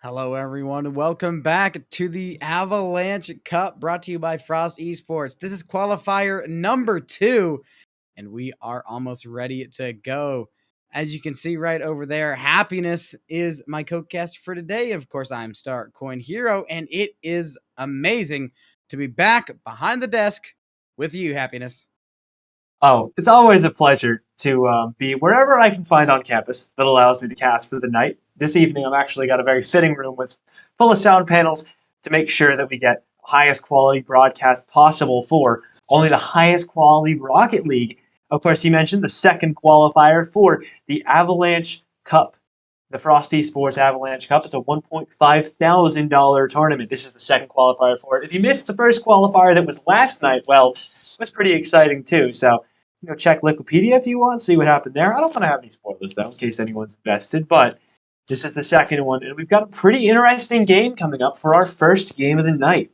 Hello, everyone. Welcome back to the Avalanche Cup brought to you by Frost Esports. This is qualifier number 2, and we are almost ready to go. As you can see right over there, Happiness is my co-caster for today. Of course, I'm Star Coin Hero, and it is amazing to be back behind the desk with you, Happiness. Oh, it's always a pleasure to be wherever I can find on campus that allows me to cast for the night. This evening, I've actually got a very fitting room with full of sound panels to make sure that we get highest quality broadcast possible for only the highest quality Rocket League. Of course, you mentioned the second qualifier for the Avalanche Cup, the Frost Esports Avalanche Cup. It's a $1,500 tournament. This is the second qualifier for it. If you missed the first qualifier that was last night, well, it was pretty exciting too. So check Wikipedia if you want, see what happened there. I don't want to have any spoilers though, in case anyone's invested, but this is the second one, and we've got a pretty interesting game coming up for our first game of the night.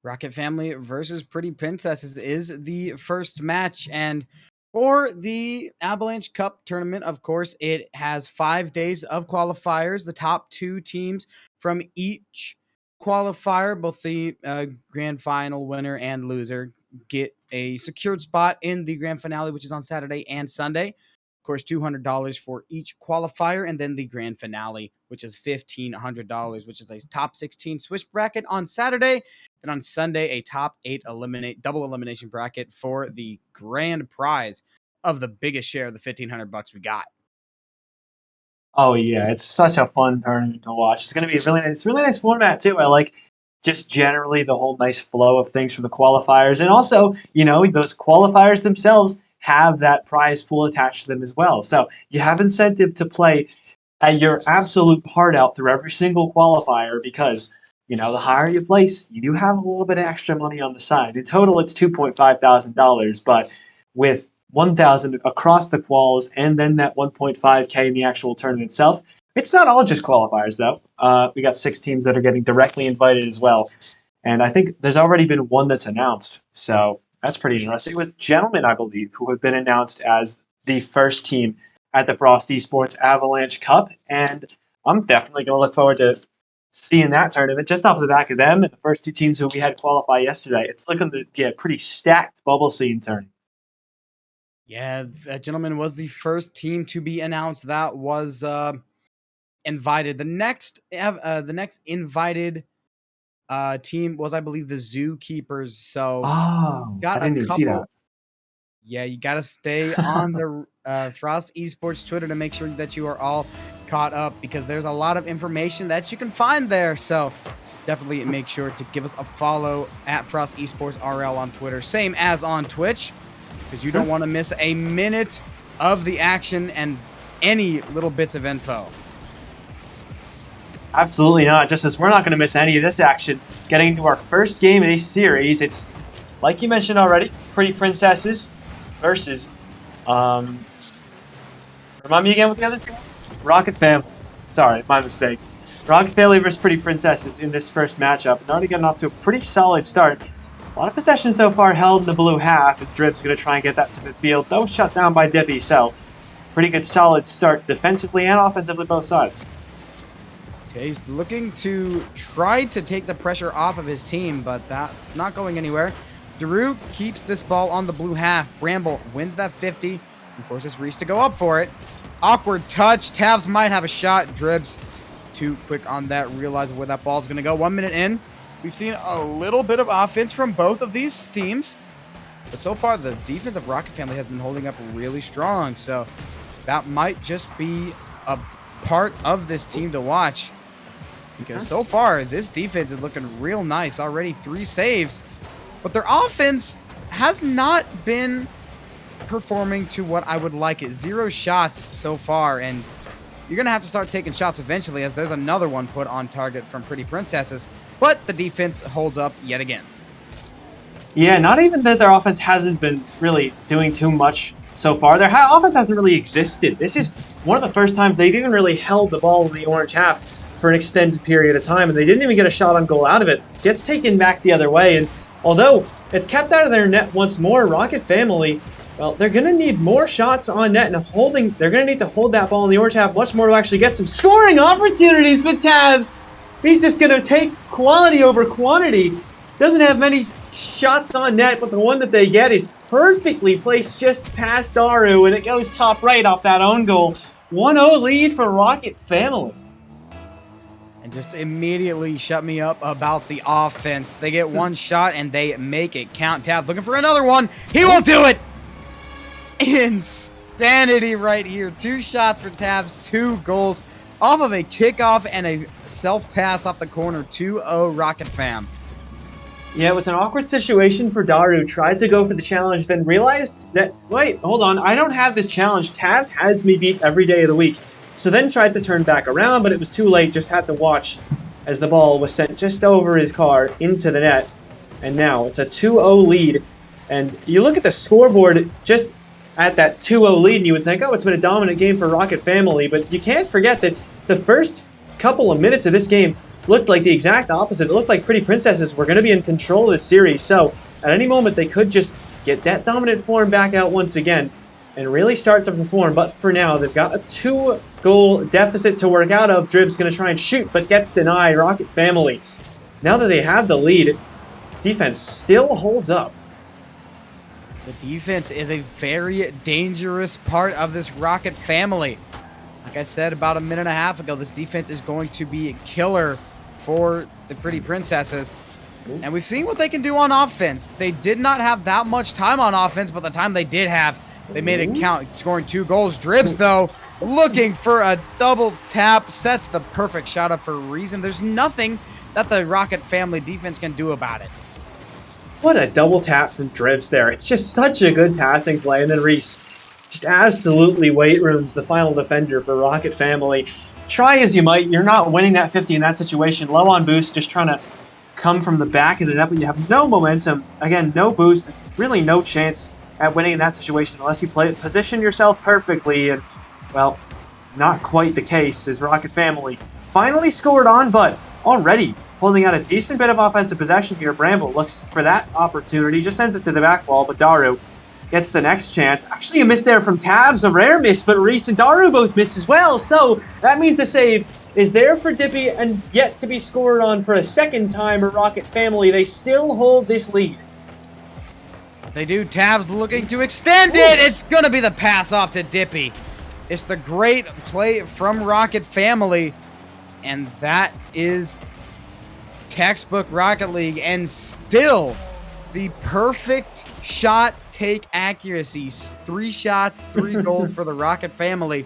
Rocket Family versus Pretty Princesses is the first match, and for the Avalanche Cup tournament, of course, it has 5 days of qualifiers. The top 2 teams from each qualifier, both the grand final winner and loser, get a secured spot in the grand finale, which is on Saturday and Sunday. Of course, $200 for each qualifier, and then the grand finale, which is $1,500, which is a top 16 Swiss bracket on Saturday. Then on Sunday, a top 8 double elimination bracket for the grand prize of the biggest share of the $1,500 we got. Oh yeah, it's such a fun tournament to watch. It's going to be a really nice format too. I like just generally the whole nice flow of things from the qualifiers, and also those qualifiers themselves have that prize pool attached to them as well. So you have incentive to play at your absolute heart out through every single qualifier because the higher you place, you do have a little bit of extra money on the side. In total, it's $2,500, but with 1,000 across the quals and then that 1.5K in the actual tournament itself. It's not all just qualifiers though. We got 6 teams that are getting directly invited as well, and I think there's already been one that's announced. So that's pretty interesting. It was Gentlemen, I believe, who have been announced as the first team at the Frost Esports Avalanche Cup, and I'm definitely going to look forward to seeing that tournament just off the back of them and the first 2 teams who we had qualify yesterday. It's looking to be a pretty stacked bubble scene tournament. Yeah, that gentleman was the first team to be announced that was invited. The next invited team was, I believe, the Zookeepers. So Oh, I got a didn't even see that. couple. Yeah, you got to stay on the Frost Esports Twitter to make sure that you are all caught up because there's a lot of information that you can find there. So definitely make sure to give us a follow at Frost Esports RL on Twitter, same as on Twitch, because you don't want to miss a minute of the action and any little bits of info. Absolutely not. Just as we're not going to miss any of this action, getting into our first game in a series, it's like you mentioned already, Pretty Princesses versus remind me again what the other team was? Rocket Family. Sorry, my mistake. Rocket Family versus Pretty Princesses in this first matchup. And already getting off to a pretty solid start. A lot of possession so far held in the blue half as Drip's going to try and get that to midfield, though shut down by Dippy. So pretty good solid start defensively and offensively both sides. He's looking to try to take the pressure off of his team, but that's not going anywhere. Daru keeps this ball on the blue half. Bramble wins that 50 and forces Reese to go up for it. Awkward touch. Tavs might have a shot. Dribs too quick on that, realizing where that ball's going to go. 1 minute in. We've seen a little bit of offense from both of these teams, but so far the defense of Rocket Family has been holding up really strong, so that might just be a part of this team to watch. Because so far, this defense is looking real nice. Already 3 saves. But their offense has not been performing to what I would like it. 0 shots so far. And you're going to have to start taking shots eventually, as there's another one put on target from Pretty Princesses. But the defense holds up yet again. Yeah, not even that their offense hasn't been really doing too much so far. Their offense hasn't really existed. This is one of the first times they've even really held the ball in the orange half for an extended period of time, and they didn't even get a shot on goal out of it. Gets taken back the other way, and although it's kept out of their net once more, Rocket Family Well, they're going to need more shots on net and holding. They're going to need to hold that ball in the orange half much more to actually get some scoring opportunities. But Tabs, he's just going to take quality over quantity. Doesn't have many shots on net, but the one that they get is perfectly placed just past Daru, and it goes top right off that own goal. 1-0 lead for Rocket Family. And just immediately shut me up about the offense. They get one shot and they make it count. Tabs looking for another one. He will do it. Insanity right here. 2 shots for Tabs, 2 goals off of a kickoff and a self-pass off the corner. 2-0 Rocket Fam. Yeah, it was an awkward situation for Daru. Tried to go for the challenge, then realized that, wait, hold on, I don't have this challenge. Tabs has me beat every day of the week. So then tried to turn back around, but it was too late. Just had to watch as the ball was sent just over his car into the net. And now it's a 2-0 lead. And you look at the scoreboard just at that 2-0 lead, and you would think, oh, it's been a dominant game for Rocket Family. But you can't forget that the first couple of minutes of this game looked like the exact opposite. It looked like Pretty Princesses were going to be in control of this series. So at any moment, they could just get that dominant form back out once again and really start to perform. But for now, they've got a 2-goal deficit to work out of. Drib's going to try and shoot, but gets denied. Rocket Family, now that they have the lead, defense still holds up. The defense is a very dangerous part of this Rocket Family. Like I said about a minute and a half ago, this defense is going to be a killer for the Pretty Princesses. And we've seen what they can do on offense. They did not have that much time on offense, but the time they did have, they made it count, scoring 2 goals. Dribs, though, looking for a double tap, sets the perfect shot up for a reason. There's nothing that the Rocket Family defense can do about it. What a double tap from Dribs there. It's just such a good passing play. And then Reese just absolutely weight rooms the final defender for Rocket Family. Try as you might, you're not winning that 50 in that situation. Low on boost, just trying to come from the back of the net, but you have no momentum. Again, no boost, really no chance at winning in that situation unless you position yourself perfectly. And, well, not quite the case as Rocket Family finally scored on, but already holding out a decent bit of offensive possession here. Bramble looks for that opportunity, just sends it to the back wall, but Daru gets the next chance. Actually, a miss there from Tabs, a rare miss, but Reese and Daru both miss as well. So that means a save is there for Dippy and yet to be scored on for a second time. Rocket Family, they still hold this lead. They do. Tabs looking to extend it. It's going to be the pass off to Dippy. It's the great play from Rocket Family. And that is textbook Rocket League. And still the perfect shot take accuracy. 3 shots, 3 goals for the Rocket Family.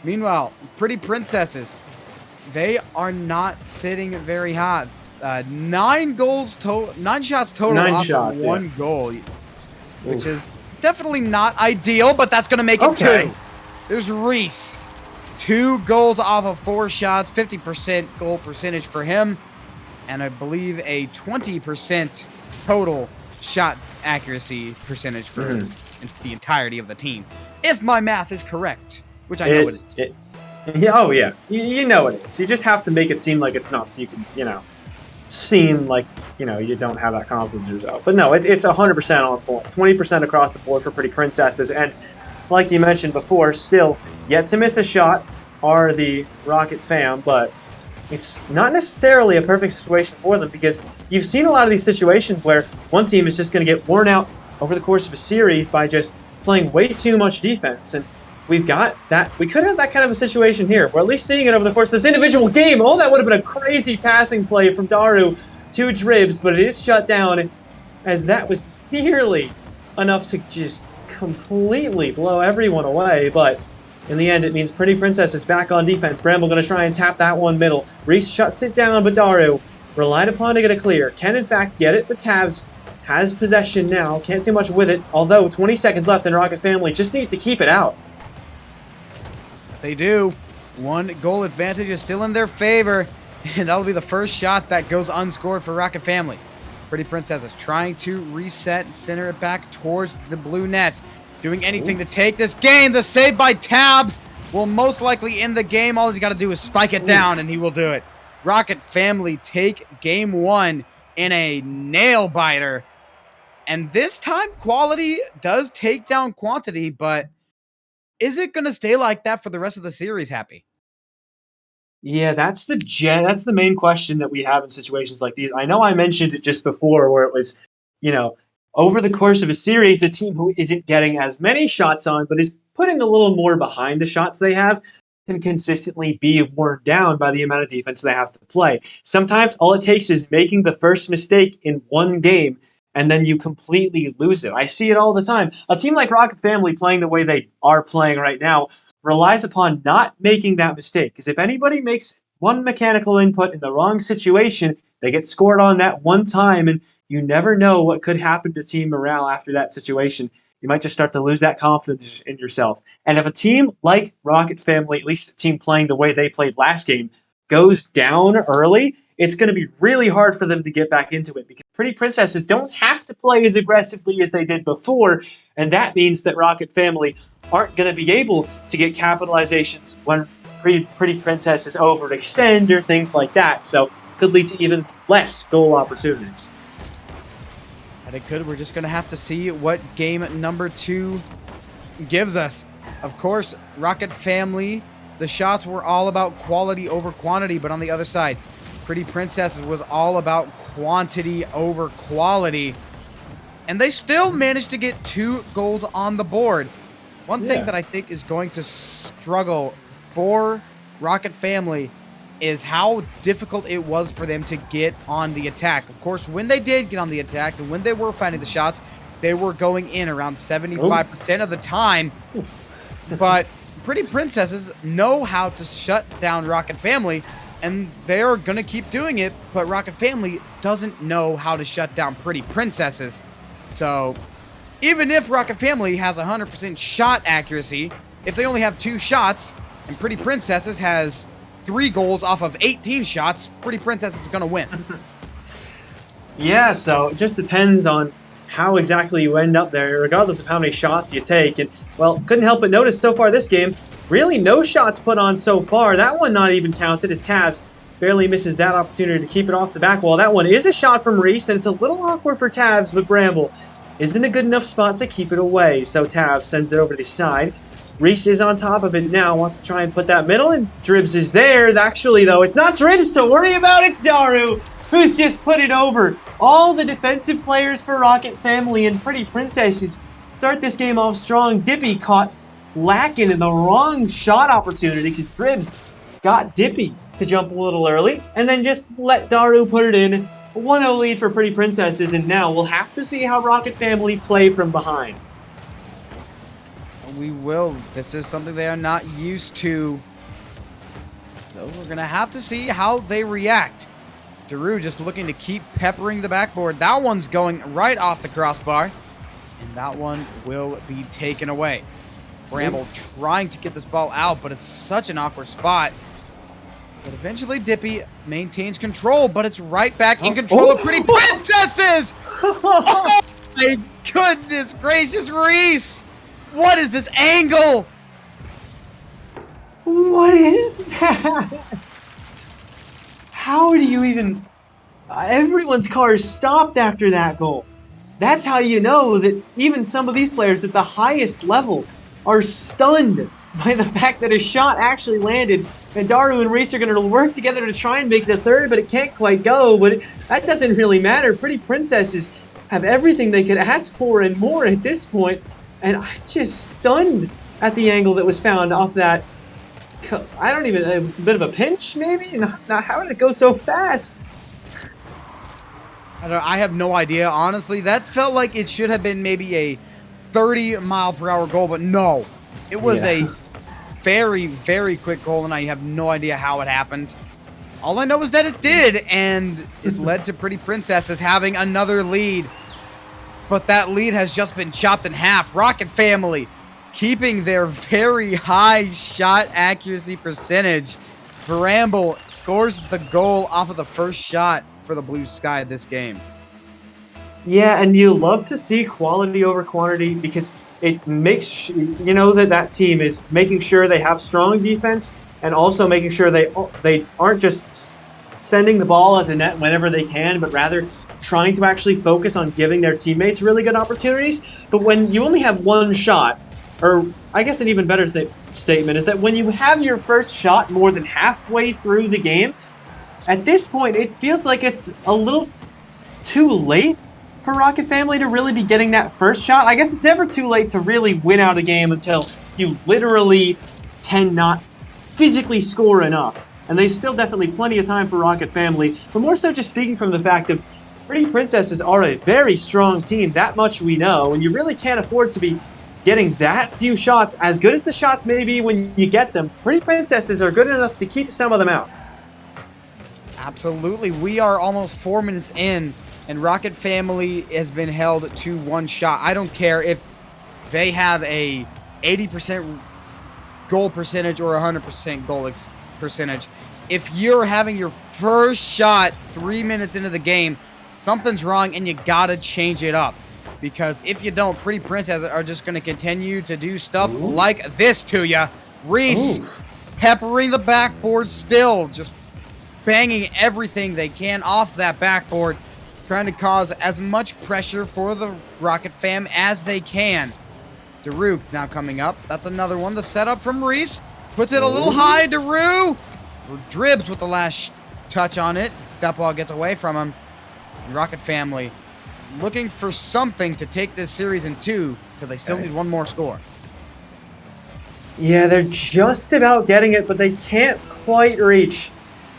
Meanwhile, Pretty Princesses, they are not sitting very hot. 9 shots total 9 off shots, of 1 goal, which is definitely not ideal, but that's going to make it 2. There's Reese. 2 goals off of 4 shots, 50% goal percentage for him, and I believe a 20% total shot accuracy percentage for the entirety of the team, if my math is correct, which I know it is. Oh, yeah. You know it is. You just have to make it seem like it's not so you can, seem like, you don't have that confidence in yourself. But no, it's 100% on point. 20% across the board for Pretty Princesses. And like you mentioned before, still yet to miss a shot are the Rocket Fam, but it's not necessarily a perfect situation for them because you've seen a lot of these situations where one team is just going to get worn out over the course of a series by just playing way too much defense. And we've got that. We could have that kind of a situation here. We're at least seeing it over the course of this individual game. Oh, that would have been a crazy passing play from Daru to Dribs, but it is shut down as that was nearly enough to just completely blow everyone away. But in the end, it means Pretty Princess is back on defense. Bramble going to try and tap that one middle. Reese shuts it down, but Daru relied upon to get a clear. Can, in fact, get it, but Tabs has possession now. Can't do much with it, although 20 seconds left in Rocket Family. Just need to keep it out. They do. 1 goal advantage is still in their favor, and that'll be the first shot that goes unscored for Rocket Family. Pretty Princesses trying to reset and center it back towards the blue net. Doing anything to take this game. The save by Tabs will most likely end the game. All he's got to do is spike it down, and he will do it. Rocket Family take game 1 in a nail-biter. And this time, quality does take down quantity, but is it going to stay like that for the rest of the series, Happy? Yeah, that's the main question that we have in situations like these. I know I mentioned it just before where it was, you know, over the course of a series, a team who isn't getting as many shots on, but is putting a little more behind the shots they have, can consistently be worn down by the amount of defense they have to play. Sometimes all it takes is making the first mistake in one game, and then you completely lose it. I see it all the time. A team like Rocket Family playing the way they are playing right now relies upon not making that mistake. Because if anybody makes one mechanical input in the wrong situation, they get scored on that one time, and you never know what could happen to team morale after that situation. You might just start to lose that confidence in yourself. And if a team like Rocket Family, at least a team playing the way they played last game, goes down early, it's going to be really hard for them to get back into it because Pretty Princesses don't have to play as aggressively as they did before, and that means that Rocket Family aren't going to be able to get capitalizations when Pretty Princesses overextend or things like that. So could lead to even less goal opportunities. And it could. We're just going to have to see what game number 2 gives us. Of course, Rocket Family, the shots were all about quality over quantity, but on the other side, Pretty Princesses was all about quantity over quality. And they still managed to get 2 goals on the board. One thing that I think is going to struggle for Rocket Family is how difficult it was for them to get on the attack. Of course, when they did get on the attack and when they were finding the shots, they were going in around 75% of the time. But Pretty Princesses know how to shut down Rocket Family, and they're going to keep doing it, but Rocket Family doesn't know how to shut down Pretty Princesses. So even if Rocket Family has 100% shot accuracy, if they only have 2 shots and Pretty Princesses has 3 goals off of 18 shots, Pretty Princesses is going to win. Yeah, so it just depends on how exactly you end up there, regardless of how many shots you take. And, well, couldn't help but notice so far this game, really no shots put on so far. That one not even counted as Tavs barely misses that opportunity to keep it off the back wall. That one is a shot from Reese, and it's a little awkward for Tavs, but Bramble isn't a good enough spot to keep it away. So Tavs sends it over to the side. Reese is on top of it now, wants to try and put that middle, and Dribs is there. Actually, though, it's not Dribs to worry about, it's Daru, who's just put it over. All the defensive players for Rocket Family and Pretty Princesses start this game off strong. Dippy caught lacking in the wrong shot opportunity because Dribs got Dippy to jump a little early, and then just let Daru put it in. 1-0 lead for Pretty Princesses, and now we'll have to see how Rocket Family play from behind. We will. This is something they are not used to. So we're going to have to see how they react. Daru just looking to keep peppering the backboard. That one's going right off the crossbar. And that one will be taken away. Bramble trying to get this ball out, but it's such an awkward spot. But eventually Dippy maintains control, but it's right back in control of Pretty Princesses! Oh my goodness gracious, Reese! What is this angle? What is that? How do you even... everyone's car stopped after that goal. That's how you know that even some of these players at the highest level are stunned by the fact that a shot actually landed. And Daru and Reese are going to work together to try and make it a third, but it can't quite go. But that doesn't really matter. Pretty Princesses have everything they could ask for and more at this point. And I'm just stunned at the angle that was found off that. I don't even... it was a bit of a pinch, maybe? Now, how did it go so fast? I have no idea. Honestly, that felt like it should have been maybe a 30-mile-per-hour goal, but no. It was a very, very quick goal, and I have no idea how it happened. All I know is that it did, and it led to Pretty Princesses having another lead. But that lead has just been chopped in half. Rocket Family keeping their very high shot accuracy percentage. Bramble scores the goal off of the first shot for the Blue Sky this game. Yeah, and you love to see quality over quantity because it makes you know that team is making sure they have strong defense and also making sure they aren't just sending the ball at the net whenever they can, but rather trying to actually focus on giving their teammates really good opportunities. But when you only have one shot, or I guess an even better statement is that when you have your first shot more than halfway through the game, at this point, it feels like it's a little too late for Rocket Family to really be getting that first shot. I guess it's never too late to really win out a game until you literally cannot physically score enough. And there's still definitely plenty of time for Rocket Family, but more so just speaking from the fact of Pretty Princesses are a very strong team, that much we know, and you really can't afford to be getting that few shots. As good as the shots may be when you get them, Pretty Princesses are good enough to keep some of them out. Absolutely. We are almost 4 minutes in, and Rocket Family has been held to one shot. I don't care if they have a 80% goal percentage or 100% goal percentage. If you're having your first shot 3 minutes into the game, something's wrong and you gotta change it up. Because if you don't, Pretty Princesses are just going to continue to do stuff like this to you. Reese peppering the backboard still, just banging everything they can off that backboard, trying to cause as much pressure for the Rocket Fam as they can. Daru now coming up. That's another one. The setup from Reese. Puts it a little high, Daru. Dribs with the last touch on it. That ball gets away from him. And Rocket Family looking for something to take this series in two, because they still need one more score. Yeah, they're just about getting it, but they can't quite reach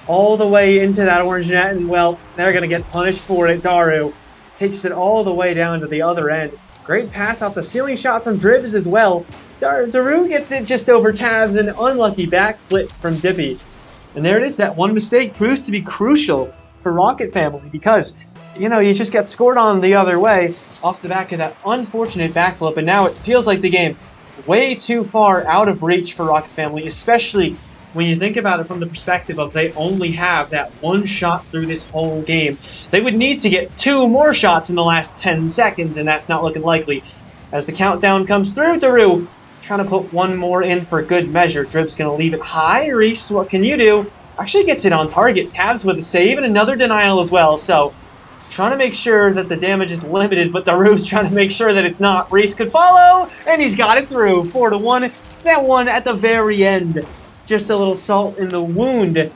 all the way into that orange net, and well, they're going to get punished for it. Daru takes it all the way down to the other end. Great pass off the ceiling shot from Dribs as well. Daru gets it just over Tavs, an unlucky backflip from Dippy. And there it is, that one mistake proves to be crucial for Rocket Family because, you know, you just get scored on the other way off the back of that unfortunate backflip, and now it feels like the game way too far out of reach for Rocket Family, especially when you think about it from the perspective of they only have that one shot through this whole game. They would need to get 2 more shots in the last 10 seconds, and that's not looking likely. As the countdown comes through, Daru trying to put one more in for good measure. Drib's going to leave it high. Reese, what can you do? Actually gets it on target. Tabs with a save and another denial as well. So trying to make sure that the damage is limited, but Daru's trying to make sure that it's not. Reese could follow, and he's got it through. 4-1. That one at the very end. Just a little salt in the wound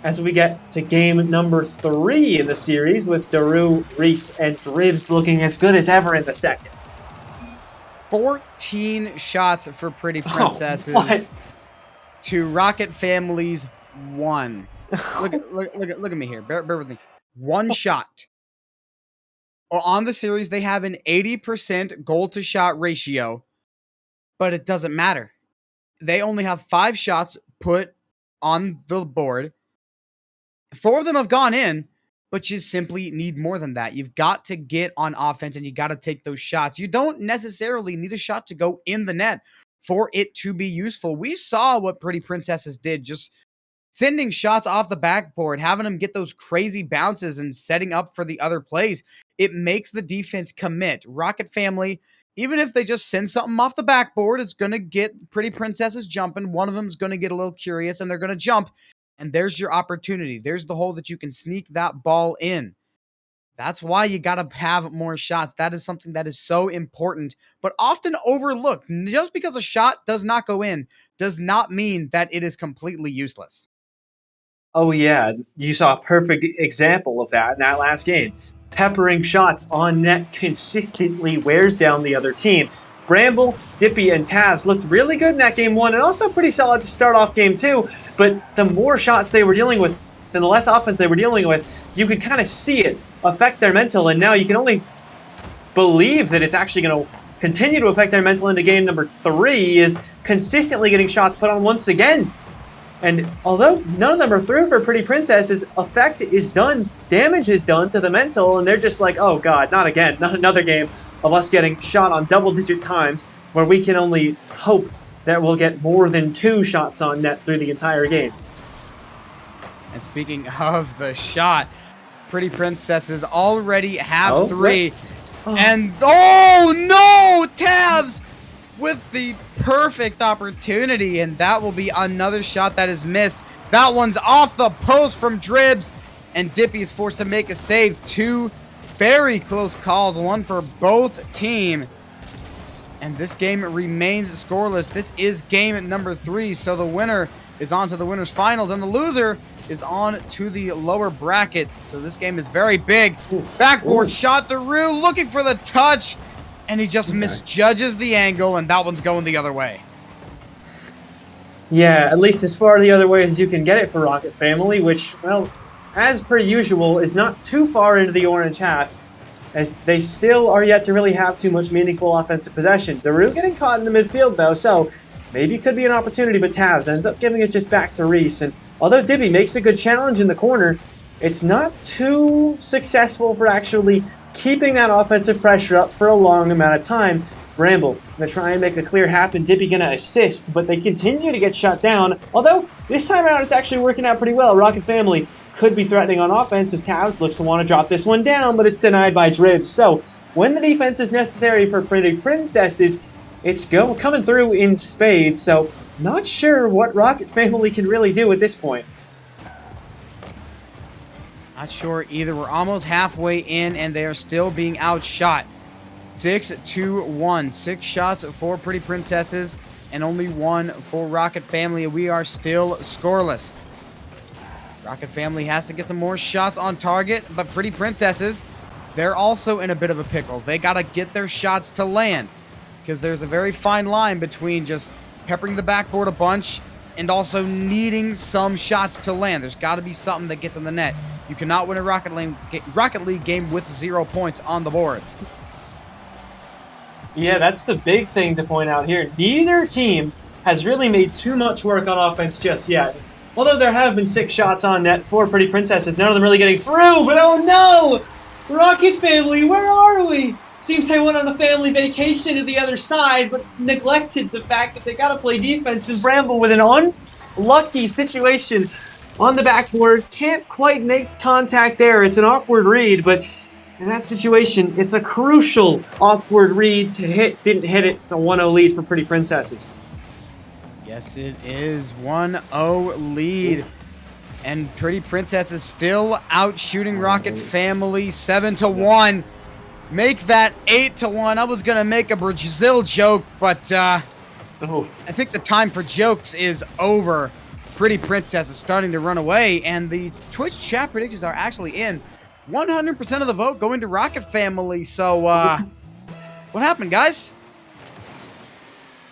as we get to game number 3 in the series with Daru, Reese, and Dribs looking as good as ever in the second. 14 shots for Pretty Princesses to Rocket Family's 1. Look at me here. Bear with me. 1 shot. On the series, they have an 80% goal to shot ratio, but it doesn't matter. They only have 5 shots put on the board. 4 of them have gone in, but you simply need more than that. You've got to get on offense and you got to take those shots. You don't necessarily need a shot to go in the net for it to be useful. We saw what Pretty Princesses did, just sending shots off the backboard, having them get those crazy bounces and setting up for the other plays. It makes the defense commit. Rocket Family, even if they just send something off the backboard, it's going to get Pretty Princesses jumping. One of them is going to get a little curious and they're going to jump. And there's your opportunity. There's the hole that you can sneak that ball in. That's why you got to have more shots. That is something that is so important, but often overlooked. Just because a shot does not go in does not mean that it is completely useless. Oh yeah, you saw a perfect example of that in that last game. Peppering shots on net consistently wears down the other team. Bramble, Dippy, and Tavs looked really good in that game 1 and also pretty solid to start off game 2, but the more shots they were dealing with and the less offense they were dealing with, you could kind of see it affect their mental, and now you can only believe that it's actually going to continue to affect their mental into game number 3 is consistently getting shots put on once again. And although none of them are through for Pretty Princesses, effect is done, damage is done to the mental, and they're just like, oh god, not again, not another game of us getting shot on double-digit times where we can only hope that we'll get more than 2 shots on net through the entire game. And speaking of the shot, Pretty Princesses already have 3. And oh no, Tabs with the perfect opportunity, and that will be another shot that is missed. That one's off the post from Dribs, and Dippy is forced to make a save. 2 very close calls, one for both team. And this game remains scoreless. This is game number 3, so the winner is on to the winners finals, and the loser is on to the lower bracket. So this game is very big. Backboard shot, Daru looking for the touch, and he just misjudges the angle, and that one's going the other way. Yeah, at least as far the other way as you can get it for Rocket Family, which, well, as per usual, is not too far into the orange half, as they still are yet to really have too much meaningful offensive possession. Daru getting caught in the midfield, though, so maybe could be an opportunity, but Tavs ends up giving it just back to Reese. And although Dibby makes a good challenge in the corner, it's not too successful for actually keeping that offensive pressure up for a long amount of time. Bramble going to try and make a clear happen. Dibby going to assist, but they continue to get shut down. Although, this time out, it's actually working out pretty well. Rocket Family could be threatening on offense as Tavs looks to want to drop this one down, but it's denied by Dribs. So, when the defense is necessary for Pretty Princesses, it's coming through in spades. So, not sure what Rocket Family can really do at this point. Not sure either. We're almost halfway in, and they are still being outshot. 6-1. 6 shots for Pretty Princesses and only 1 for Rocket Family. We are still scoreless. Rocket Family has to get some more shots on target, but Pretty Princesses, they're also in a bit of a pickle. They got to get their shots to land because there's a very fine line between just peppering the backboard a bunch and also needing some shots to land. There's got to be something that gets in the net. You cannot win a Rocket League game with 0 points on the board. Yeah, that's the big thing to point out here. Neither team has really made too much work on offense just yet. Although there have been 6 shots on net for Pretty Princesses, none of them really getting through, but oh no! Rocket Family, where are we? Seems they went on a family vacation to the other side, but neglected the fact that they gotta play defense, and Bramble with an unlucky situation on the backboard. Can't quite make contact there. It's an awkward read, but in that situation, it's a crucial awkward read to hit. Didn't hit it. It's a 1-0 lead for Pretty Princesses. Yes, it is. 1-0 lead. And Pretty Princesses still out shooting Rocket Family 7-1. Make that 8-1. I was going to make a Brazil joke, but I think the time for jokes is over. Pretty Princess is starting to run away, and the Twitch chat predictions are actually in. 100% of the vote going to Rocket Family. So, what happened, guys?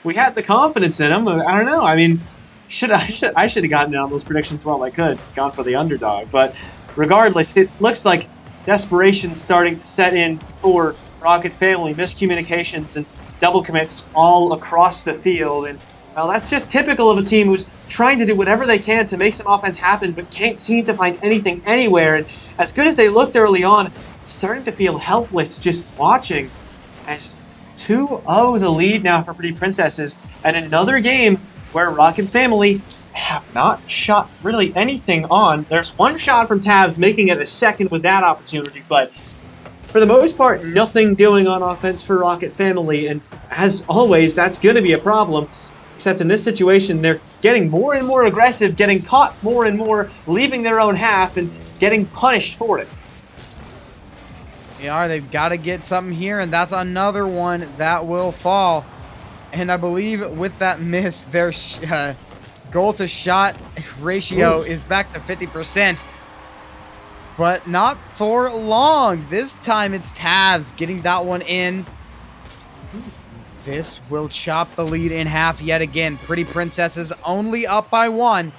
We had the confidence in them. I don't know. I mean, I should have gotten in on those predictions while I could. Gone for the underdog. But regardless, it looks like desperation's starting to set in for Rocket Family. Miscommunications and double commits all across the field. And, well, that's just typical of a team who's trying to do whatever they can to make some offense happen, but can't seem to find anything anywhere. And as good as they looked early on, starting to feel helpless just watching. As 2-0 the lead now for Pretty Princesses, and another game where Rocket Family have not shot really anything on. There's 1 shot from Tavs, making it a second with that opportunity, but for the most part, nothing doing on offense for Rocket Family, and as always, that's going to be a problem. Except in this situation, they're getting more and more aggressive, getting caught more and more, leaving their own half, and getting punished for it. They are. They've got to get something here, and that's another one that will fall. And I believe with that miss, their goal-to-shot ratio is back to 50%. But not for long. This time it's Tavs getting that one in. This will chop the lead in half yet again. Pretty Princesses only up by 1.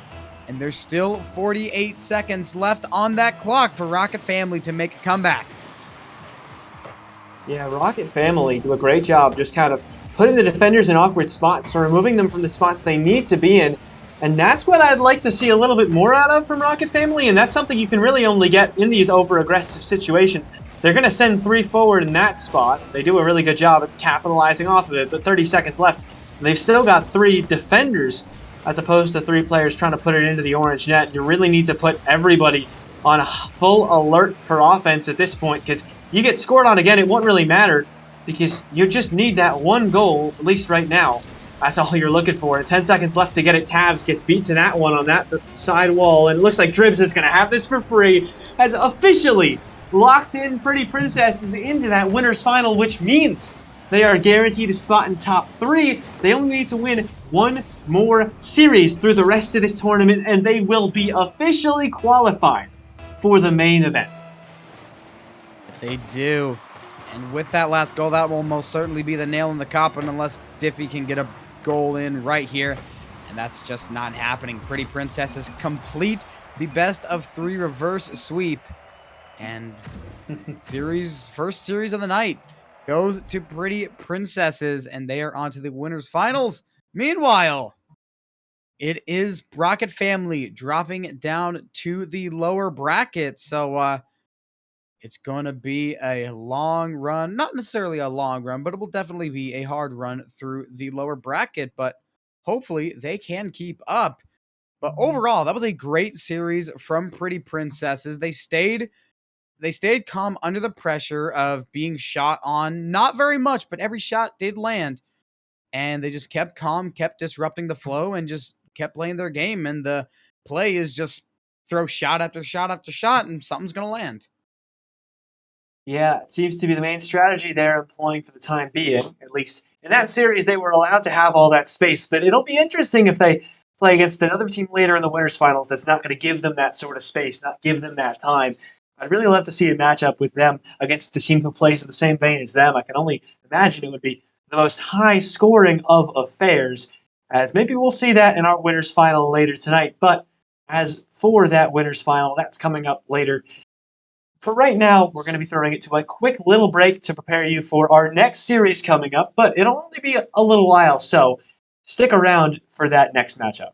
And there's still 48 seconds left on that clock for Rocket Family to make a comeback. Yeah, Rocket Family do a great job just kind of putting the defenders in awkward spots, so removing them from the spots they need to be in. And that's what I'd like to see a little bit more out of from Rocket Family, and that's something you can really only get in these over-aggressive situations. They're going to send 3 forward in that spot. They do a really good job at capitalizing off of it, but 30 seconds left. They've still got 3 defenders as opposed to 3 players trying to put it into the orange net. You really need to put everybody on full alert for offense at this point, because you get scored on again, it won't really matter, because you just need that 1 goal, at least right now. That's all you're looking for. 10 seconds left to get it. Tavs gets beat to that one on that side wall, and it looks like Dribs is going to have this for free, has officially locked in Pretty Princesses into that winner's final, which means they are guaranteed a spot in top 3. They only need to win one more series through the rest of this tournament, and they will be officially qualified for the main event. They do. And with that last goal, that will most certainly be the nail in the coffin unless Diffie can get a goal in right here. And that's just not happening. Pretty Princesses complete the best of 3 reverse sweep. And first series of the night goes to Pretty Princesses, and they are on to the winners finals. Meanwhile, it is Bracket Family dropping down to the lower bracket. So it's going to be a long run, not necessarily a long run, but it will definitely be a hard run through the lower bracket, but hopefully they can keep up. But overall, that was a great series from Pretty Princesses. They stayed calm under the pressure of being shot on, not very much, but every shot did land. And they just kept calm, kept disrupting the flow, and just kept playing their game. And the play is just throw shot after shot after shot, and something's going to land. Yeah, it seems to be the main strategy they're employing for the time being. At least in that series, they were allowed to have all that space. But it'll be interesting if they play against another team later in the winners' finals that's not going to give them that sort of space, not give them that time. I'd really love to see a matchup with them against the team who plays in the same vein as them. I can only imagine it would be the most high scoring of affairs, as maybe we'll see that in our winners' final later tonight. But as for that winners' final, that's coming up later. For right now, we're going to be throwing it to a quick little break to prepare you for our next series coming up, but it'll only be a little while, so stick around for that next matchup.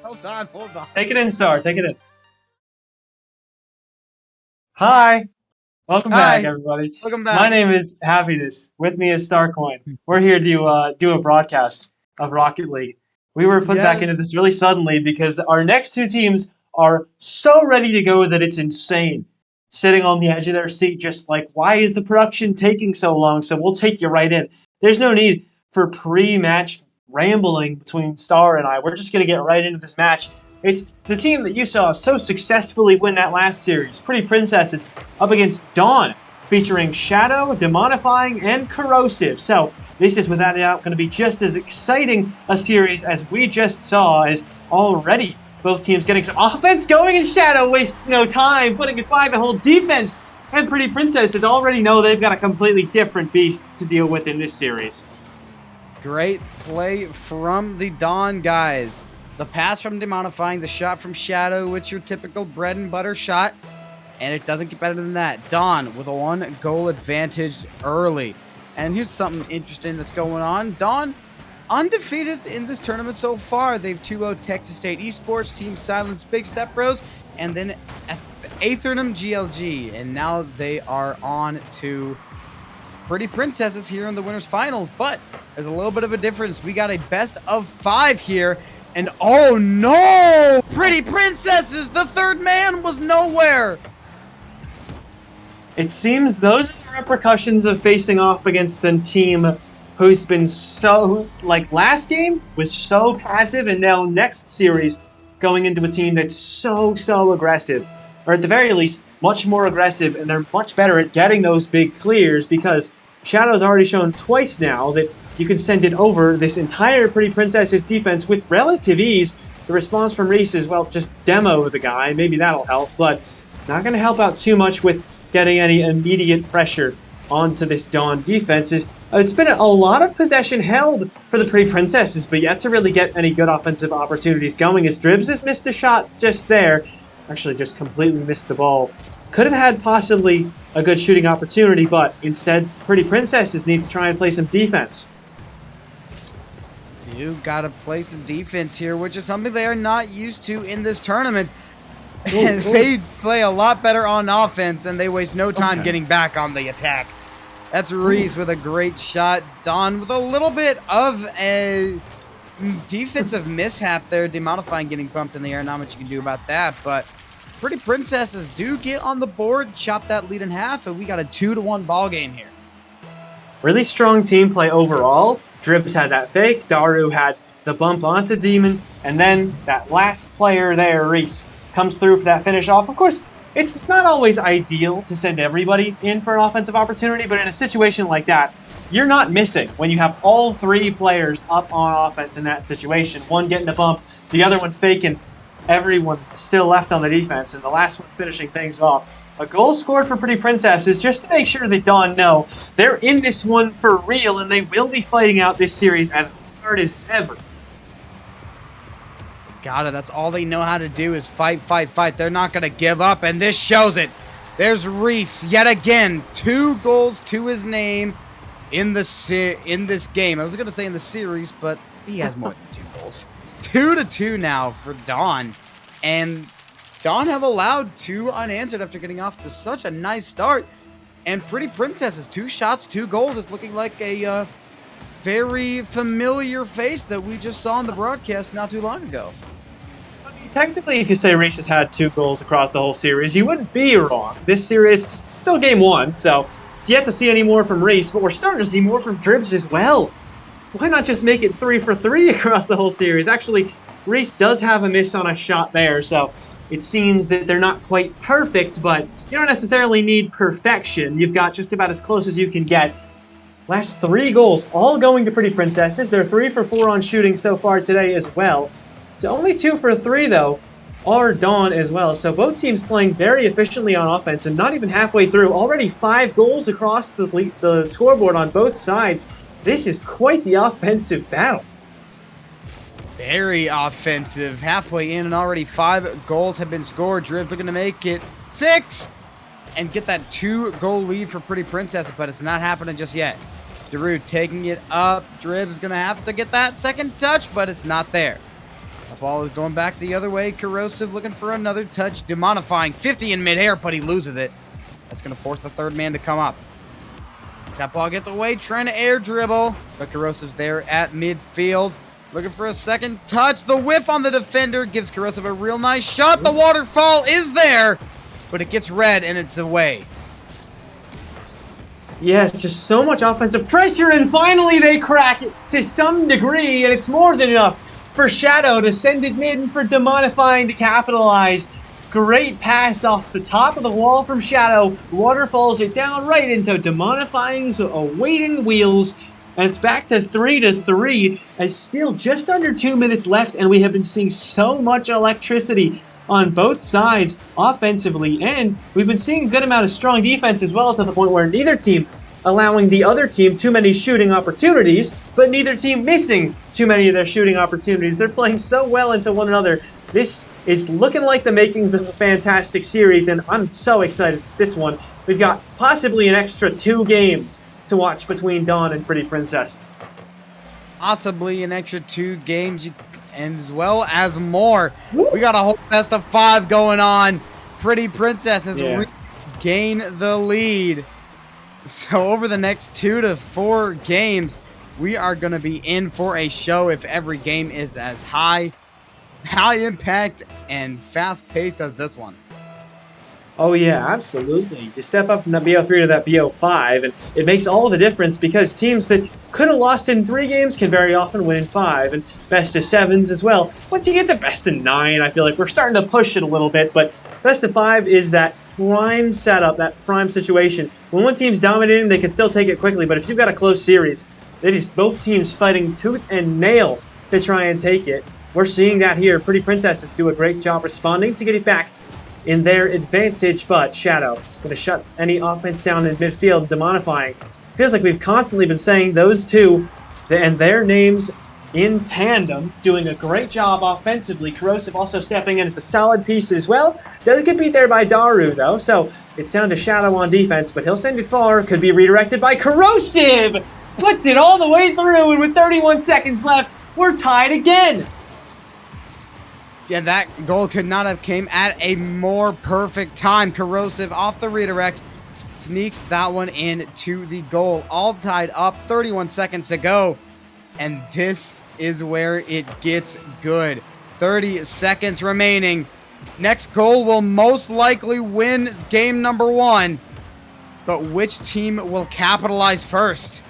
Hold on, hold on. Take it in, Star. Take it in. Hi. Welcome back, Hi, everybody. welcome My back. name is Happiness. With me is Starcoin. We're here to do a broadcast of Rocket League. We were put back Yeah, into this really suddenly because our next two teams are so ready to go that it's insane. Sitting on the edge of their seat, just like, why is the production taking so long? So we'll take you right in. There's no need for pre-match rambling between Star and I. We're just going to get right into this match. It's the team that you saw so successfully win that last series, Pretty Princesses, up against Dawn, featuring Shadow, Demonifying, and Corrosive. So this is without a doubt going to be just as exciting a series as we just saw, as already both teams getting some offense going, and Shadow wastes no time, putting aside the whole defense. And Pretty Princesses already know they've got a completely different beast to deal with in this series. great play from the Dawn guys. The pass from Demonifying, the shot from Shadow, it's your typical bread and butter shot. And it doesn't get better than that. Dawn with a 1-goal advantage early. And here's something interesting that's going on. Dawn undefeated in this tournament so far. They've 2-0 Texas State Esports, Team Silence Big Step Bros, and then Aethernum GLG. And now they are on to Pretty Princesses here in the winners finals. But there's a little bit of a difference. We got a best of 5 here. And oh no! Pretty Princesses, the third man was nowhere. It seems those are the repercussions of facing off against a team who's been so, like last game was so passive, and now next series going into a team that's so aggressive, or at the very least much more aggressive, and they're much better at getting those big clears because Shadow's already shown twice now that you can send it over this entire Pretty Princess's defense with relative ease. The response from Reese is, well, just demo the guy, maybe that'll help, but not going to help out too much with getting any immediate pressure onto this Dawn defense. It's been a lot of possession held for the Pretty Princesses, but yet to really get any good offensive opportunities going, as Dribs has missed a shot just there. Actually just completely missed the ball. Could have had possibly a good shooting opportunity, but instead Pretty Princesses need to try and play some defense. You gotta play some defense here, which is something they are not used to in this tournament. And they play a lot better on offense, and they waste no time getting back on the attack. That's Reese with a great shot. Dawn with a little bit of a defensive mishap there. Demonifying getting bumped in the air. Not much you can do about that, but Pretty Princesses do get on the board, chop that lead in half, and we got a 2-1 ball game here. Really strong team play overall. Dribs had that fake. Daru had the bump onto Demon, and then that last player there, Reese, comes through for that finish off. Of course, it's not always ideal to send everybody in for an offensive opportunity, but in a situation like that, you're not missing when you have all 3 players up on offense in that situation. One getting a bump, the other one faking, everyone still left on the defense, and the last one finishing things off. A goal scored for Pretty Princesses just to make sure that Dawn know they're in this one for real, and they will be fighting out this series as hard as ever. Got it. That's all they know how to do is fight, fight, fight. They're not going to give up, and this shows it. There's Reese yet again. 2 goals to his name in this game. I was going to say in the series, but he has more than 2 goals. 2-2 now for Dawn. And Dawn have allowed 2 unanswered after getting off to such a nice start. And Pretty Princesses, 2 shots, 2 goals. It's looking like a very familiar face that we just saw on the broadcast not too long ago. Technically, if you say Reese has had 2 goals across the whole series, you wouldn't be wrong. This series is still game 1, so it's yet to see any more from Reese, but we're starting to see more from Dribs as well. Why not just make it 3 for 3 across the whole series? Actually, Reese does have a miss on a shot there, so it seems that they're not quite perfect, but you don't necessarily need perfection. You've got just about as close as you can get. Last 3 goals, all going to Pretty Princesses. They're 3 for 4 on shooting so far today as well. So only 2 for 3, though, are Dawn as well. So both teams playing very efficiently on offense, and not even halfway through. Already 5 goals across the scoreboard on both sides. This is quite the offensive battle. Very offensive. Halfway in, and already 5 goals have been scored. Dribs looking to make it 6 and get that 2-goal lead for Pretty Princess, but it's not happening just yet. Daru taking it up. Dribs going to have to get that second touch, but it's not there. The ball is going back the other way. Corrosive looking for another touch. Demonifying 50 in midair, but he loses it. That's going to force the third man to come up. That ball gets away, trying to air dribble. But Corrosive's there at midfield. Looking for a second touch. The whiff on the defender gives Corrosive a real nice shot. The waterfall is there, but it gets red and it's away. Yes, just so much offensive pressure, and finally they crack it to some degree, and it's more than enough for Shadow to send it mid and for Demonifying to capitalize. Great pass off the top of the wall from Shadow. Waterfalls it down right into Demonifying's awaiting wheels. And it's back to 3-3 as still just under 2 minutes left, and we have been seeing so much electricity on both sides offensively, and we've been seeing a good amount of strong defense as well, to the point where neither team allowing the other team too many shooting opportunities, but neither team missing too many of their shooting opportunities. They're playing so well into one another. This is looking like the makings of a fantastic series, and I'm so excited for this one. We've got possibly an extra 2 games to watch between Dawn and Pretty Princesses. Possibly an extra 2 games, and as well as more. We got a whole best of 5 going on. Pretty Princesses regain the lead. So over the next 2 to 4 games, we are going to be in for a show if every game is as high impact and fast paced as this one. Oh yeah, absolutely. You step up from that BO3 to that BO5, and it makes all the difference because teams that could have lost in 3 games can very often win in 5, and best of 7s as well. Once you get to best of 9, I feel like we're starting to push it a little bit, but best of 5 is that prime setup, that prime situation. When one team's dominating, they can still take it quickly, but if you've got a close series, it is both teams fighting tooth and nail to try and take it. We're seeing that here. Pretty Princesses do a great job responding to get it back in their advantage, but Shadow going to shut any offense down in midfield, Demonifying. Feels like we've constantly been saying those two and their names in tandem, doing a great job offensively. Corrosive also stepping in. It's a solid piece as well. Does get beat there by Daru, though, so it's down to Shadow on defense, but he'll send it far. Could be redirected by Corrosive! Puts it all the way through, and with 31 seconds left, we're tied again! Yeah, that goal could not have came at a more perfect time. Corrosive off the redirect sneaks that one in to the goal. All tied up, 31 seconds to go. And this is where it gets good. 30 seconds remaining. Next goal will most likely win game number 1. But which team will capitalize first?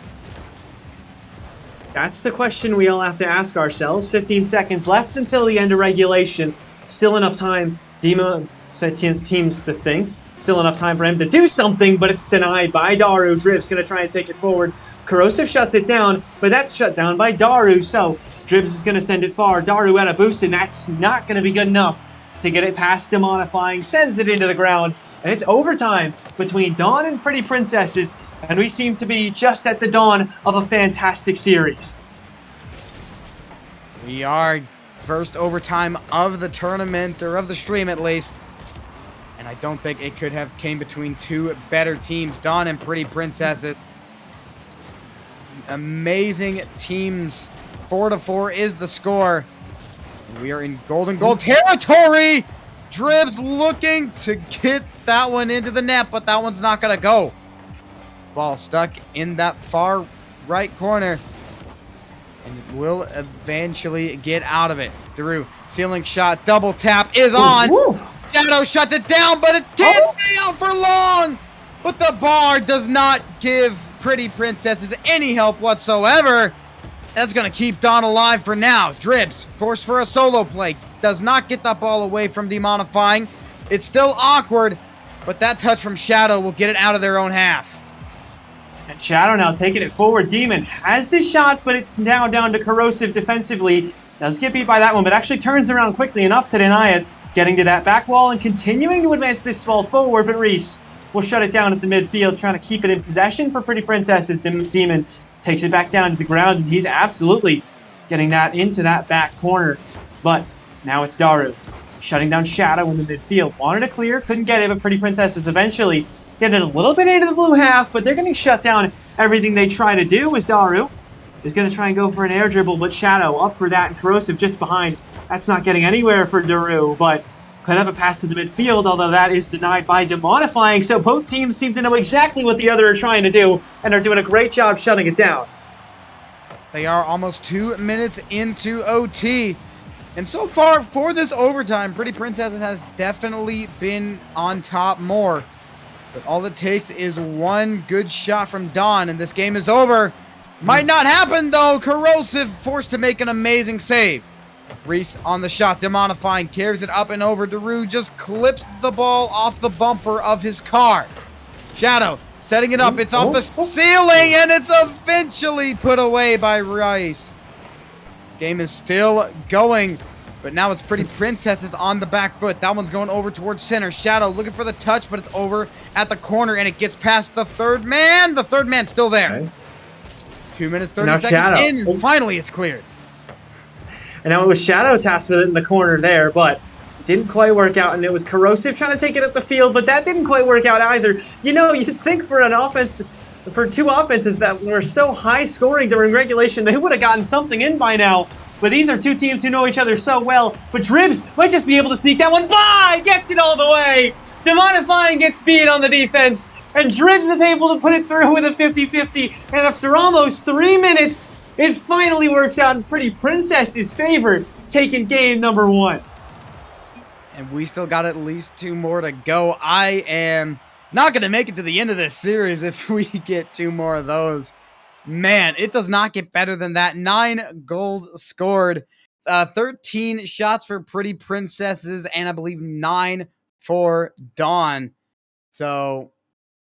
That's the question we all have to ask ourselves. 15 seconds left until the end of regulation. Still enough time, Dima said teams to think. Still enough time for him to do something, but it's denied by Daru. Drib's going to try and take it forward. Corrosive shuts it down, but that's shut down by Daru, so Dribs is going to send it far. Daru at a boost, and that's not going to be good enough to get it past Demonifying. Sends it into the ground, and it's overtime between Dawn and Pretty Princesses, and we seem to be just at the dawn of a fantastic series. We are first overtime of the tournament, or of the stream at least. And I don't think it could have came between 2 better teams. Dawn and Pretty Princesses. Amazing teams. 4-4 is the score. We are in golden goal territory. Dribs looking to get that one into the net, but that one's not going to go. Ball stuck in that far right corner. And it will eventually get out of it. Daru, ceiling shot, double tap is on. Ooh. Shadow shuts it down, but it can't stay out for long. But the bar does not give Pretty Princesses any help whatsoever. That's going to keep Dawn alive for now. Dribs, forced for a solo play. Does not get that ball away from Demonifying. It's still awkward, but that touch from Shadow will get it out of their own half. And Shadow now taking it forward. Demon has the shot, but it's now down to Corrosive defensively. Does get beat by that one, but actually turns around quickly enough to deny it. Getting to that back wall and continuing to advance this ball forward, but Reese will shut it down at the midfield, trying to keep it in possession for Pretty Princesses. Demon takes it back down to the ground, and he's absolutely getting that into that back corner. But now it's Daru shutting down Shadow in the midfield. Wanted to clear, couldn't get it, but Pretty Princesses eventually get it a little bit into the blue half, but they're going to shut down everything they try to do as Daru is going to try and go for an air dribble, but Shadow up for that, and Corrosive just behind. That's not getting anywhere for Daru, but could have a pass to the midfield, although that is denied by Demodifying. So both teams seem to know exactly what the other are trying to do and are doing a great job shutting it down. They are almost 2 minutes into OT. And so far, for this overtime, Pretty Princess has definitely been on top more. But all it takes is one good shot from Dawn, and this game is over. Might not happen, though. Corrosive forced to make an amazing save. Reese on the shot, Demodifying, carries it up and over. Daru just clips the ball off the bumper of his car. Shadow setting it up. It's off the ceiling, and it's eventually put away by Rice. Game is still going, but now it's Pretty Princesses on the back foot. That one's going over towards center. Shadow looking for the touch, but it's over at the corner, and it gets past the third man. The third man's still there. Okay. 2 minutes, 30 seconds in, and finally it's cleared. And now it was Shadow tasked with it in the corner there, but it didn't quite work out, and it was Corrosive trying to take it up the field, but that didn't quite work out either. You know, you'd think for an offense, for two offenses that were so high scoring during regulation, they would have gotten something in by now. But these are two teams who know each other so well. But Dribs might just be able to sneak that one by! Gets it all the way! Demodifying gets beat on the defense, and Dribs is able to put it through with a 50-50. And after almost 3 minutes, it finally works out in Pretty Princess's favor, taking game number 1. And we still got at least 2 more to go. I am not going to make it to the end of this series if we get 2 more of those. Man, it does not get better than that. 9 goals scored, 13 shots for Pretty Princesses, and I believe 9 for Dawn. So,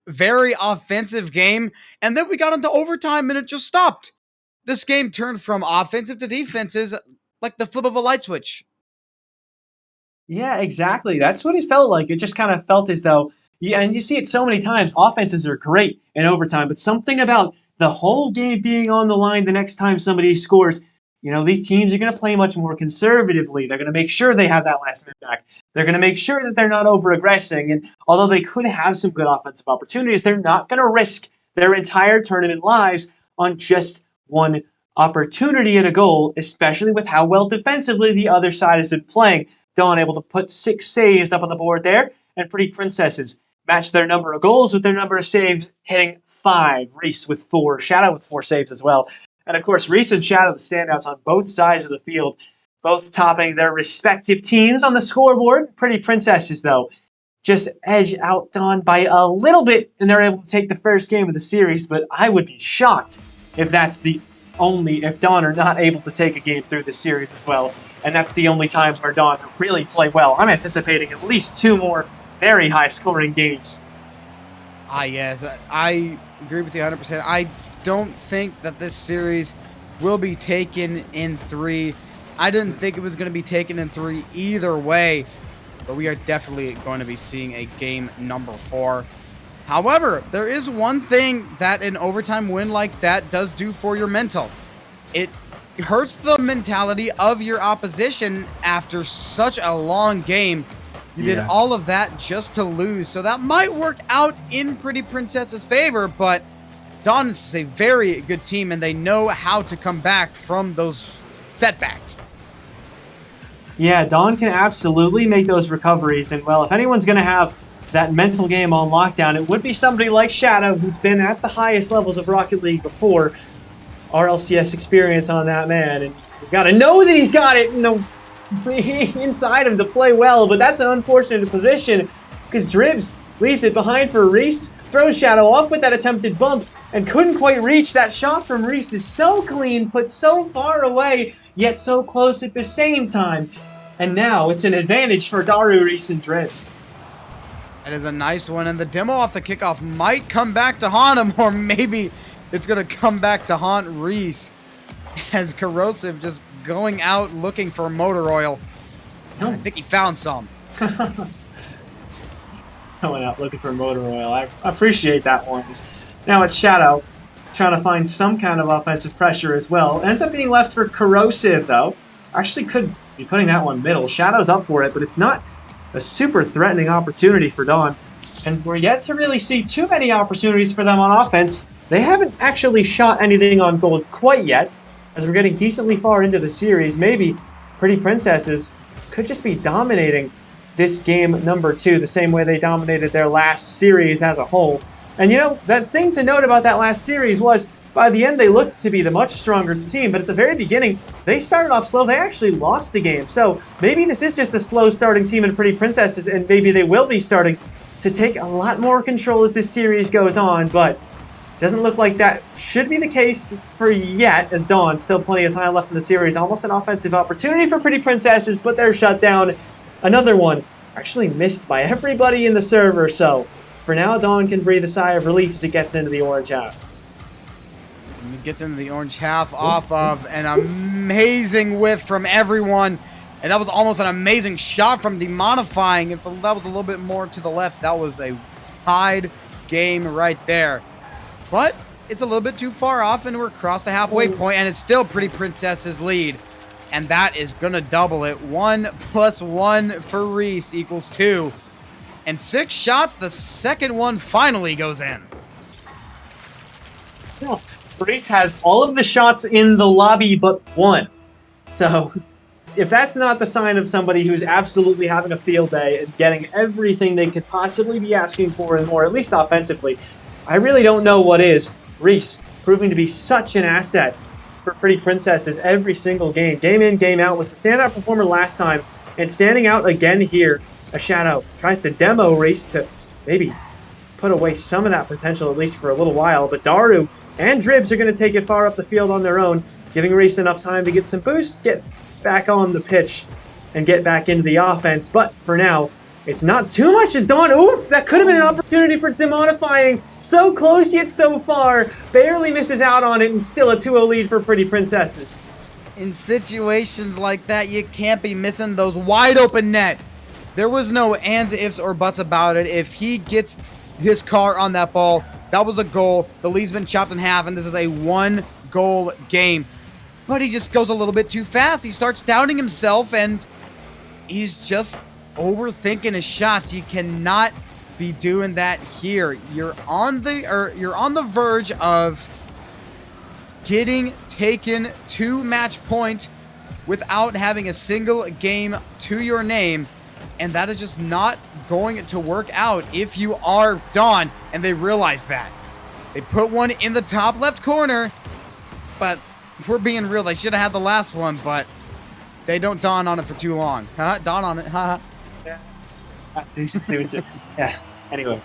very offensive game. And then we got into overtime, and it just stopped. This game turned from offensive to defenses like the flip of a light switch. Yeah, exactly. That's what it felt like. It just kind of felt as though, yeah, and you see it so many times, offenses are great in overtime, but something about the whole game being on the line the next time somebody scores, you know, these teams are going to play much more conservatively. They're going to make sure they have that last minute back. They're going to make sure that they're not over-aggressing. And although they could have some good offensive opportunities, they're not going to risk their entire tournament lives on just one opportunity at a goal, especially with how well defensively the other side has been playing. Dawn able to put 6 saves up on the board there, and Pretty Princesses match their number of goals with their number of saves, hitting 5. Reese with 4, Shadow with 4 saves as well. And of course, Reese and Shadow, the standouts on both sides of the field, both topping their respective teams on the scoreboard. Pretty Princesses, though, just edge out Dawn by a little bit, and they're able to take the first game of the series, but I would be shocked if that's the only, if Dawn are not able to take a game through this series as well. And that's the only times where Dawn really play well. I'm anticipating at least 2 more very high-scoring games. Yes, I agree with you 100%. I don't think that this series will be taken in 3. I didn't think it was going to be taken in 3 either way, but we are definitely going to be seeing a game number 4. However, there is one thing that an overtime win like that does do for your mental. It hurts the mentality of your opposition after such a long game. You did all of that just to lose. So that might work out in Pretty Princess's favor, but Dawn is a very good team, and they know how to come back from those setbacks. Yeah, Dawn can absolutely make those recoveries. And, well, if anyone's going to have that mental game on lockdown, it would be somebody like Shadow, who's been at the highest levels of Rocket League before. RLCS experience on that man, and you got to know that he's got it in the inside him to play well, but that's an unfortunate position because Dribs leaves it behind for Reese, throws Shadow off with that attempted bump, and couldn't quite reach. That shot from Reese is so clean, put so far away, yet so close at the same time. And now it's an advantage for Daru, Reese, and Dribs. That is a nice one, and the demo off the kickoff might come back to haunt him, or maybe it's going to come back to haunt Reese as Corrosive just going out looking for motor oil. I think he found some. Going out looking for motor oil. I appreciate that one. Now it's Shadow trying to find some kind of offensive pressure as well. Ends up being left for Corrosive, though. Actually could be putting that one middle. Shadow's up for it, but it's not a super threatening opportunity for Dawn. And we're yet to really see too many opportunities for them on offense. They haven't actually shot anything on goal quite yet, as we're getting decently far into the series. Maybe Pretty Princesses could just be dominating this game number 2 the same way they dominated their last series as a whole. And that thing to note about that last series was by the end they looked to be the much stronger team, but at the very beginning they started off slow. They actually lost the game. So maybe this is just a slow starting team in Pretty Princesses, and maybe they will be starting to take a lot more control as this series goes on, but doesn't look like that should be the case for yet, as Dawn, still plenty of time left in the series. Almost an offensive opportunity for Pretty Princesses, but they're shut down. Another one actually missed by everybody in the server, so for now, Dawn can breathe a sigh of relief as it gets into the orange half. And it gets into the orange half off of an amazing whiff from everyone. And that was almost an amazing shot from Demonifying. If that was a little bit more to the left, that was a tied game right there. But it's a little bit too far off, and we're across the halfway point, and it's still Pretty Princess's lead. And that is going to double it. 1 + 1 for Reese equals 2. And 6 shots, the second one finally goes in. Reese has all of the shots in the lobby but 1. So if that's not the sign of somebody who's absolutely having a field day and getting everything they could possibly be asking for and more, at least offensively, I really don't know what is. Reese proving to be such an asset for Pretty Princesses every single game. Game in, game out, was the standout performer last time, and standing out again here. A Shadow tries to demo Reese to maybe put away some of that potential, at least for a little while, but Daru and Dribs are going to take it far up the field on their own, giving Reese enough time to get some boost, get back on the pitch, and get back into the offense. But for now, it's not too much as Dawn. Oof, that could have been an opportunity for Demonifying. So close yet so far. Barely misses out on it, and still a 2-0 lead for Pretty Princesses. In situations like that, you can't be missing those wide open net. There was no ands, ifs, or buts about it. If he gets his car on that ball, that was a goal. The lead's been chopped in half, and this is a 1-goal game. But he just goes a little bit too fast. He starts doubting himself, and he's just overthinking his shots. You cannot be doing that here. You're on the verge of getting taken to match point without having a single game to your name, and that is just not going to work out if you are Dawn, and they realize that. They put one in the top left corner, but if we're being real, they should have had the last one, but they don't dawn on it for too long. Dawn on it, haha. Yeah. Anyway,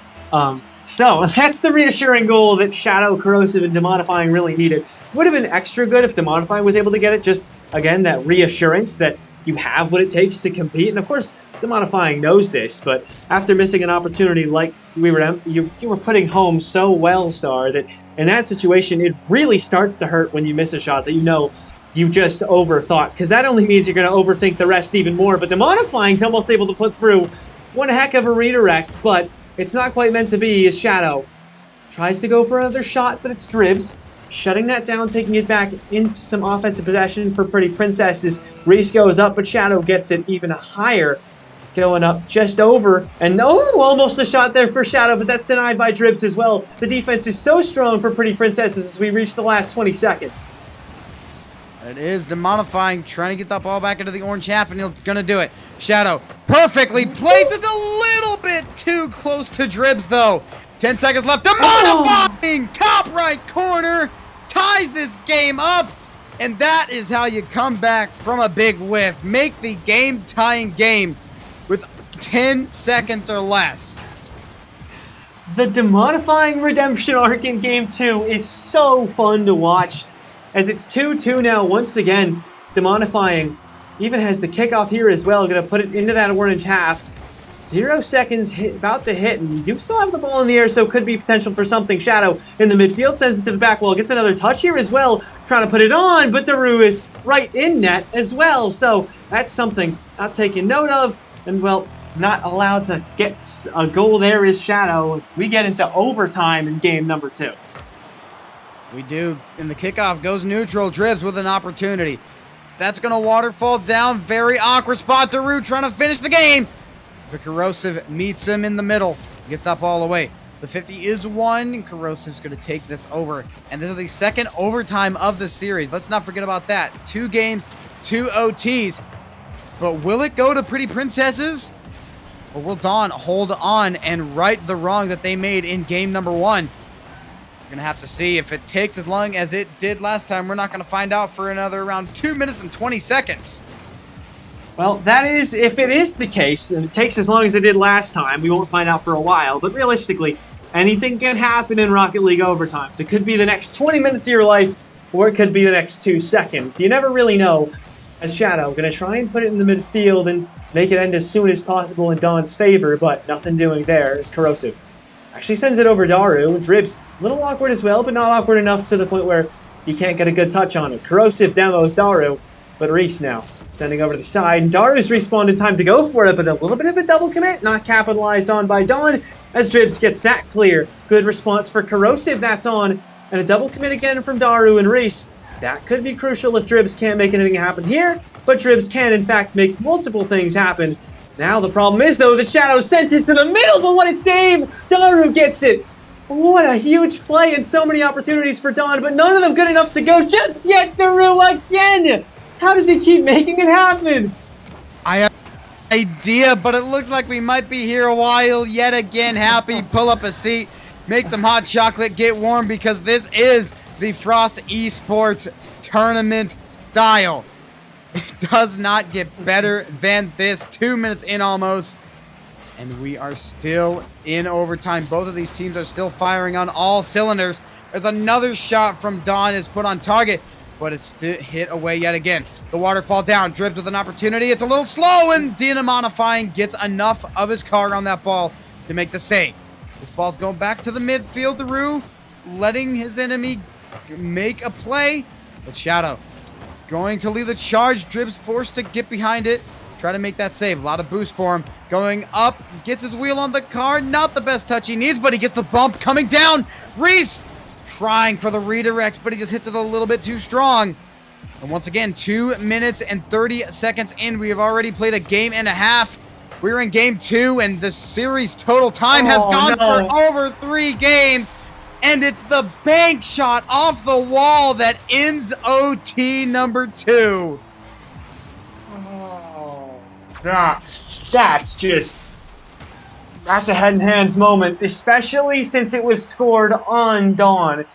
so that's the reassuring goal that Shadow, Corrosive, and Demonifying really needed. Would have been extra good if Demonifying was able to get it. Just again, that reassurance that you have what it takes to compete. And of course, Demonifying knows this. But after missing an opportunity like you were putting home so well, Star, that in that situation it really starts to hurt when you miss a shot that you just overthought, because that only means you're going to overthink the rest even more. But Demonifying's almost able to put through one heck of a redirect, but it's not quite meant to be. As Shadow tries to go for another shot, but it's Dribs shutting that down, taking it back into some offensive possession for Pretty Princesses. Reese goes up, but Shadow gets it even higher, going up just over, and almost a shot there for Shadow, but that's denied by Dribs as well. The defense is so strong for Pretty Princesses as we reach the last 20 seconds. It is Demonifying, trying to get that ball back into the orange half, and he's going to do it. Shadow perfectly places a little bit too close to Dribs, though. 10 seconds left. Demonifying, top right corner, ties this game up, and that is how you come back from a big whiff. Make the game-tying game with 10 seconds or less. The Demonifying redemption arc in Game 2 is so fun to watch, as it's 2-2 now once again. Demonifying even has the kickoff here as well, going to put it into that orange half. 0 seconds about to hit, and you do still have the ball in the air, so could be potential for something. Shadow in the midfield, sends it to the back wall, gets another touch here as well, trying to put it on, but Daru is right in net as well, so that's something not taken note of, and well, not allowed to get a goal there is Shadow. We get into overtime in game number 2. We do, and the kickoff goes neutral. Dribs with an opportunity. That's going to waterfall down. Very awkward spot. Daru trying to finish the game. The Corrosive meets him in the middle. Gets that ball away. The 50 is won, and Corrosive's going to take this over. And this is the second overtime of the series. Let's not forget about that. 2 games, 2 OTs. But will it go to Pretty Princesses? Or will Dawn hold on and right the wrong that they made in game number 1? We're going to have to see. If it takes as long as it did last time, we're not going to find out for another around 2 minutes and 20 seconds. Well, that is, if it is the case, and it takes as long as it did last time, we won't find out for a while. But realistically, anything can happen in Rocket League overtimes. It could be the next 20 minutes of your life, or it could be the next 2 seconds. You never really know. As Shadow, going to try and put it in the midfield and make it end as soon as possible in Dawn's favor, but nothing doing there as Corrosive actually sends it over Daru. Dribs, a little awkward as well, but not awkward enough to the point where you can't get a good touch on it. Corrosive demos Daru, but Reese now sending over to the side. And Daru's respawned in time to go for it, but a little bit of a double commit, not capitalized on by Dawn, as Dribs gets that clear. Good response for Corrosive, that's on, and a double commit again from Daru and Reese. That could be crucial if Dribs can't make anything happen here, but Dribs can, in fact, make multiple things happen. Now the problem is, though, the Shadow sent it to the middle, but what a save! Daru gets it! What a huge play and so many opportunities for Dawn, but none of them good enough to go just yet! Daru again! How does he keep making it happen? I have no idea, but it looks like we might be here a while yet again. Happy, pull up a seat, make some hot chocolate, get warm, because this is the Frost Esports tournament style. It does not get better than this. 2 minutes in almost, and we are still in overtime. Both of these teams are still firing on all cylinders. There's another shot from Dawn is put on target, but it's still hit away yet again. The waterfall down, Dribs with an opportunity. It's a little slow, and Demonifying gets enough of his car on that ball to make the save. This ball's going back to the midfield. Through letting his enemy make a play, but Shadow going to lead the charge. Dribs forced to get behind it, try to make that save. A lot of boost for him. Going up, gets his wheel on the car. Not the best touch he needs, but he gets the bump coming down. Reese trying for the redirect, but he just hits it a little bit too strong. And once again, 2 minutes and 30 seconds in. We have already played a game and a half. We're in game 2, and the series total time has gone for over 3 games. And it's the bank shot off the wall that ends OT number 2. Oh, that's a head and hands moment, especially since it was scored on Dawn.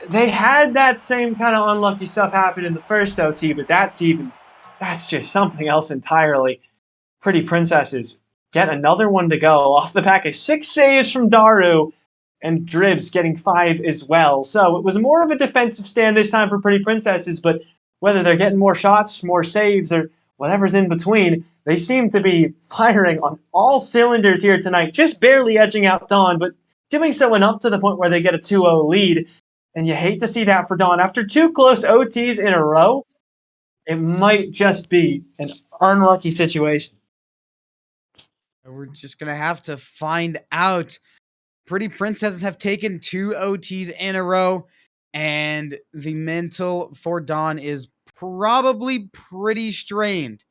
They had that same kind of unlucky stuff happen in the first OT, but that's just something else entirely. Pretty Princesses get another one to go off the back of 6 saves from Daru, and Dribs getting 5 as well. So it was more of a defensive stand this time for Pretty Princesses, but whether they're getting more shots, more saves, or whatever's in between, they seem to be firing on all cylinders here tonight, just barely edging out Dawn, but doing so enough to the point where they get a 2-0 lead. And you hate to see that for Dawn. After 2 close OTs in a row, it might just be an unlucky situation. We're just going to have to find out. Pretty Princesses have taken 2 OTs in a row, and the mental for Dawn is probably pretty strained.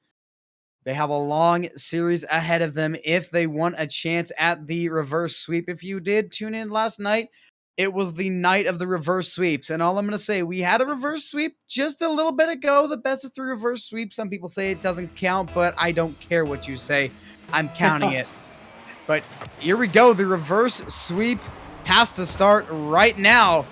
They have a long series ahead of them if they want a chance at the reverse sweep. If you did tune in last night, it was the night of the reverse sweeps, and all I'm going to say, we had a reverse sweep just a little bit ago, the best of 3 reverse sweeps. Some people say it doesn't count, but I don't care what you say. I'm counting it. But here we go. The reverse sweep has to start right now.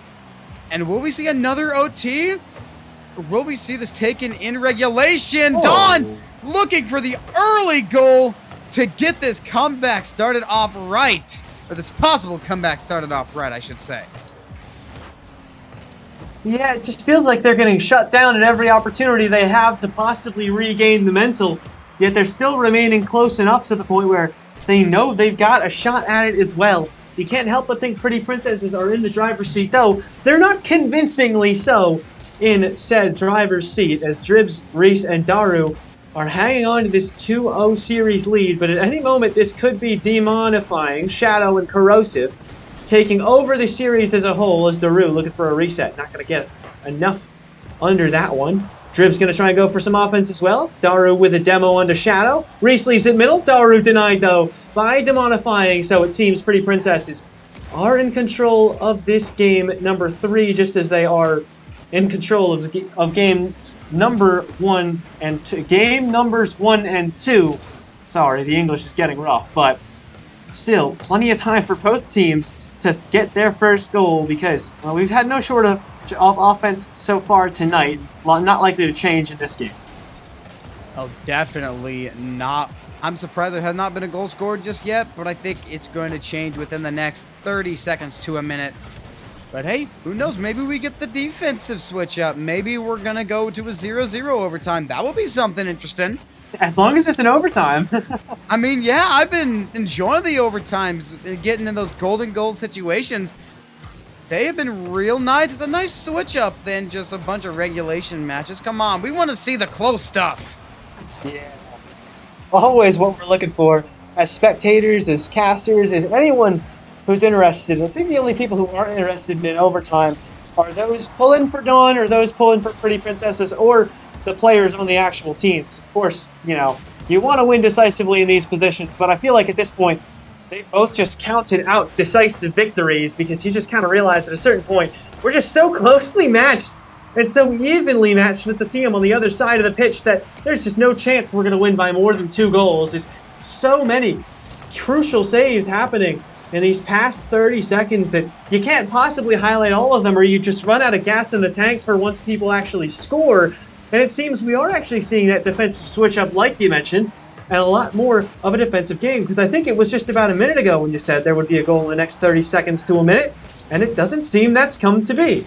And will we see another OT? Or will we see this taken in regulation? Dawn looking for the early goal to get this comeback started off right. Or this possible comeback started off right, I should say. Yeah, it just feels like they're getting shut down at every opportunity they have to possibly regain the mental. Yet they're still remaining close enough to the point where they know they've got a shot at it as well. You can't help but think Pretty Princesses are in the driver's seat, though they're not convincingly so in said driver's seat, as Dribs, Reese, and Daru are hanging on to this 2-0 series lead, but at any moment this could be Demonifying, Shadow, and Corrosive taking over the series as a whole, as Daru looking for a reset. Not going to get enough under that one. Drib's going to try and go for some offense as well. Daru with a demo onto Shadow. Reese leaves it middle. Daru denied, though, by Demonifying, so it seems Pretty Princesses are in control of this game number 3, just as they are in control of games number 1 and 2. Game numbers 1 and 2. Sorry, the English is getting rough, but still, plenty of time for both teams to get their first goal because we've had no shortage of offense so far tonight. Not likely to change in this game. Oh, definitely not. I'm surprised there has not been a goal scored just yet, but I think it's going to change within the next 30 seconds to a minute. But hey, who knows? Maybe we get the defensive switch up. Maybe we're going to go to a 0-0 overtime. That will be something interesting. As long as it's an overtime. I mean, yeah, I've been enjoying the overtimes, getting in those golden goal situations. They have been real nice. It's a nice switch up than just a bunch of regulation matches. Come on, we want to see the close stuff. Yeah. Always what we're looking for as spectators, as casters, as anyone who's interested. I think the only people who aren't interested in overtime are those pulling for Dawn or those pulling for Pretty Princesses or the players on the actual teams. Of course, you want to win decisively in these positions, but I feel like at this point, they both just counted out decisive victories because you just kind of realize at a certain point, we're just so closely matched and so evenly matched with the team on the other side of the pitch that there's just no chance we're going to win by more than 2 goals. There's so many crucial saves happening in these past 30 seconds that you can't possibly highlight all of them or you just run out of gas in the tank for once people actually score. And it seems we are actually seeing that defensive switch up like you mentioned, and a lot more of a defensive game, because I think it was just about a minute ago when you said there would be a goal in the next 30 seconds to a minute, and it doesn't seem that's come to be.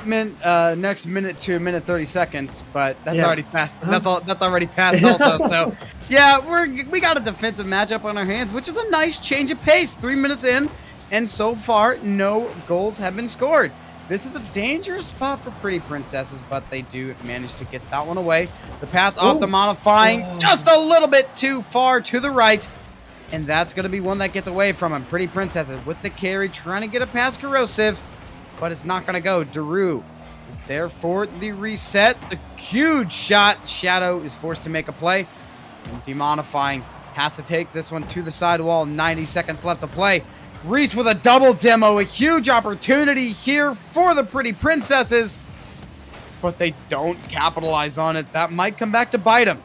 Next minute to a minute 30 seconds, but that's already passed. That's already passed also. So yeah, we got a defensive matchup on our hands, which is a nice change of pace. 3 minutes in, and so far no goals have been scored. This is a dangerous spot for Pretty Princesses, but they do manage to get that one away. The pass off the modifying just a little bit too far to the right, and that's going to be one that gets away from him. Pretty Princesses with the carry, trying to get it past Corrosive, but it's not going to go. Daru is there for the reset. The huge shot. Shadow is forced to make a play. And Demodifying has to take this one to the sidewall. 90 seconds left to play. Reese with a double demo. A huge opportunity here for the Pretty Princesses, but they don't capitalize on it. That might come back to bite them.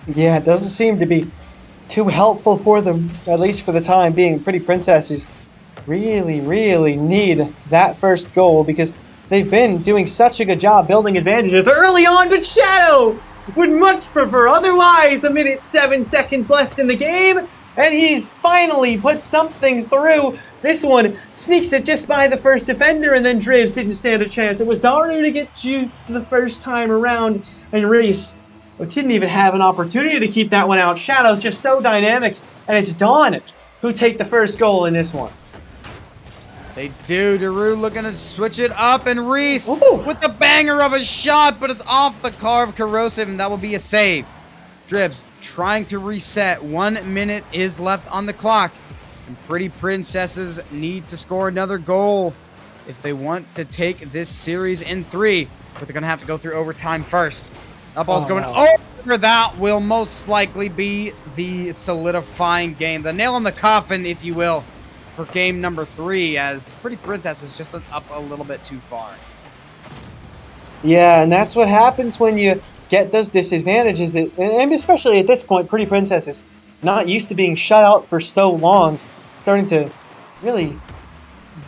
Yeah, it doesn't seem to be too helpful for them, at least for the time being. Pretty Princesses really, really need that first goal because they've been doing such a good job building advantages early on, but Shadow would much prefer otherwise. 1:07 seconds left in the game, and he's finally put something through. This one sneaks it just by the first defender, and then Dribs didn't stand a chance. It was Daru to get you the first time around, and Reese didn't even have an opportunity to keep that one out. Shadow's just so dynamic, and it's Dawn who take the first goal in this one. They do. Daru looking to switch it up, and Reese with the banger of a shot, but it's off the carve Corrosive, and that will be a save. Dribs trying to reset. 1 minute is left on the clock, and Pretty Princesses need to score another goal if they want to take this series in 3, but they're going to have to go through overtime first. That ball's going over. That will most likely be the solidifying game, the nail in the coffin, if you will, for game number 3, as Pretty Princess is just up a little bit too far. Yeah, and that's what happens when you get those disadvantages, and especially at this point, Pretty Princess is not used to being shut out for so long, starting to really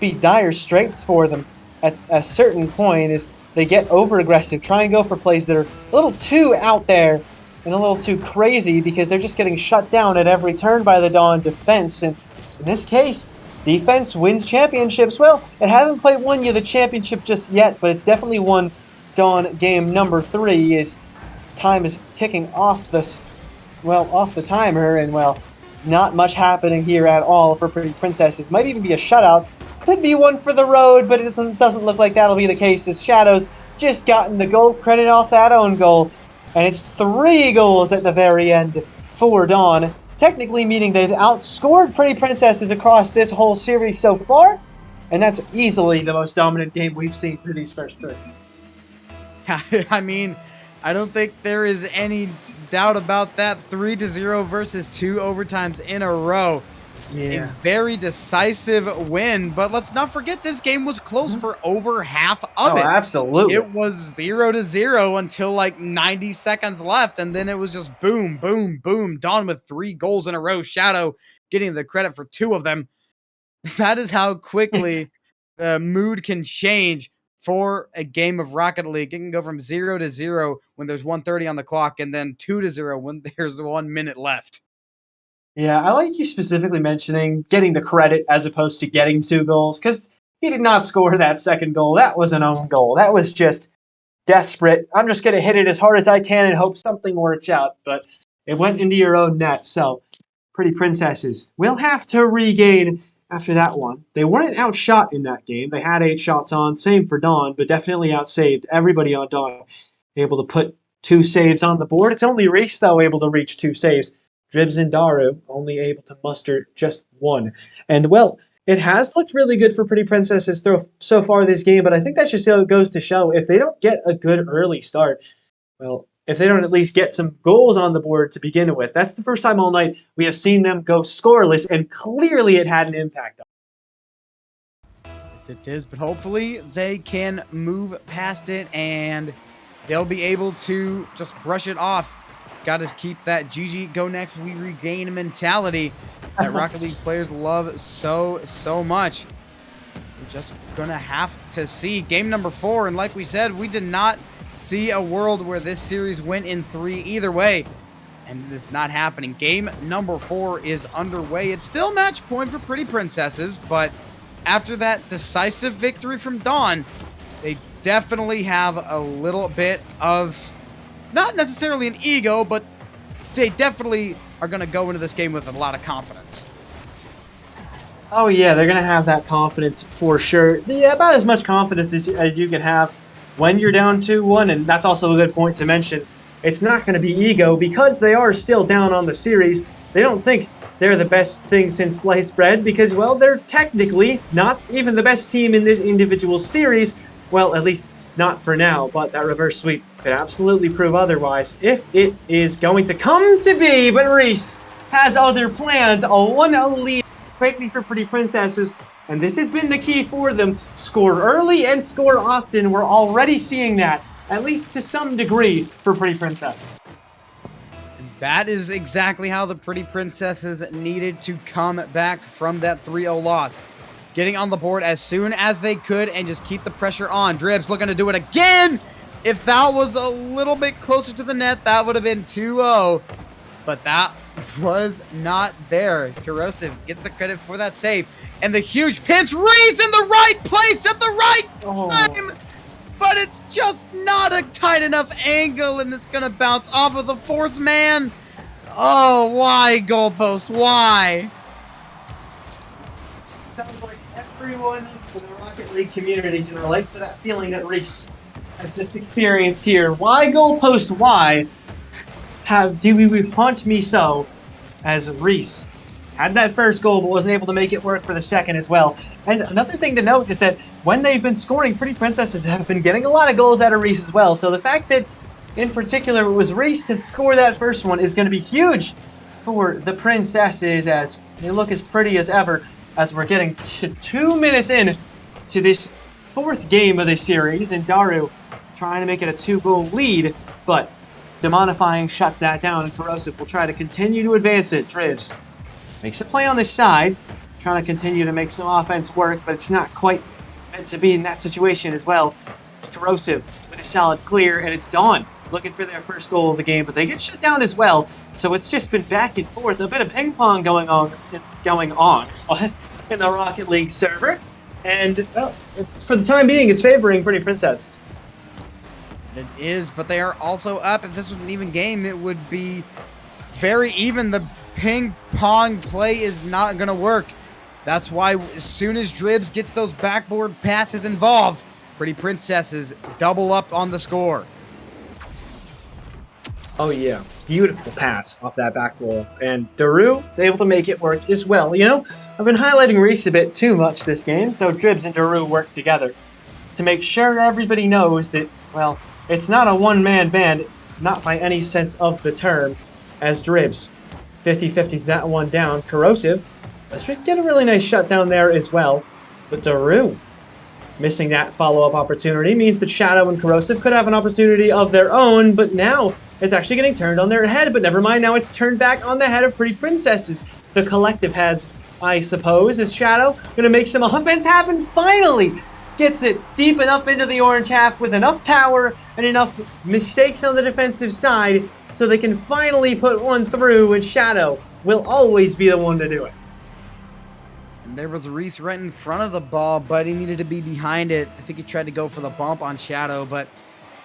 be dire straits for them at a certain point as they get over-aggressive, try and go for plays that are a little too out there and a little too crazy because they're just getting shut down at every turn by the Dawn defense. And in this case, defense wins championships. Well, it hasn't quite won you the championship just yet, but it's definitely won Dawn game number 3 as time is ticking off off the timer, and not much happening here at all for Pretty Princesses. Might even be a shutout. Could be one for the road, but it doesn't look like that'll be the case as Shadows just gotten the goal credit off that own goal. And it's 3 goals at the very end for Dawn, technically meaning they've outscored Pretty Princesses across this whole series so far, and that's easily the most dominant game we've seen through these first 3. I mean, I don't think there is any doubt about that. 3-0 versus 2 overtimes in a row. A Yeah. very decisive win, but let's not forget this game was close for over half of Oh, it. absolutely. It was 0-0 until like 90 seconds left, and then it was just boom, boom, boom. Dawn with 3 goals in a row. Shadow getting the credit for 2 of them. That is how quickly the mood can change for a game of Rocket League. It can go from 0-0 when there's 1:30 on the clock, and then 2-0 when there's 1 minute left. Yeah, I like you specifically mentioning getting the credit as opposed to getting 2 goals because he did not score that second goal. That was an own goal. That was just desperate. I'm just going to hit it as hard as I can and hope something works out. But it went into your own net. So, Pretty Princesses will have to regain after that one. They weren't outshot in that game. They had 8 shots on. Same for Dawn, but definitely outsaved everybody on Dawn. Able to put 2 saves on the board. It's only Reese, though, able to reach 2 saves. Dribs and Daru only able to muster just 1. And, well, it has looked really good for Pretty Princesses so far this game, but I think that just goes to show if they don't get a good early start, well, if they don't at least get some goals on the board to begin with, that's the first time all night we have seen them go scoreless, and clearly it had an impact on Yes, it is, but hopefully they can move past it and they'll be able to just brush it off. Got to keep that GG go next, we regain mentality that Rocket League players love so much. We're just gonna have to see game number 4, and like we said, we did not see a world where this series went in 3 either way, and it's not happening. Game number 4 is underway. It's still match point for Pretty Princesses, but after that decisive victory from Dawn, they definitely have a little bit of, not necessarily an ego, but they definitely are going to go into this game with a lot of confidence. Oh yeah, they're gonna have that confidence for sure. Yeah, about as much confidence as you can have when you're down 2-1, and that's also a good point to mention. It's not going to be ego because they are still down on the series. They don't think they're the best thing since sliced bread because, well, they're technically not even the best team in this individual series. Well, at least not for now, but that reverse sweep could absolutely prove otherwise if it is going to come to be. But Reese has other plans. A 1-0 lead quickly for Pretty Princesses, and this has been the key for them. Score early and score often. We're already seeing that, at least to some degree, for Pretty Princesses. That is exactly how the Pretty Princesses needed to come back from that 3-0 loss. Getting on the board as soon as they could and just keep the pressure on. Dribs looking to do it again. If that was a little bit closer to the net, that would have been 2-0. But that was not there. Corrosive gets the credit for that save. And the huge pinch. Reese in the right place at the right time. But it's just not a tight enough angle, and it's going to bounce off of the 4th man. Oh, why, goalpost? Why? Sounds like everyone in the Rocket League community can relate to that feeling that Reese has just experienced here. Why, goalpost? Why do we haunt me so? As Reese had that first goal but wasn't able to make it work for the second as well. And another thing to note is that when they've been scoring, Pretty Princesses have been getting a lot of goals out of Reese as well. So the fact that, in particular, it was Reese to score that first one is going to be huge for the Princesses as they look as pretty as ever as we're getting to 2 minutes in to this 4th game of the series. And Daru trying to make it a 2-goal lead, but Demonifying shuts that down, and Corrosive will try to continue to advance it. Dribs makes a play on this side, trying to continue to make some offense work, but it's not quite meant to be in that situation as well. It's Corrosive with a solid clear, and it's Dawn looking for their first goal of the game, but they get shut down as well. So it's just been back and forth, a bit of ping pong going on in the Rocket League server, and well, for the time being, it's favoring Pretty Princesses. It is, but they are also up. If this was an even game, it would be very even. The ping pong play is not going to work. That's why as soon as Dribs gets those backboard passes involved, Pretty Princesses double up on the score. Oh yeah, beautiful pass off that back wall. And Daru is able to make it work as well. You know, I've been highlighting Reese a bit too much this game, so Dribs and Daru work together to make sure everybody knows that, well, it's not a one-man band, not by any sense of the term, as Dribs 50-50s that one down. Corrosive Let's get a really nice shutdown there as well. But Daru missing that follow-up opportunity means that Shadow and Corrosive could have an opportunity of their own, but now it's actually getting turned on their head. But never mind, now it's turned back on the head of Pretty Princesses. The collective heads, I suppose, is Shadow going to make some offense happen? Finally gets it deep enough into the orange half with enough power and enough mistakes on the defensive side so they can finally put one through, and Shadow will always be the one to do it. And there was Reese right in front of the ball, but he needed to be behind it. I think he tried to go for the bump on Shadow, but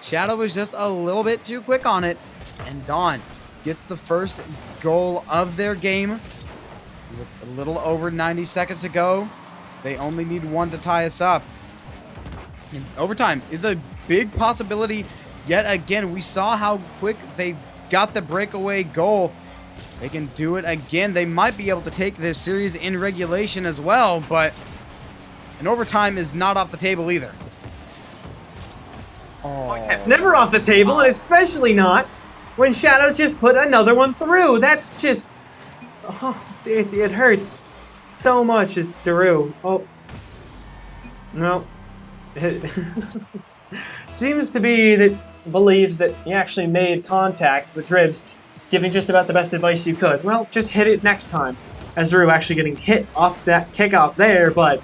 Shadow was just a little bit too quick on it. And Dawn gets the first goal of their game with a little over 90 seconds to go. They only need one to tie us up. And overtime is a big possibility. Yet again, we saw how quick they got the breakaway goal. They can do it again. They might be able to take this series in regulation as well, but an overtime is not off the table either. Oh, it's never off the table, and especially not when Shadows just put another one through. That's just... Oh, it hurts so much as Daru. Oh. No. Seems to be that believes that he actually made contact with Dribs, giving just about the best advice you could. Well, just hit it next time. As Daru actually getting hit off that kickoff there, but,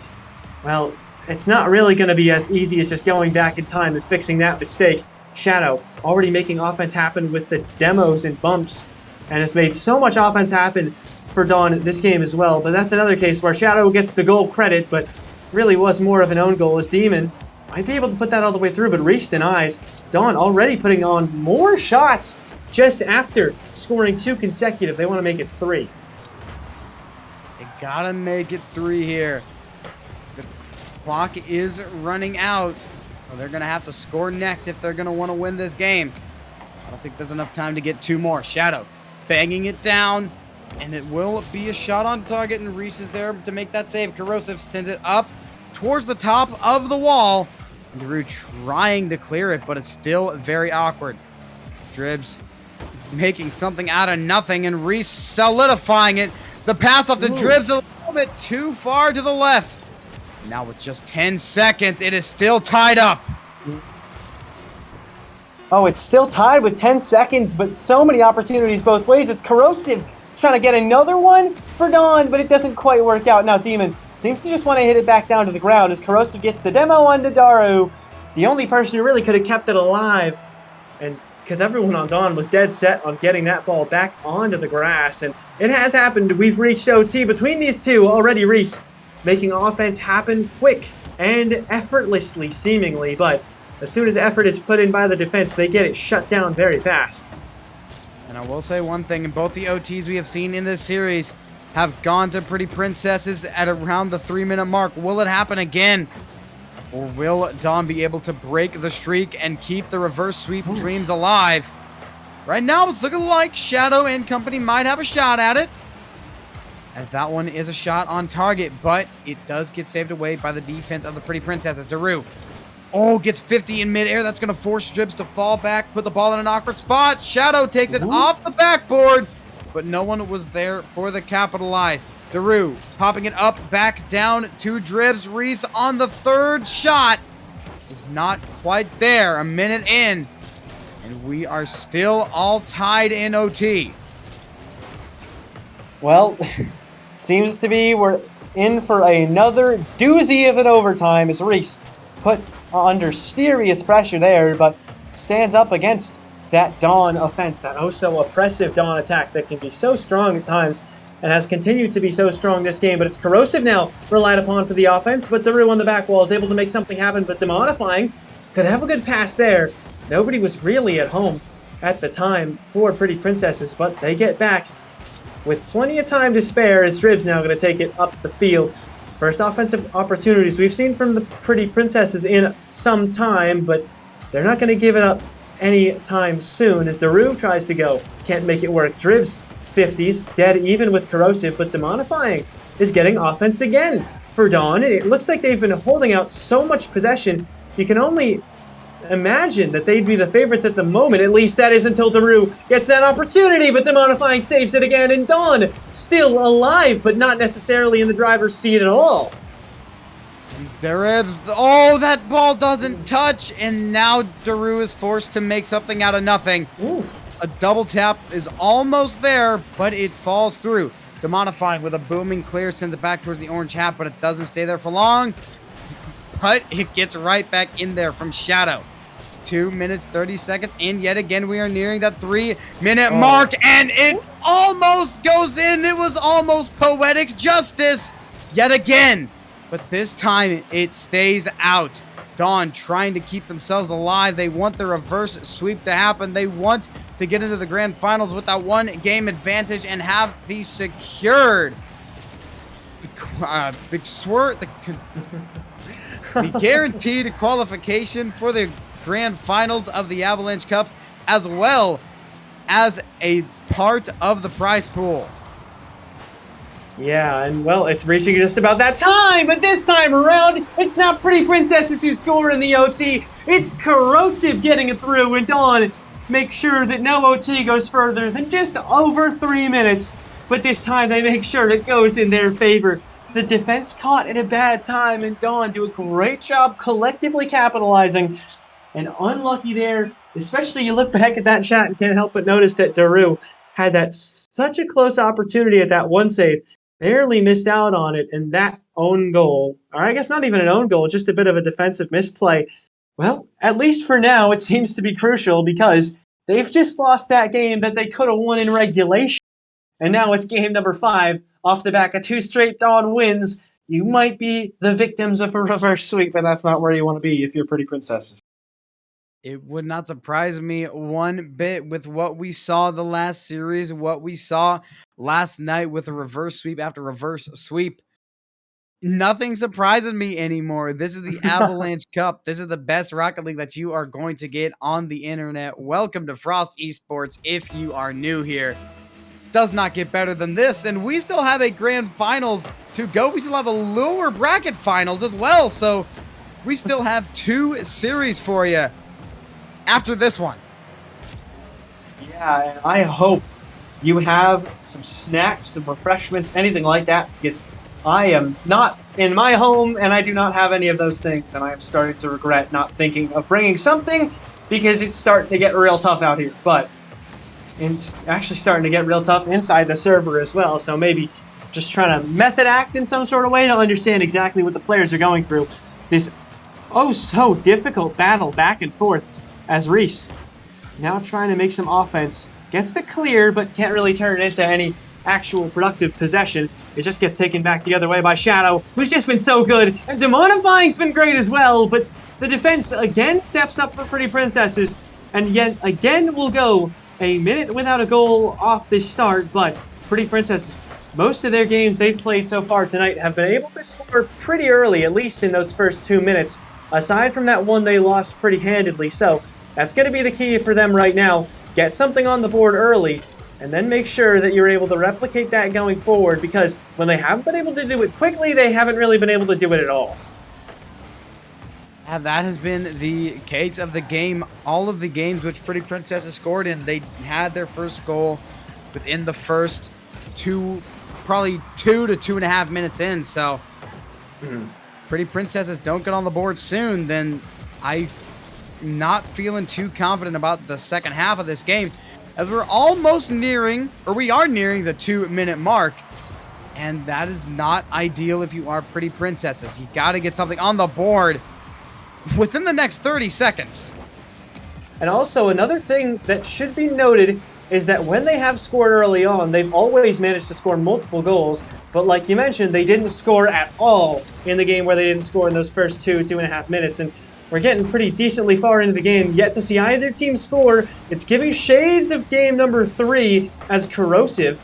well, it's not really going to be as easy as just going back in time and fixing that mistake. Shadow already making offense happen with the demos and bumps, and has made so much offense happen for Dawn this game as well, but that's another case where Shadow gets the goal credit, but really was more of an own goal as Demon might be able to put that all the way through, but Reese denies. Dawn already putting on more shots just after scoring 2 consecutive. They want to make it 3. They gotta make it 3 here. The clock is running out. So they're gonna have to score next if they're gonna want to win this game. I don't think there's enough time to get 2 more. Shadow banging it down, and it will be a shot on target, and Reese is there to make that save. Corrosive sends it up towards the top of the wall. And Daru trying to clear it, but it's still very awkward. Dribs making something out of nothing, and Reese solidifying it. The pass off to Dribs a little bit too far to the left. Now with just 10 seconds, it is still tied up. Oh, it's still tied with 10 seconds, but so many opportunities both ways. It's Corrosive trying to get another one for Dawn, but it doesn't quite work out. Now Demon seems to just want to hit it back down to the ground as Corrosive gets the demo onto Daru, the only person who really could have kept it alive. And because everyone on Dawn was dead set on getting that ball back onto the grass, and it has happened. We've reached OT between these two already. Reese making offense happen quick and effortlessly, seemingly, but as soon as effort is put in by the defense, they get it shut down very fast. And I will say one thing, in both the OTs we have seen in this series have gone to Pretty Princesses at around the 3-minute mark. Will it happen again? Or will Dawn be able to break the streak and keep the reverse sweep dreams alive? Right now, it's looking like Shadow and company might have a shot at it, as that one is a shot on target, but it does get saved away by the defense of the Pretty Princesses. Daru, gets 50 in midair. That's going to force Dribs to fall back, put the ball in an awkward spot. Shadow takes it off the backboard, but no one was there for the capitalize. Daru popping it up, back down to Dribs. Reese on the 3rd shot is not quite there. A minute in, and we are still all tied in OT. Well, seems to be we're in for another doozy of an overtime as Reese put under serious pressure there, but stands up against that Dawn offense, that so oppressive Dawn attack that can be so strong at times and has continued to be so strong this game. But it's Corrosive now relied upon for the offense, but Daru on the back wall is able to make something happen, but Demodifying could have a good pass there. Nobody was really at home at the time for Pretty Princesses, but they get back with plenty of time to spare as Dribs now going to take it up the field. First offensive opportunities we've seen from the Pretty Princesses in some time, but they're not going to give it up any time soon as Daru tries to go. Can't make it work. Dribs 50s, dead even with Corrosive, but Demodifying is getting offense again for Dawn. It looks like they've been holding out so much possession. You can only imagine that they'd be the favorites at the moment. At least that is until Daru gets that opportunity, but Demodifying saves it again, and Dawn still alive, but not necessarily in the driver's seat at all. Daribs, oh, that ball doesn't touch, and now Daru is forced to make something out of nothing. Ooh. A double tap is almost there, but it falls through. Demodifying with a booming clear sends it back towards the orange hat, but it doesn't stay there for long. But it gets right back in there from Shadow. 2 minutes, 30 seconds, and yet again we are nearing that 3-minute mark, and it almost goes in. It was almost poetic justice yet again, but this time it stays out. Dawn trying to keep themselves alive. They want the reverse sweep to happen. They want to get into the grand finals with that 1-game advantage and have the secured the guaranteed qualification for the grand finals of the Avalanche Cup, as well as a part of the prize pool. Yeah, and well, it's reaching just about that time, but this time around, it's not Pretty Princesses who score in the OT, it's Corrosive getting it through, and Dawn make sure that no OT goes further than just over 3 minutes, but this time they make sure it goes in their favor. The defense caught at a bad time, and Dawn do a great job collectively capitalizing, and unlucky there, especially you look back at that shot and can't help but notice that Daru had that such a close opportunity at that one save, barely missed out on it, and that own goal, or I guess not even an own goal, just a bit of a defensive misplay. Well, at least for now, it seems to be crucial because they've just lost that game that they could have won in regulation. And now it's game number 5 off the back of 2 straight Dawn wins. You might be the victims of a reverse sweep, and that's not where you want to be if you're Pretty Princesses. It would not surprise me one bit with what we saw the last series, what we saw last night with a reverse sweep after reverse sweep. Nothing surprises me anymore. This is the Avalanche Cup. This is the best Rocket League that you are going to get on the internet. Welcome to Frost Esports if you are new here. Does not get better than this, and we still have a grand finals to go. We still have a lower bracket finals as well, so we still have 2 series for you after this one. Yeah, and I hope you have some snacks, some refreshments, anything like that, because I am not in my home and I do not have any of those things, and I am starting to regret not thinking of bringing something because it's starting to get real tough out here. But it's actually starting to get real tough inside the server as well, so maybe just trying to method act in some sort of way to understand exactly what the players are going through. This oh so difficult battle back and forth as Reese, now trying to make some offense, gets the clear but can't really turn it into any actual productive possession. It just gets taken back the other way by Shadow, who's just been so good, and Demodifying's been great as well, but the defense again steps up for Pretty Princesses, and yet again will go a minute without a goal off this start, but Pretty Princesses, most of their games they've played so far tonight have been able to score pretty early, at least in those first 2 minutes, aside from that one they lost pretty handedly, so that's going to be the key for them right now. Get something on the board early, and then make sure that you're able to replicate that going forward, because when they haven't been able to do it quickly, they haven't really been able to do it at all. Yeah, that has been the case of the game. All of the games which Pretty Princesses scored in, they had their first goal within the first probably 2 to 2.5 minutes in. So, Pretty Princesses don't get on the board soon, then I'm not feeling too confident about the second half of this game, as we're almost nearing, or we are nearing the 2-minute mark. And that is not ideal if you are Pretty Princesses. You got to get something on the board within the next 30 seconds. And also, another thing that should be noted is that when they have scored early on, they've always managed to score multiple goals. But like you mentioned, they didn't score at all in the game where they didn't score in those first 2.5 minutes. And we're getting pretty decently far into the game, yet to see either team score. It's giving shades of game number 3 as Corrosive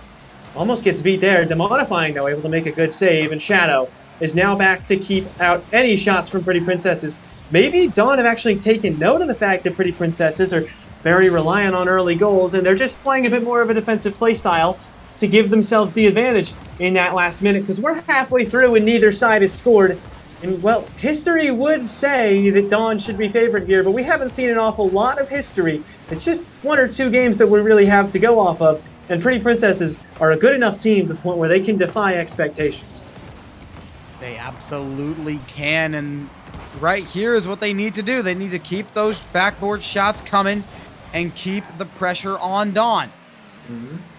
almost gets beat there. Demodifying, though, able to make a good save, and Shadow is now back to keep out any shots from Pretty Princesses. Maybe Dawn have actually taken note of the fact that Pretty Princesses are very reliant on early goals, and they're just playing a bit more of a defensive play style to give themselves the advantage in that last minute, because we're halfway through and neither side has scored. And, well, history would say that Dawn should be favored here, but we haven't seen an awful lot of history. It's just one or two games that we really have to go off of, and Pretty Princesses are a good enough team to the point where they can defy expectations. They absolutely can, and right here is what they need to do. They need to keep those backboard shots coming and keep the pressure on Dawn.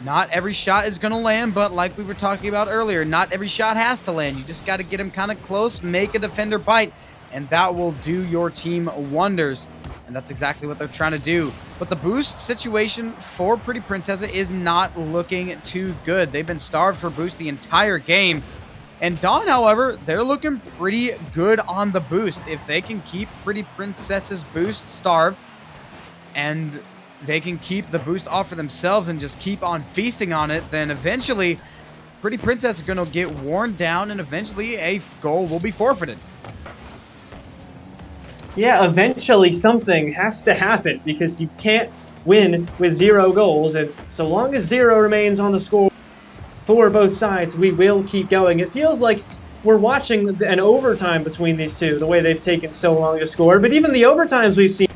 Not every shot is going to land, but like we were talking about earlier, not every shot has to land. You just got to get him kind of close, make a defender bite, and that will do your team wonders. And that's exactly what they're trying to do. But the boost situation for Pretty Princessa is not looking too good. They've been starved for boost the entire game. And Dawn, however, they're looking pretty good on the boost. If they can keep Pretty Princess's boost starved and they can keep the boost off for themselves and just keep on feasting on it, then eventually Pretty Princess is going to get worn down and eventually a goal will be forfeited. Yeah, eventually something has to happen because you can't win with 0 goals, and so long as 0 remains on the score for both sides, we will keep going. It feels like we're watching an overtime between these two, the way they've taken so long to score, but even the overtimes we've seen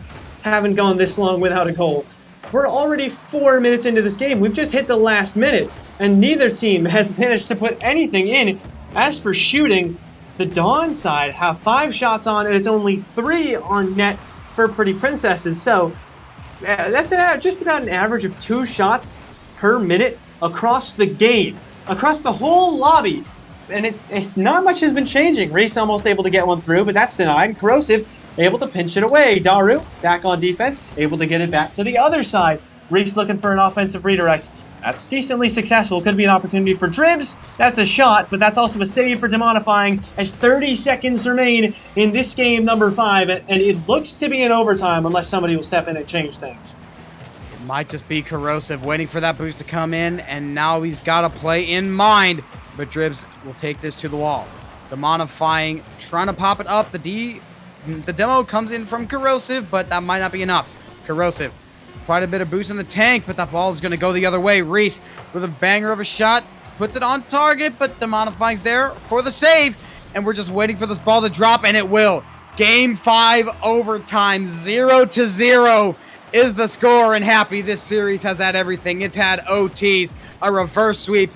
haven't gone this long without a goal. We're already 4 minutes into this game. We've just hit the last minute, and neither team has managed to put anything in. As for shooting, the Dawn side have 5 shots on, and it's only 3 on net for Pretty Princesses. So that's just about an average of 2 shots per minute across the game, across the whole lobby. And it's not much has been changing. Reese almost able to get one through, but that's denied. Corrosive able to pinch it away. Daru back on defense, able to get it back to the other side. Reese looking for an offensive redirect. That's decently successful. Could be an opportunity for Dribs. That's a shot, but that's also a save for Demonifying as 30 seconds remain in this game number 5, and it looks to be an overtime unless somebody will step in and change things. It might just be Corrosive waiting for that boost to come in, and now he's got a play in mind, but Dribs will take this to the wall. Demonifying, trying to pop it up. The demo comes in from Corrosive, but that might not be enough. Corrosive, quite a bit of boost in the tank, but that ball is going to go the other way. Reese with a banger of a shot, puts it on target, but Demonifying's there for the save, and we're just waiting for this ball to drop, and it will. Game 5 overtime, 0-0 is the score, and happy this series has had everything. It's had OTs, a reverse sweep,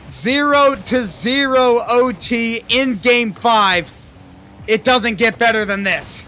0-0 OT in Game 5. It doesn't get better than this.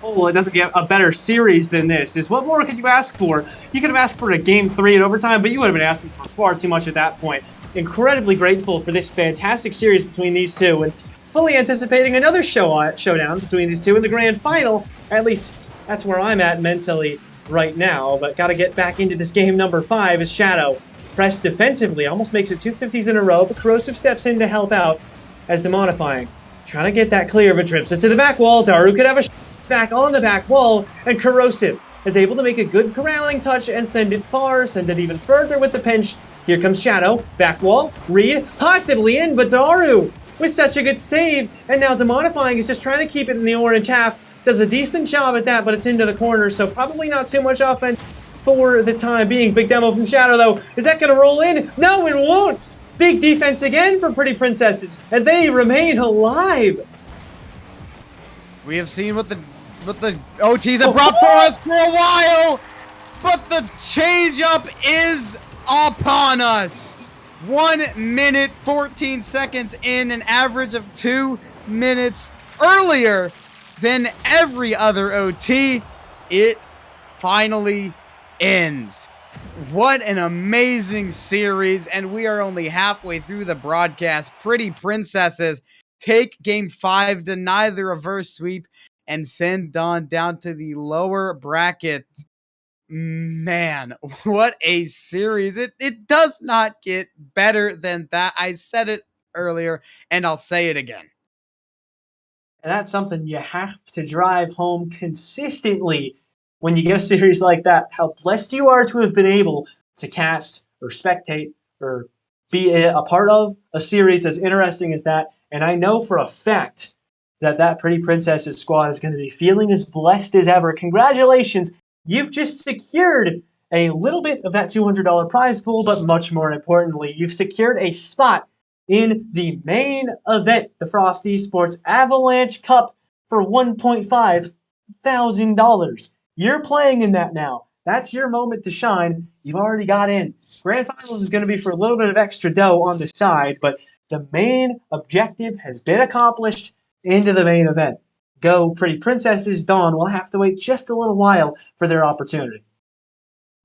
Oh, well, it doesn't get a better series than this. What more could you ask for? You could have asked for a Game 3 in overtime, but you would have been asking for far too much at that point. Incredibly grateful for this fantastic series between these two, and fully anticipating another showdown between these two in the grand final. At least that's where I'm at mentally right now, but got to get back into this game number 5 as Shadow pressed defensively, almost makes it 250s in a row, but Corrosive steps in to help out as Demonifying. Trying to get that clear, but trips it to the back wall. Daru could have a back on the back wall, and Corrosive is able to make a good corralling touch and send it far, send it even further with the pinch. Here comes Shadow, back wall, Reed, possibly in, but Daru with such a good save, and now Demonifying is just trying to keep it in the orange half. Does a decent job at that, but it's into the corner, so probably not too much offense for the time being. Big demo from Shadow, though. Is that going to roll in? No, it won't! Big defense again for Pretty Princesses, and they remain alive. We have seen what the OTs have brought for us for a while, but the change-up is upon us. 1 minute, 14 seconds in, an average of 2 minutes earlier than every other OT. It finally ends. What an amazing series, and we are only halfway through the broadcast. Pretty Princesses take Game 5, deny the reverse sweep, and send Dawn down to the lower bracket. Man, what a series. It does not get better than that. I said it earlier, and I'll say it again. And that's something you have to drive home consistently when you get a series like that. How blessed you are to have been able to cast or spectate or be a part of a series as interesting as that. And I know for a fact that Pretty Princesses squad is going to be feeling as blessed as ever. Congratulations. You've just secured a little bit of that $200 prize pool, but much more importantly, you've secured a spot in the main event, the Frost Esports Avalanche Cup for $1.5 thousand. You're playing in that now. That's your moment to shine. You've already got in. Grand Finals is going to be for a little bit of extra dough on the side, but the main objective has been accomplished into the main event. Go Pretty Princesses. Dawn will have to wait just a little while for their opportunity.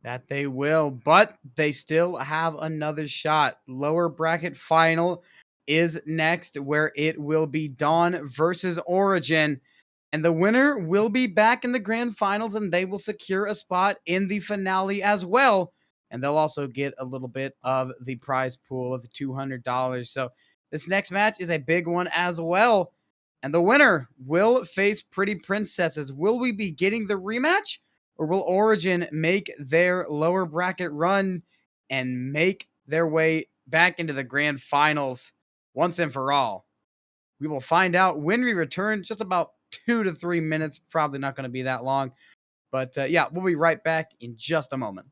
That they will, but they still have another shot. Lower bracket final is next, where it will be Dawn versus Origin. And the winner will be back in the grand finals, and they will secure a spot in the finale as well. And they'll also get a little bit of the prize pool of $200. So this next match is a big one as well. And the winner will face Pretty Princesses. Will we be getting the rematch? Or will Origin make their lower bracket run and make their way back into the grand finals once and for all? We will find out when we return, just about 2 to 3 minutes. Probably not going to be that long. But yeah, we'll be right back in just a moment.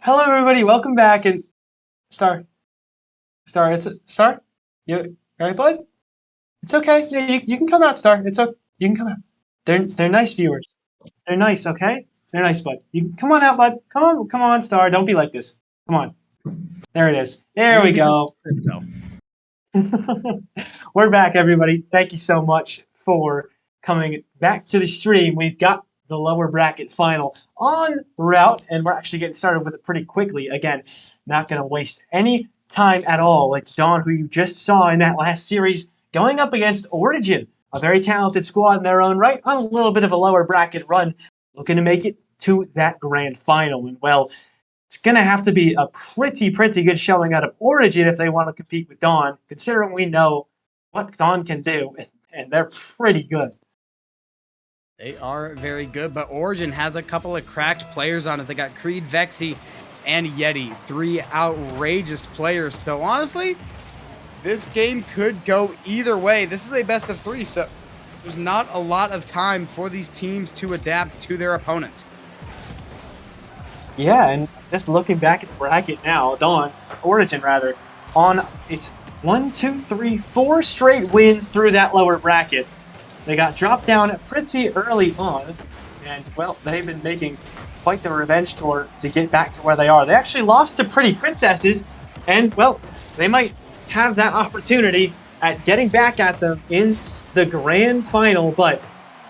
Hello, everybody. Welcome back. And Star, it's Star. You all right, bud? It's okay. Yeah, you can come out, Star. It's okay. You can come out. They're nice viewers. They're nice. Okay. They're nice, bud. You can come on out, bud. Come on, Star. Don't be like this. Come on. There it is. There we go. So. We're back, everybody. Thank you so much for coming back to the stream. We've got the lower bracket final en route, and we're actually getting started with it pretty quickly. Again, not going to waste any time at all. It's Dawn, who you just saw in that last series, going up against Origin, a very talented squad in their own right, on a little bit of a lower bracket run, looking to make it to that grand final. And well, it's going to have to be a pretty good showing out of Origin if they want to compete with Dawn, considering we know what Dawn can do, and they're pretty good. They are very good, but Origin has a couple of cracked players on it. They got Creed, Vexy, and Yeti, 3 outrageous players. So honestly, this game could go either way. This is a best of 3, so there's not a lot of time for these teams to adapt to their opponent. Yeah, and just looking back at the bracket now, Origin rather, on its 4 straight wins through that lower bracket. They got dropped down pretty early on, and well, they've been making quite the revenge tour to get back to where they are. They actually lost to Pretty Princesses, and well, they might have that opportunity at getting back at them in the grand final, but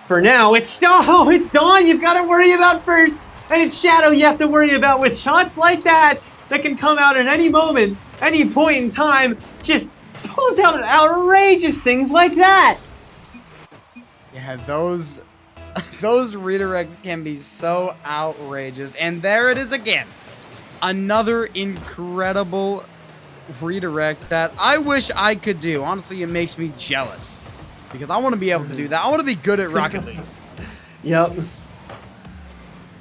for now, it's Dawn you've got to worry about first, and it's Shadow you have to worry about with shots like that can come out at any moment, any point in time, just pulls out outrageous things like that. Yeah, those redirects can be so outrageous. And there it is again. Another incredible redirect that I wish I could do. Honestly, it makes me jealous. Because I want to be able to do that. I want to be good at Rocket League. Yep.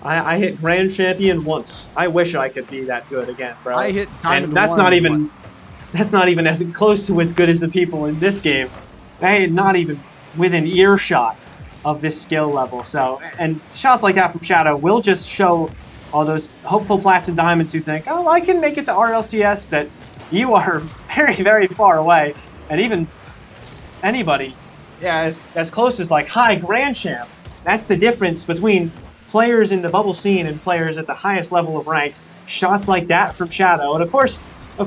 I hit Grand Champion once. I wish I could be that good again, bro. I hit Diamond and that's not even as close to as good as the people in this game. They not even within earshot of this skill level. So, and shots like that from Shadow will just show all those hopeful plats and diamonds who think, oh, I can make it to RLCS, that you are very far away. And even anybody, yeah, as close as like high Grand Champ, that's the difference between players in the bubble scene and players at the highest level of ranked. Shots like that from Shadow. And of course, in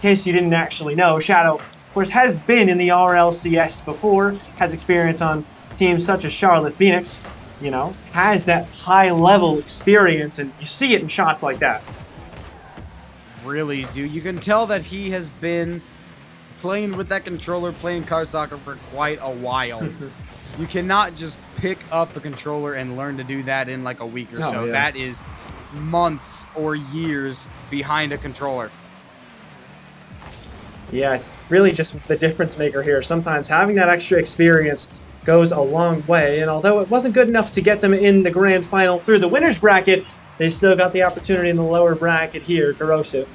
case you didn't actually know, Shadow, of course, has been in the RLCS before, has experience on teams such as Charlotte Phoenix, has that high-level experience, and you see it in shots like that. Really do. You can tell that he has been playing with that controller, playing card soccer for quite a while. You cannot just pick up a controller and learn to do that in like a week or so. Yeah. That is months or years behind a controller. Yeah, it's really just the difference maker here. Sometimes having that extra experience goes a long way, and although it wasn't good enough to get them in the grand final through the winner's bracket, they still got the opportunity in the lower bracket here. Corrosive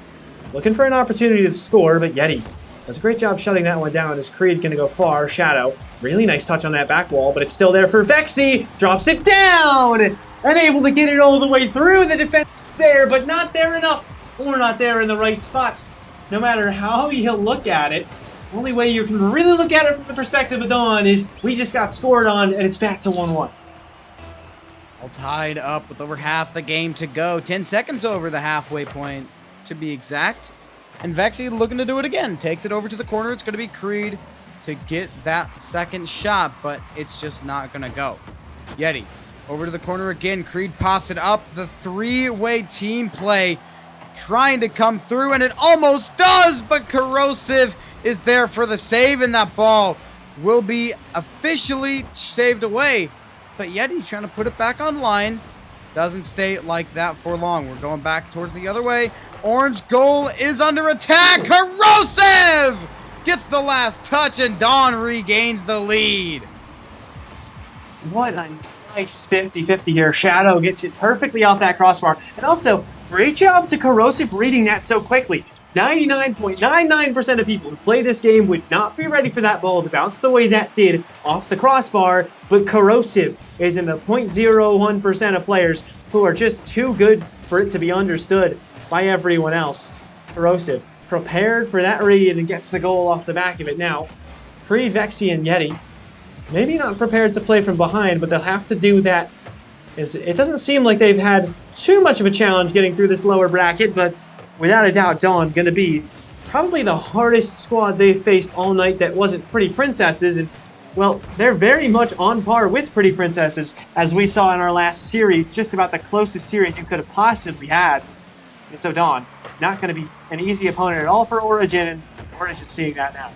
looking for an opportunity to score, but Yeti does a great job shutting that one down. Is Creed going to go far? Shadow, really nice touch on that back wall, but it's still there for Vexy. Drops it down and able to get it all the way through. The defense there, but not there enough, or not there in the right spots. No matter how he'll look at it, the only way you can really look at it from the perspective of Dawn is we just got scored on, and it's back to 1-1. All tied up with over half the game to go. 10 seconds over the halfway point, to be exact. And Vexy looking to do it again. Takes it over to the corner. It's going to be Creed to get that second shot, but it's just not going to go. Yeti over to the corner again. Creed pops it up. The three-way team play trying to come through, and it almost does, but Corrosive is there for the save, and that ball will be officially saved away. But Yeti trying to put it back online. Doesn't stay like that for long. We're going back towards the other way. Orange goal is under attack. Corrosive gets the last touch, and Dawn regains the lead. What a nice 50-50 here. Shadow gets it perfectly off that crossbar. And also, great job to Corrosive reading that so quickly. 99.99% of people who play this game would not be ready for that ball to bounce the way that did off the crossbar, but Corrosive is in the 0.01% of players who are just too good for it to be understood by everyone else. Corrosive prepared for that read and gets the goal off the back of it now. Creed, Vexy, and Yeti maybe not prepared to play from behind, but they'll have to do that. It doesn't seem like they've had too much of a challenge getting through this lower bracket, but without a doubt, Dawn going to be probably the hardest squad they've faced all night that wasn't Pretty Princesses. And, well, they're very much on par with Pretty Princesses, as we saw in our last series, just about the closest series you could have possibly had. And so Dawn, not going to be an easy opponent at all for Origin, and Origin's seeing that now.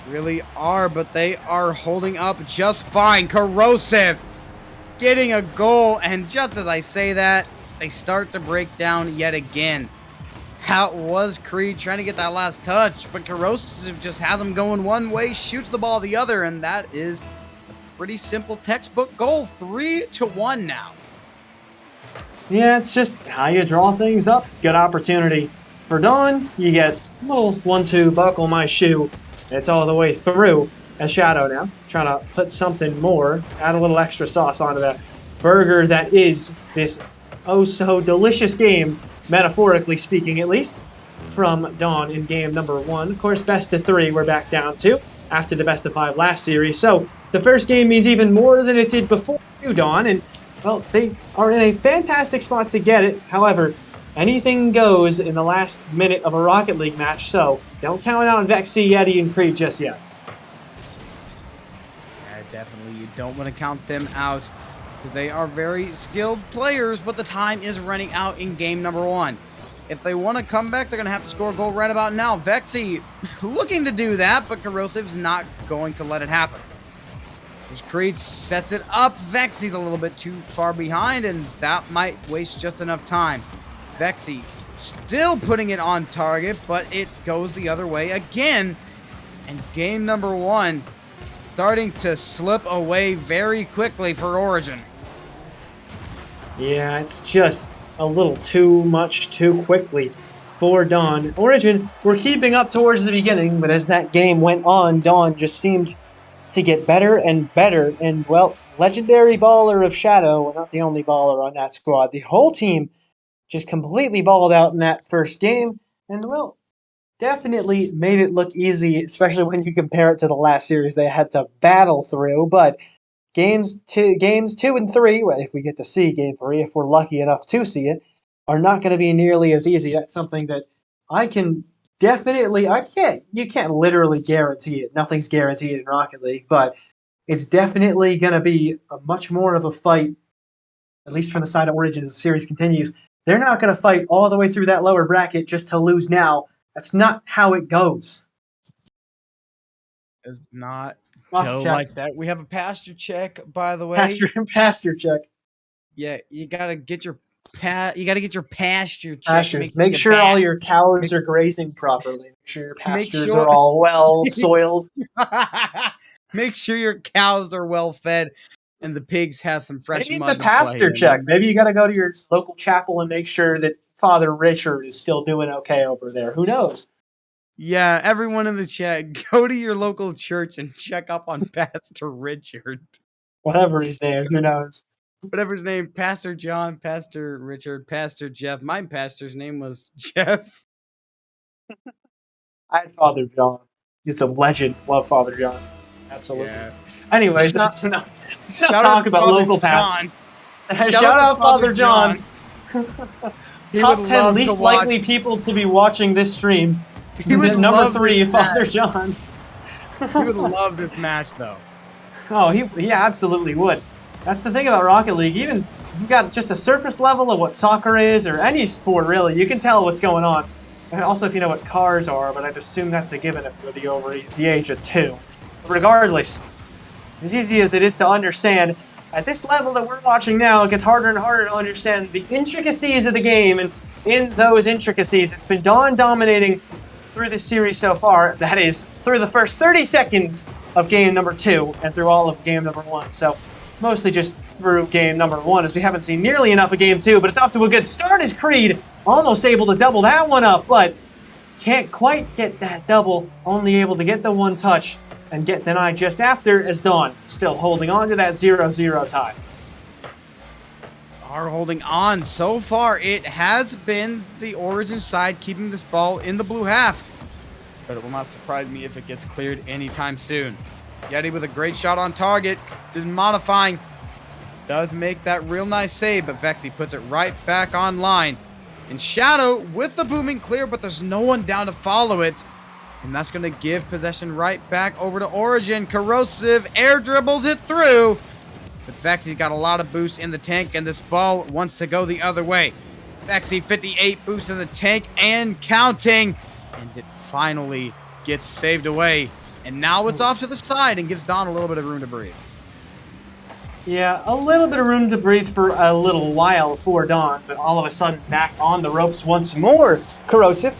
Really are, but they are holding up just fine. Corrosive getting a goal, and just as I say that, they start to break down yet again. Out was Creed trying to get that last touch, but Corrosive just has him going one way, shoots the ball the other, and that is a pretty simple textbook goal. 3-1 now. Yeah, it's just how you draw things up. It's a good opportunity. For Dawn, you get a little 1-2 buckle my shoe. It's all the way through as Shadow now, trying to put something more, add a little extra sauce onto that burger that is this oh-so-delicious game, metaphorically speaking at least, from Dawn in game number 1. Of course, best of 3 we're back down to after the best of 5 last series. So the first game means even more than it did before you, Dawn, and well, they are in a fantastic spot to get it. However, anything goes in the last minute of a Rocket League match, so don't count out Vexy, Yeti, and Creed just yet. Yeah, definitely. You don't want to count them out because they are very skilled players, but the time is running out in game number 1. If they want to come back, they're going to have to score a goal right about now. Vexy looking to do that, but Corrosive's not going to let it happen. Creed sets it up. Vexy's a little bit too far behind, and that might waste just enough time. Vexy still putting it on target, but it goes the other way again. And game number 1 starting to slip away very quickly for Origin. Yeah, it's just a little too much too quickly for Dawn. Origin were keeping up towards the beginning, but as that game went on, Dawn just seemed to get better and better. And, well, legendary baller of Shadow, well, not the only baller on that squad. The whole team just completely balled out in that first game. And, well, definitely made it look easy, especially when you compare it to the last series they had to battle through. But games 2 and 3, well, if we get to see game 3, if we're lucky enough to see it, are not going to be nearly as easy. That's something that I can definitely, you can't literally guarantee it. Nothing's guaranteed in Rocket League, but it's definitely going to be a much more of a fight, at least from the side of Origin as the series continues. They're not going to fight all the way through that lower bracket just to lose now. That's not how it goes. Does not Pastor go check. like that. We have a pasture check, by the way. Pasture check. Yeah, you gotta get your pasture check. Pastures. Make sure all your cows are grazing properly. Make sure your pastures are all well soiled. Make sure your cows are well fed and the pigs have some fresh Maybe it's mud a to play pastor in. check. Maybe you got to go to your local chapel and make sure that Father Richard is still doing okay over there. Who knows? Yeah, everyone in the chat, go to your local church and check up on Pastor Richard. Whatever his name, who knows? Whatever his name, Pastor John, Pastor Richard, Pastor Jeff. My pastor's name was Jeff. I had Father John. He's a legend. Love Father John. Absolutely. Yeah. Anyways, Shout- that's enough. Shout Talk out about Father local John. pastors. Shout out Father John. He Top would 10 love least to watch- likely people to be watching this stream. He would Number love 3, this Father match. John. He would love this match, though. Oh, he absolutely would. That's the thing about Rocket League. Even if you've got just a surface level of what soccer is, or any sport really, you can tell what's going on. And also if you know what cars are, but I'd assume that's a given if you're over the age of 2. But regardless, as easy as it is to understand, at this level that we're watching now, it gets harder and harder to understand the intricacies of the game, and in those intricacies, it's been Dawn dominating through this series so far. That is, through the first 30 seconds of game number 2 and through all of game number 1. So mostly just through game number 1, as we haven't seen nearly enough of game 2, but it's off to a good start as Creed almost able to double that one up, but can't quite get that double, only able to get the one touch and get denied just after, as Dawn still holding on to that 0-0 tie. Are holding on. So far, it has been the Origin side keeping this ball in the blue half. But it will not surprise me if it gets cleared anytime soon. Yeti with a great shot on target. Modifying. Does make that real nice save, but Vexy puts it right back online. And Shadow with the booming clear, but there's no one down to follow it. And that's going to give possession right back over to Origin. Corrosive air dribbles it through. But Vexy's got a lot of boost in the tank, and this ball wants to go the other way. Vexy 58 boost in the tank and counting. And it finally gets saved away. And now it's off to the side and gives Don a little bit of room to breathe. Yeah, a little bit of room to breathe for a little while for Dawn, but all of a sudden back on the ropes once more. Corrosive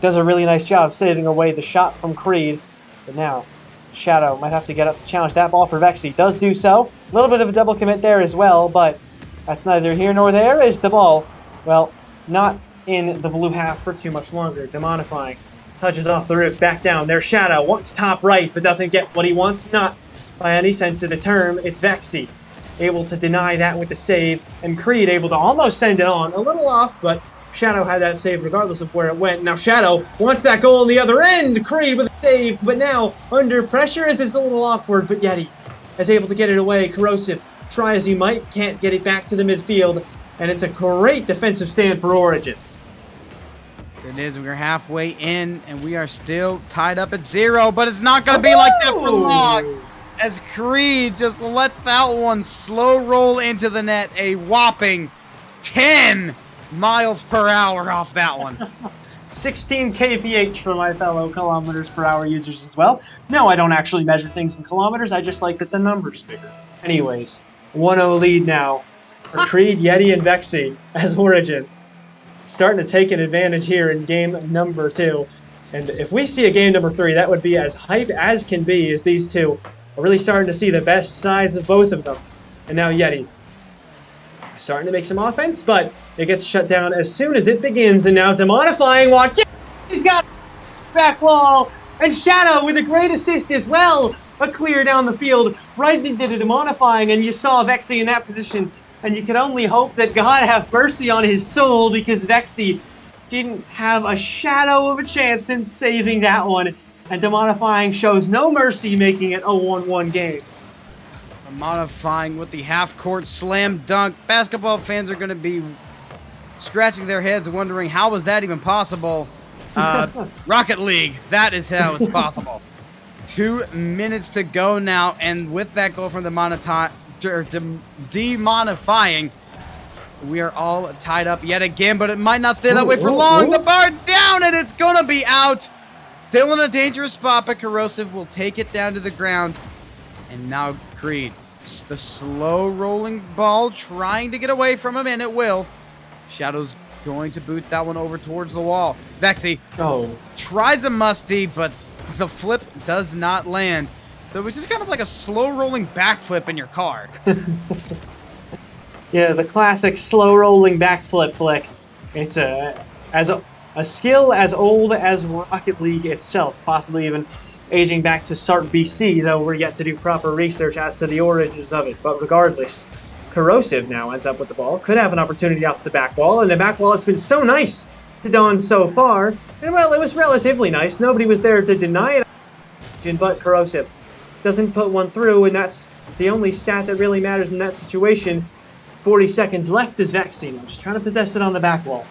does a really nice job saving away the shot from Creed, but now Shadow might have to get up to challenge that ball for Vexy. Does do so. A little bit of a double commit there as well, but that's neither here nor there as the ball, well, not in the blue half for too much longer. Demonifying touches off the roof, back down. There's Shadow, wants top right, but doesn't get what he wants. Not by any sense of the term. It's Vexy able to deny that with the save, and Creed able to almost send it on. A little off, but Shadow had that save regardless of where it went. Now Shadow wants that goal on the other end. Creed with a save, but now under pressure is a little awkward, but Yeti is able to get it away. Corrosive, try as he might, can't get it back to the midfield, and it's a great defensive stand for Origin. It is. We're halfway in, and we are still tied up at 0, but it's not going to be like that for long, as Creed just lets that one slow roll into the net, a whopping 10 miles per hour off that one. 16 kph for my fellow kilometers per hour users as well. No, I don't actually measure things in kilometers, I just like that the number's bigger. Anyways, 1-0 lead now for Creed, Yeti, and Vexy as Origin. Starting to take an advantage here in game number 2. And if we see a game number 3, that would be as hype as can be, as these two are really starting to see the best sides of both of them. And now Yeti starting to make some offense, but it gets shut down as soon as it begins. And now Demonifying, watch it! He's got back wall, and Shadow with a great assist as well. A clear down the field, right into the Demonifying, and you saw Vexy in that position. And you can only hope that God have mercy on his soul, because Vexy didn't have a shadow of a chance in saving that one. And Demonifying shows no mercy, making it a 1-1 game. Demonifying with the half-court slam dunk. Basketball fans are going to be scratching their heads wondering, how was that even possible? Rocket League, that is how it's possible. 2 minutes to go now, and with that goal from the Demonifying, we are all tied up yet again, but it might not stay that way for long. The bar down, and it's gonna be out. Still in a dangerous spot, but Corrosive will take it down to the ground. And now Creed, the slow rolling ball, trying to get away from him, and it will. Shadow's going to boot that one over towards the wall. Vexy tries a musty, but the flip does not land. So it's just kind of like a slow-rolling backflip in your car. Yeah, the classic slow-rolling backflip flick. It's a skill as old as Rocket League itself, possibly even aging back to Start BC, though we're yet to do proper research as to the origins of it. But regardless, Corrosive now ends up with the ball. Could have an opportunity off the back wall, and the back wall has been so nice to Don so far. And, well, it was relatively nice. Nobody was there to deny it, but Corrosive doesn't put one through, and that's the only stat that really matters in that situation. 40 seconds left as Vexy, just trying to possess it on the back wall.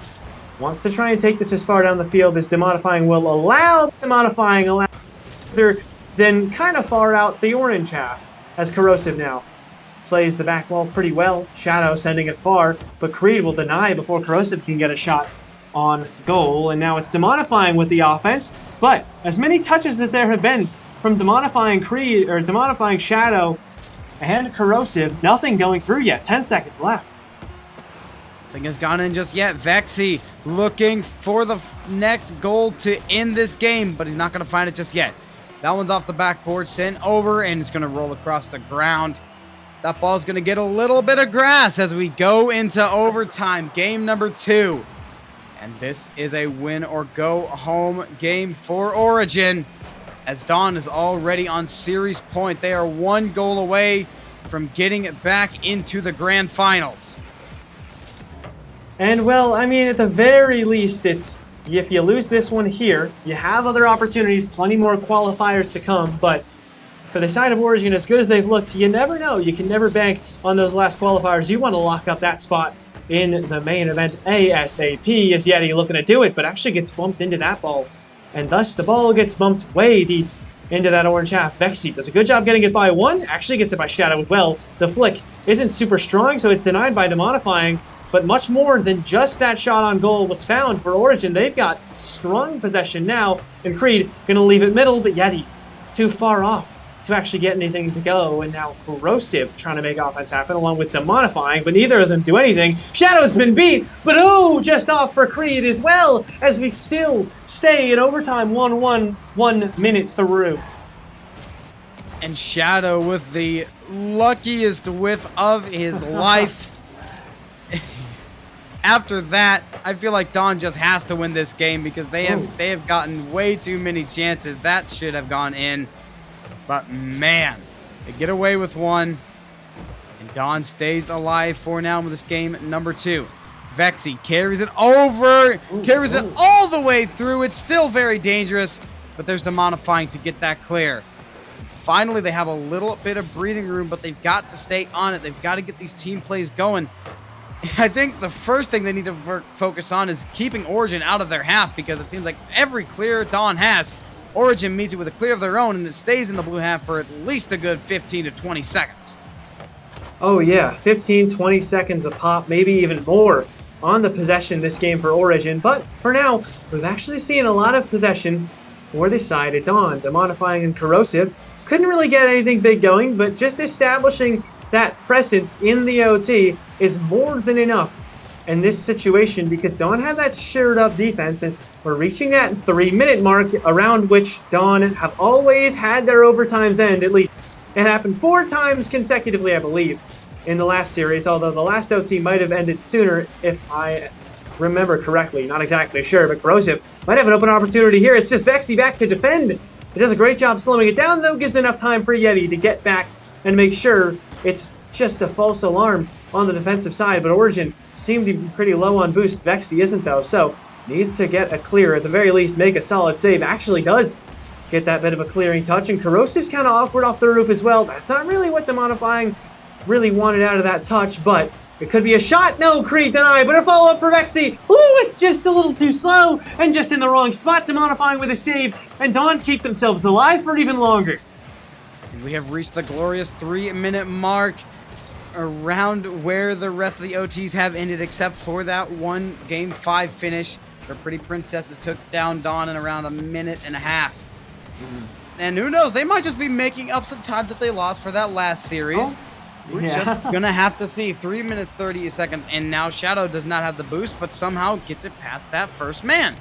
Wants to try and take this as far down the field as Demonifying will allow. Then kind of far out the orange half, as Corrosive now plays the back wall pretty well. Shadow sending it far, but Creed will deny before Corrosive can get a shot on goal, and now it's Demonifying with the offense. But as many touches as there have been from Demonifying Creed, or Demonifying Shadow and Corrosive, nothing going through yet. 10 seconds left. Nothing has gone in just yet. Vexy looking for the next goal to end this game, but he's not going to find it just yet. That one's off the backboard, sent over, and it's going to roll across the ground. That ball's going to get a little bit of grass as we go into overtime. Game number 2. And this is a win or go home game for Origin, as Dawn is already on series point. They are 1 goal away from getting back into the grand finals. And, well, I mean, at the very least, it's, if you lose this one here, you have other opportunities, plenty more qualifiers to come, but for the side of Origin, as good as they've looked, you never know. You can never bank on those last qualifiers. You want to lock up that spot in the main event ASAP, as Yeti looking to do it, but actually gets bumped into that ball. And thus, the ball gets bumped way deep into that orange half. Vexy does a good job getting it by one, actually gets it by Shadow as well. The flick isn't super strong, so it's denied by Demonifying, but much more than just that shot on goal was found for Origin. They've got strong possession now, and Creed gonna leave it middle, but Yeti too far off to actually get anything to go, and now Corrosive trying to make offense happen along with Demonifying, but neither of them do anything. Shadow's been beat, but oh, just off for Creed as well, as we still stay in overtime 1-1, 1 minute through. And Shadow with the luckiest whiff of his life. After that, I feel like Dawn just has to win this game because they have gotten way too many chances. That should have gone in. But man, they get away with one. And Dawn stays alive for now with this game number 2. Vexy carries it over, carries it all the way through. It's still very dangerous, but there's Demonifying to get that clear. Finally, they have a little bit of breathing room, but they've got to stay on it. They've got to get these team plays going. I think the first thing they need to focus on is keeping Origin out of their half, because it seems like every clear Dawn has, Origin meets it with a clear of their own, and it stays in the blue half for at least a good 15 to 20 seconds. Oh yeah, 15, 20 seconds a pop, maybe even more on the possession this game for Origin. But for now, we've actually seen a lot of possession for this side at Dawn. Demonifying and Corrosive couldn't really get anything big going, but just establishing that presence in the OT is more than enough in this situation, because Dawn have that shared up defense, and we're reaching that 3-minute mark around which Dawn have always had their overtimes end. At least it happened 4 times consecutively, I believe, in the last series, although the last OT might have ended sooner if I remember correctly. Not exactly sure, but Corrosive might have an open opportunity here. It's just Vexy back to defend. It does a great job slowing it down, though, gives enough time for Yeti to get back and make sure it's just a false alarm on the defensive side. But Origin seemed to be pretty low on boost. Vexy isn't, though, so needs to get a clear, at the very least make a solid save. Actually does get that bit of a clearing touch, and Corrosive's kind of awkward off the roof as well. That's not really what Demonifying really wanted out of that touch, but it could be a shot. No, Creed denied, but a follow-up for Vexy. Ooh, it's just a little too slow and just in the wrong spot. Demonifying with a save, and Dawn keep themselves alive for even longer. And we have reached the glorious 3-minute mark, around where the rest of the OTs have ended, except for that one Game 5 finish where Pretty Princesses took down Dawn in around a minute and a half. And who knows, they might just be making up some time that they lost for that last series. We're just gonna have to see. 3 minutes 30 seconds, and now Shadow does not have the boost, but somehow gets it past that first man.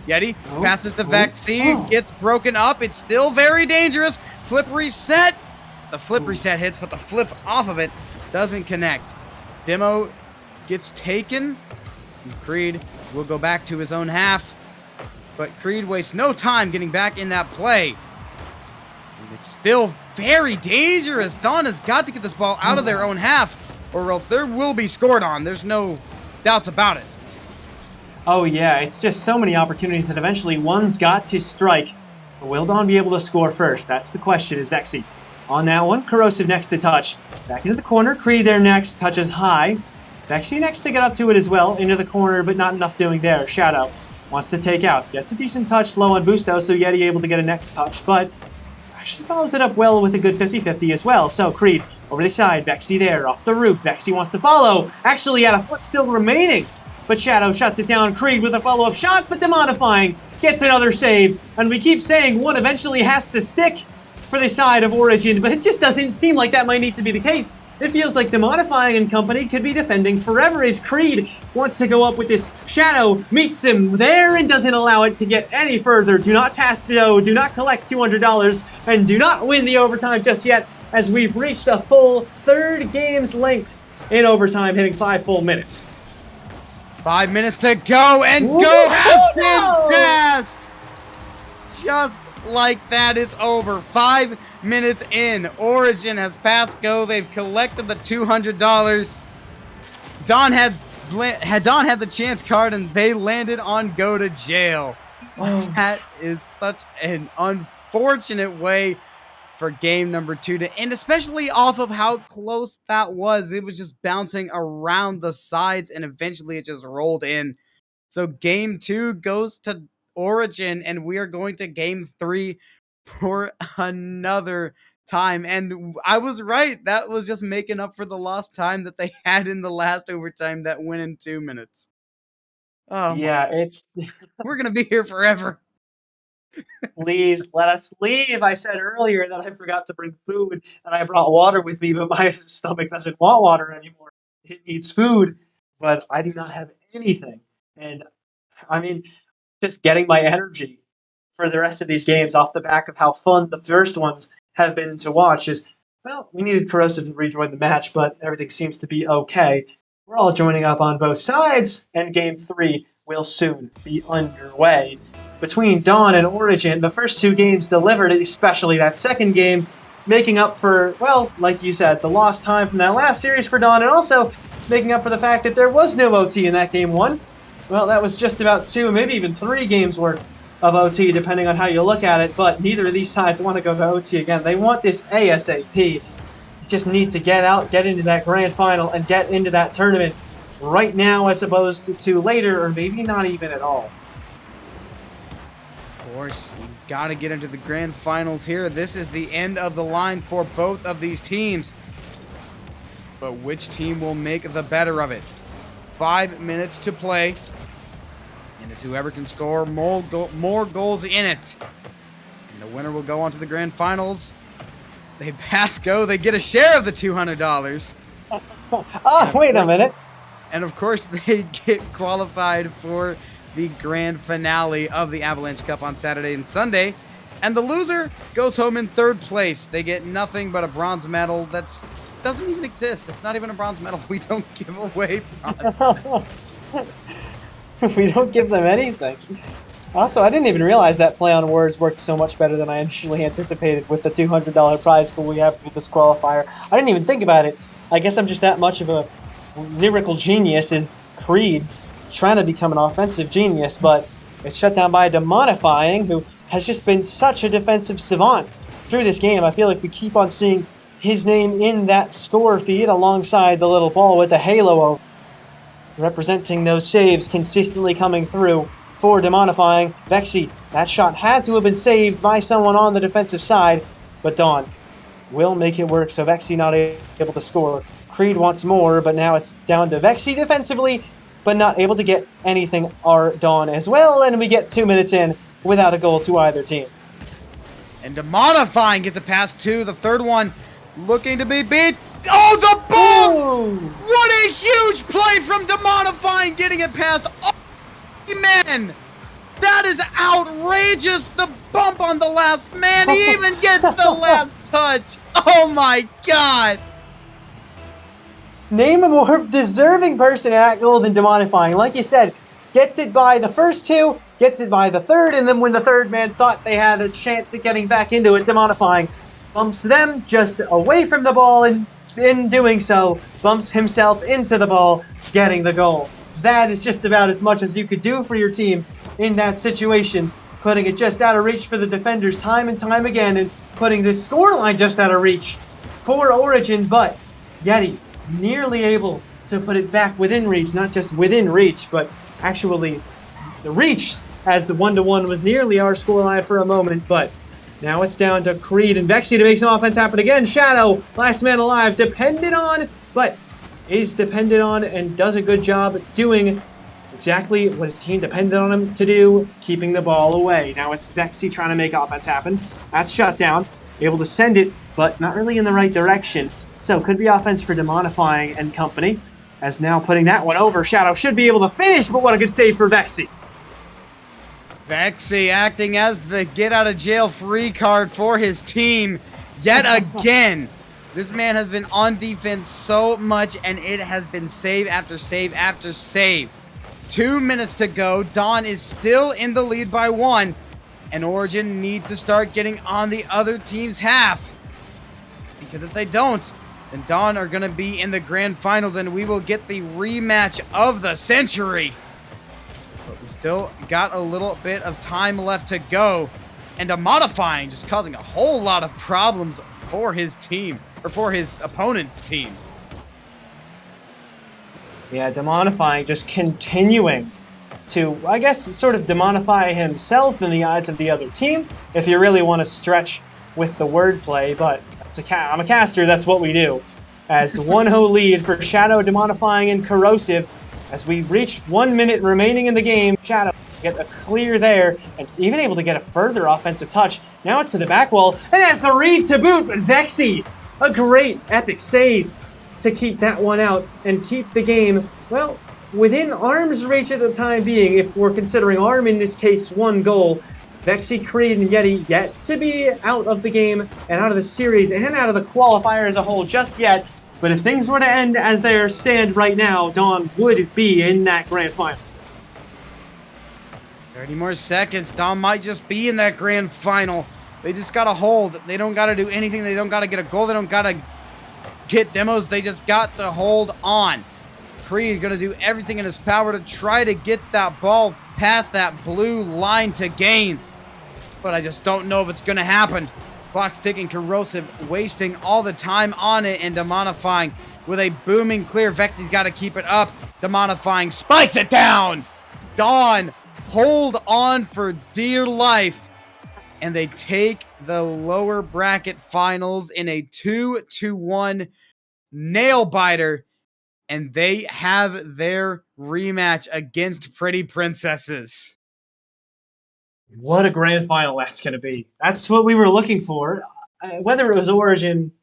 Yeti passes to Vexy, gets broken up. It's still very dangerous. Flip reset. The flip reset hits, but the flip off of it doesn't connect. Demo gets taken, and Creed will go back to his own half, but Creed wastes no time getting back in that play. And it's still very dangerous. Dawn has got to get this ball out of their own half, or else there will be scored on. There's no doubts about it. Oh yeah, it's just so many opportunities that eventually one's got to strike. But will Dawn be able to score first? That's the question, is Vexy. On that one, Corrosive next to touch. Back into the corner, Creed there next, touches high. Vexy next to get up to it as well, into the corner, but not enough doing there. Shadow wants to take out. Gets a decent touch, low on boost though, so Yeti able to get a next touch, but actually follows it up well with a good 50-50 as well. So Creed over the side, Vexy there, off the roof. Vexy wants to follow. Actually had a foot still remaining, but Shadow shuts it down. Creed with a follow-up shot, but Demonifying gets another save. And we keep saying one eventually has to stick for the side of Origin, but it just doesn't seem like that might need to be the case. It feels like Demonifying and company could be defending forever as Creed wants to go up with this. Shadow meets him there and doesn't allow it to get any further. Do not pass the O, do not collect $200, and do not win the overtime just yet, as we've reached a full 3rd game's length in overtime, hitting 5 full minutes. 5 minutes to go, and go has been passed! Just like that is over. 5 minutes in, Origin has passed go. They've collected the $200. Dawn had the chance card, and they landed on go to jail. That is such an unfortunate way for game number 2 to end, especially off of how close that was. It was just bouncing around the sides, and eventually it just rolled in. So game 2 goes to Origin, and we are going to game 3 for another time. And I was right. That was just making up for the lost time that they had in the last overtime that went in 2 minutes. Oh my, Yeah, it's we're going to be here forever. please let us leave. I said earlier that I forgot to bring food and I brought water with me, but my stomach doesn't want water anymore. It needs food, but I do not have anything. And I mean, just getting my energy for the rest of these games off the back of how fun the first ones have been to watch is, well, we needed Corrosive to rejoin the match, but everything seems to be okay. We're all joining up on both sides, and game 3 will soon be underway. Between Dawn and Origin, the first 2 games delivered, especially that second game, making up for, well, like you said, the lost time from that last series for Dawn, and also making up for the fact that there was no OT in that game 1. Well, that was just about 2, maybe even 3 games worth of OT, depending on how you look at it, but neither of these sides want to go to OT again. They want this ASAP. You just need to get out, get into that grand final, and get into that tournament right now as opposed to later, or maybe not even at all. Of course, you got to get into the grand finals here. This is the end of the line for both of these teams. But which team will make the better of it? 5 minutes to play. And it's whoever can score more goals in it. And the winner will go on to the grand finals. They pass go. They get a share of the $200. Oh, wait a minute. And of course, they get qualified for the grand finale of the Avalanche Cup on Saturday and Sunday. And the loser goes home in 3rd place. They get nothing but a bronze medal that doesn't even exist. It's not even a bronze medal. We don't give away bronze medals. We don't give them anything. Also, I didn't even realize that play on words worked so much better than I initially anticipated with the $200 prize pool we have with this qualifier. I didn't even think about it. I guess I'm just that much of a lyrical genius as Creed, trying to become an offensive genius, but it's shut down by Demonifying, who has just been such a defensive savant through this game. I feel like we keep on seeing his name in that score feed alongside the little ball with the halo over, representing those saves consistently coming through for Demonifying. Vexy, that shot had to have been saved by someone on the defensive side, but Dawn will make it work, so Vexy not able to score. Creed wants more, but now it's down to Vexy defensively, but not able to get anything our Dawn as well, and we get 2 minutes in without a goal to either team. And Demonifying gets a pass to the 3rd one, looking to be beat. Oh, the bomb! Ooh. What a huge play from Demonifying, getting it past all men. That is outrageous. The bump on the last man. He even gets the last touch. Oh my God. Name a more deserving person at goal than Demonifying. Like you said, gets it by the first 2, gets it by the 3rd, and then when the 3rd man thought they had a chance at getting back into it, Demonifying bumps them just away from the ball, and in doing so, bumps himself into the ball, getting the goal. That is just about as much as you could do for your team in that situation, putting it just out of reach for the defenders time and time again, and putting this scoreline just out of reach for Origin, but Yeti nearly able to put it back within reach, not just within reach, but actually the reach, as the 1-1 was nearly our scoreline for a moment, but now it's down to Creed and Vexy to make some offense happen again. Shadow, last man alive, depended on, but is dependent on and does a good job doing exactly what his team depended on him to do, keeping the ball away. Now it's Vexy trying to make offense happen. That's shut down, able to send it, but not really in the right direction. So could be offense for Demonifying and company, as now putting that one over. Shadow should be able to finish, but what a good save for Vexy. Vexy acting as the get-out-of-jail-free card for his team yet again. This man has been on defense so much, and it has been save after save after save. 2 minutes to go. Dawn is still in the lead by 1, and Origin need to start getting on the other team's half. Because if they don't, then Dawn are going to be in the grand finals, and we will get the rematch of the century. But we still got a little bit of time left to go. And Demonifying just causing a whole lot of problems for his team, or for his opponent's team. Yeah, Demonifying just continuing to, I guess, sort of demonify himself in the eyes of the other team, if you really want to stretch with the wordplay, but I'm a caster, that's what we do. As 1-0 lead for Shadow, Demonifying, and Corrosive. As we reach 1 minute remaining in the game, Shadow get a clear there, and even able to get a further offensive touch. Now it's to the back wall, and that's the read to boot, but Vexy, a great epic save to keep that one out and keep the game, well, within arm's reach at the time being, if we're considering arm in this case 1 goal. Vexy, Creed, and Yeti yet to be out of the game and out of the series and out of the qualifier as a whole just yet. But if things were to end as they stand right now, Dawn would be in that grand final. 30 more seconds. Dom might just be in that grand final. They just got to hold. They don't got to do anything. They don't got to get a goal. They don't got to get demos. They just got to hold on. Creed going to do everything in his power to try to get that ball past that blue line to gain. But I just don't know if it's going to happen. Clock's ticking. Corrosive wasting all the time on it, and Demonifying with a booming clear. Vexy's got to keep it up. Demonifying spikes it down. Dawn hold on for dear life, and they take the lower bracket finals in a 2-1 nail biter, and they have their rematch against Pretty Princesses. What a grand final that's going to be. That's what we were looking for. Whether it was Origin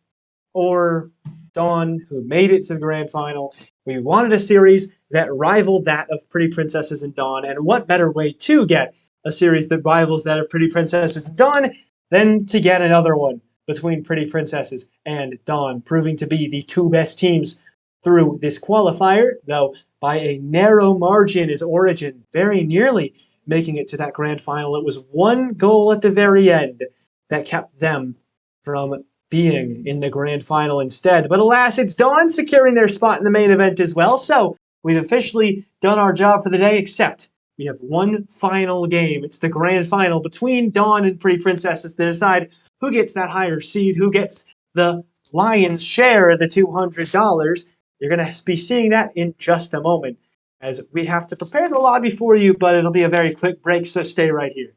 or Dawn who made it to the grand final, we wanted a series that rivaled that of Pretty Princesses and Dawn. And what better way to get a series that rivals that of Pretty Princesses and Dawn than to get another one between Pretty Princesses and Dawn, proving to be the 2 best teams through this qualifier, though by a narrow margin is Origin very nearly making it to that grand final. It was 1 goal at the very end that kept them from being in the grand final instead. But alas, it's Dawn securing their spot in the main event as well. So we've officially done our job for the day, except we have one final game. It's the grand final between Dawn and Pretty Princesses to decide who gets that higher seed, who gets the lion's share of the $200. You're going to be seeing that in just a moment, as we have to prepare the lobby for you, but it'll be a very quick break, so stay right here.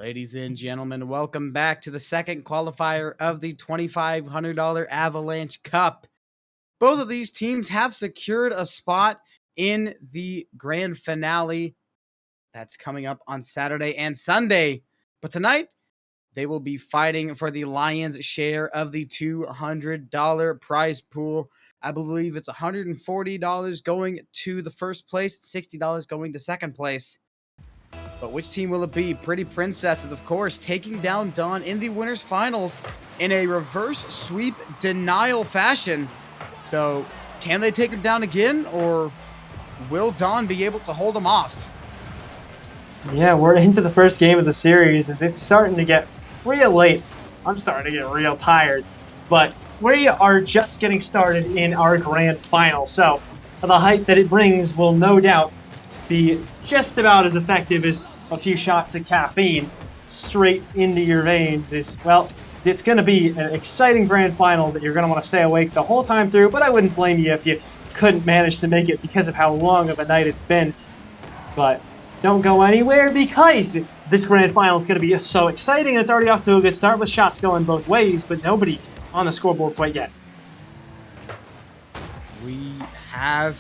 Ladies and gentlemen, welcome back to the second qualifier of the $2,500 Avalanche Cup. Both of these teams have secured a spot in the grand finale that's coming up on Saturday and Sunday. But tonight, they will be fighting for the Lions' share of the $200 prize pool. I believe it's $140 going to the first place, $60 going to second place. But which team will it be? Pretty Princesses, of course, taking down Dawn in the winners finals in a reverse sweep denial fashion. So can they take them down again, or will Dawn be able to hold them off? Yeah, we're into the first game of the series as it's starting to get real late. I'm starting to get real tired. But we are just getting started in our grand final. So the hype that it brings will no doubt be just about as effective as a few shots of caffeine straight into your veins. Well, it's going to be an exciting grand final that you're going to want to stay awake the whole time through, but I wouldn't blame you if you couldn't manage to make it because of how long of a night it's been. But don't go anywhere because this grand final is going to be so exciting. It's already off to a good start with shots going both ways, but nobody on the scoreboard quite yet. We have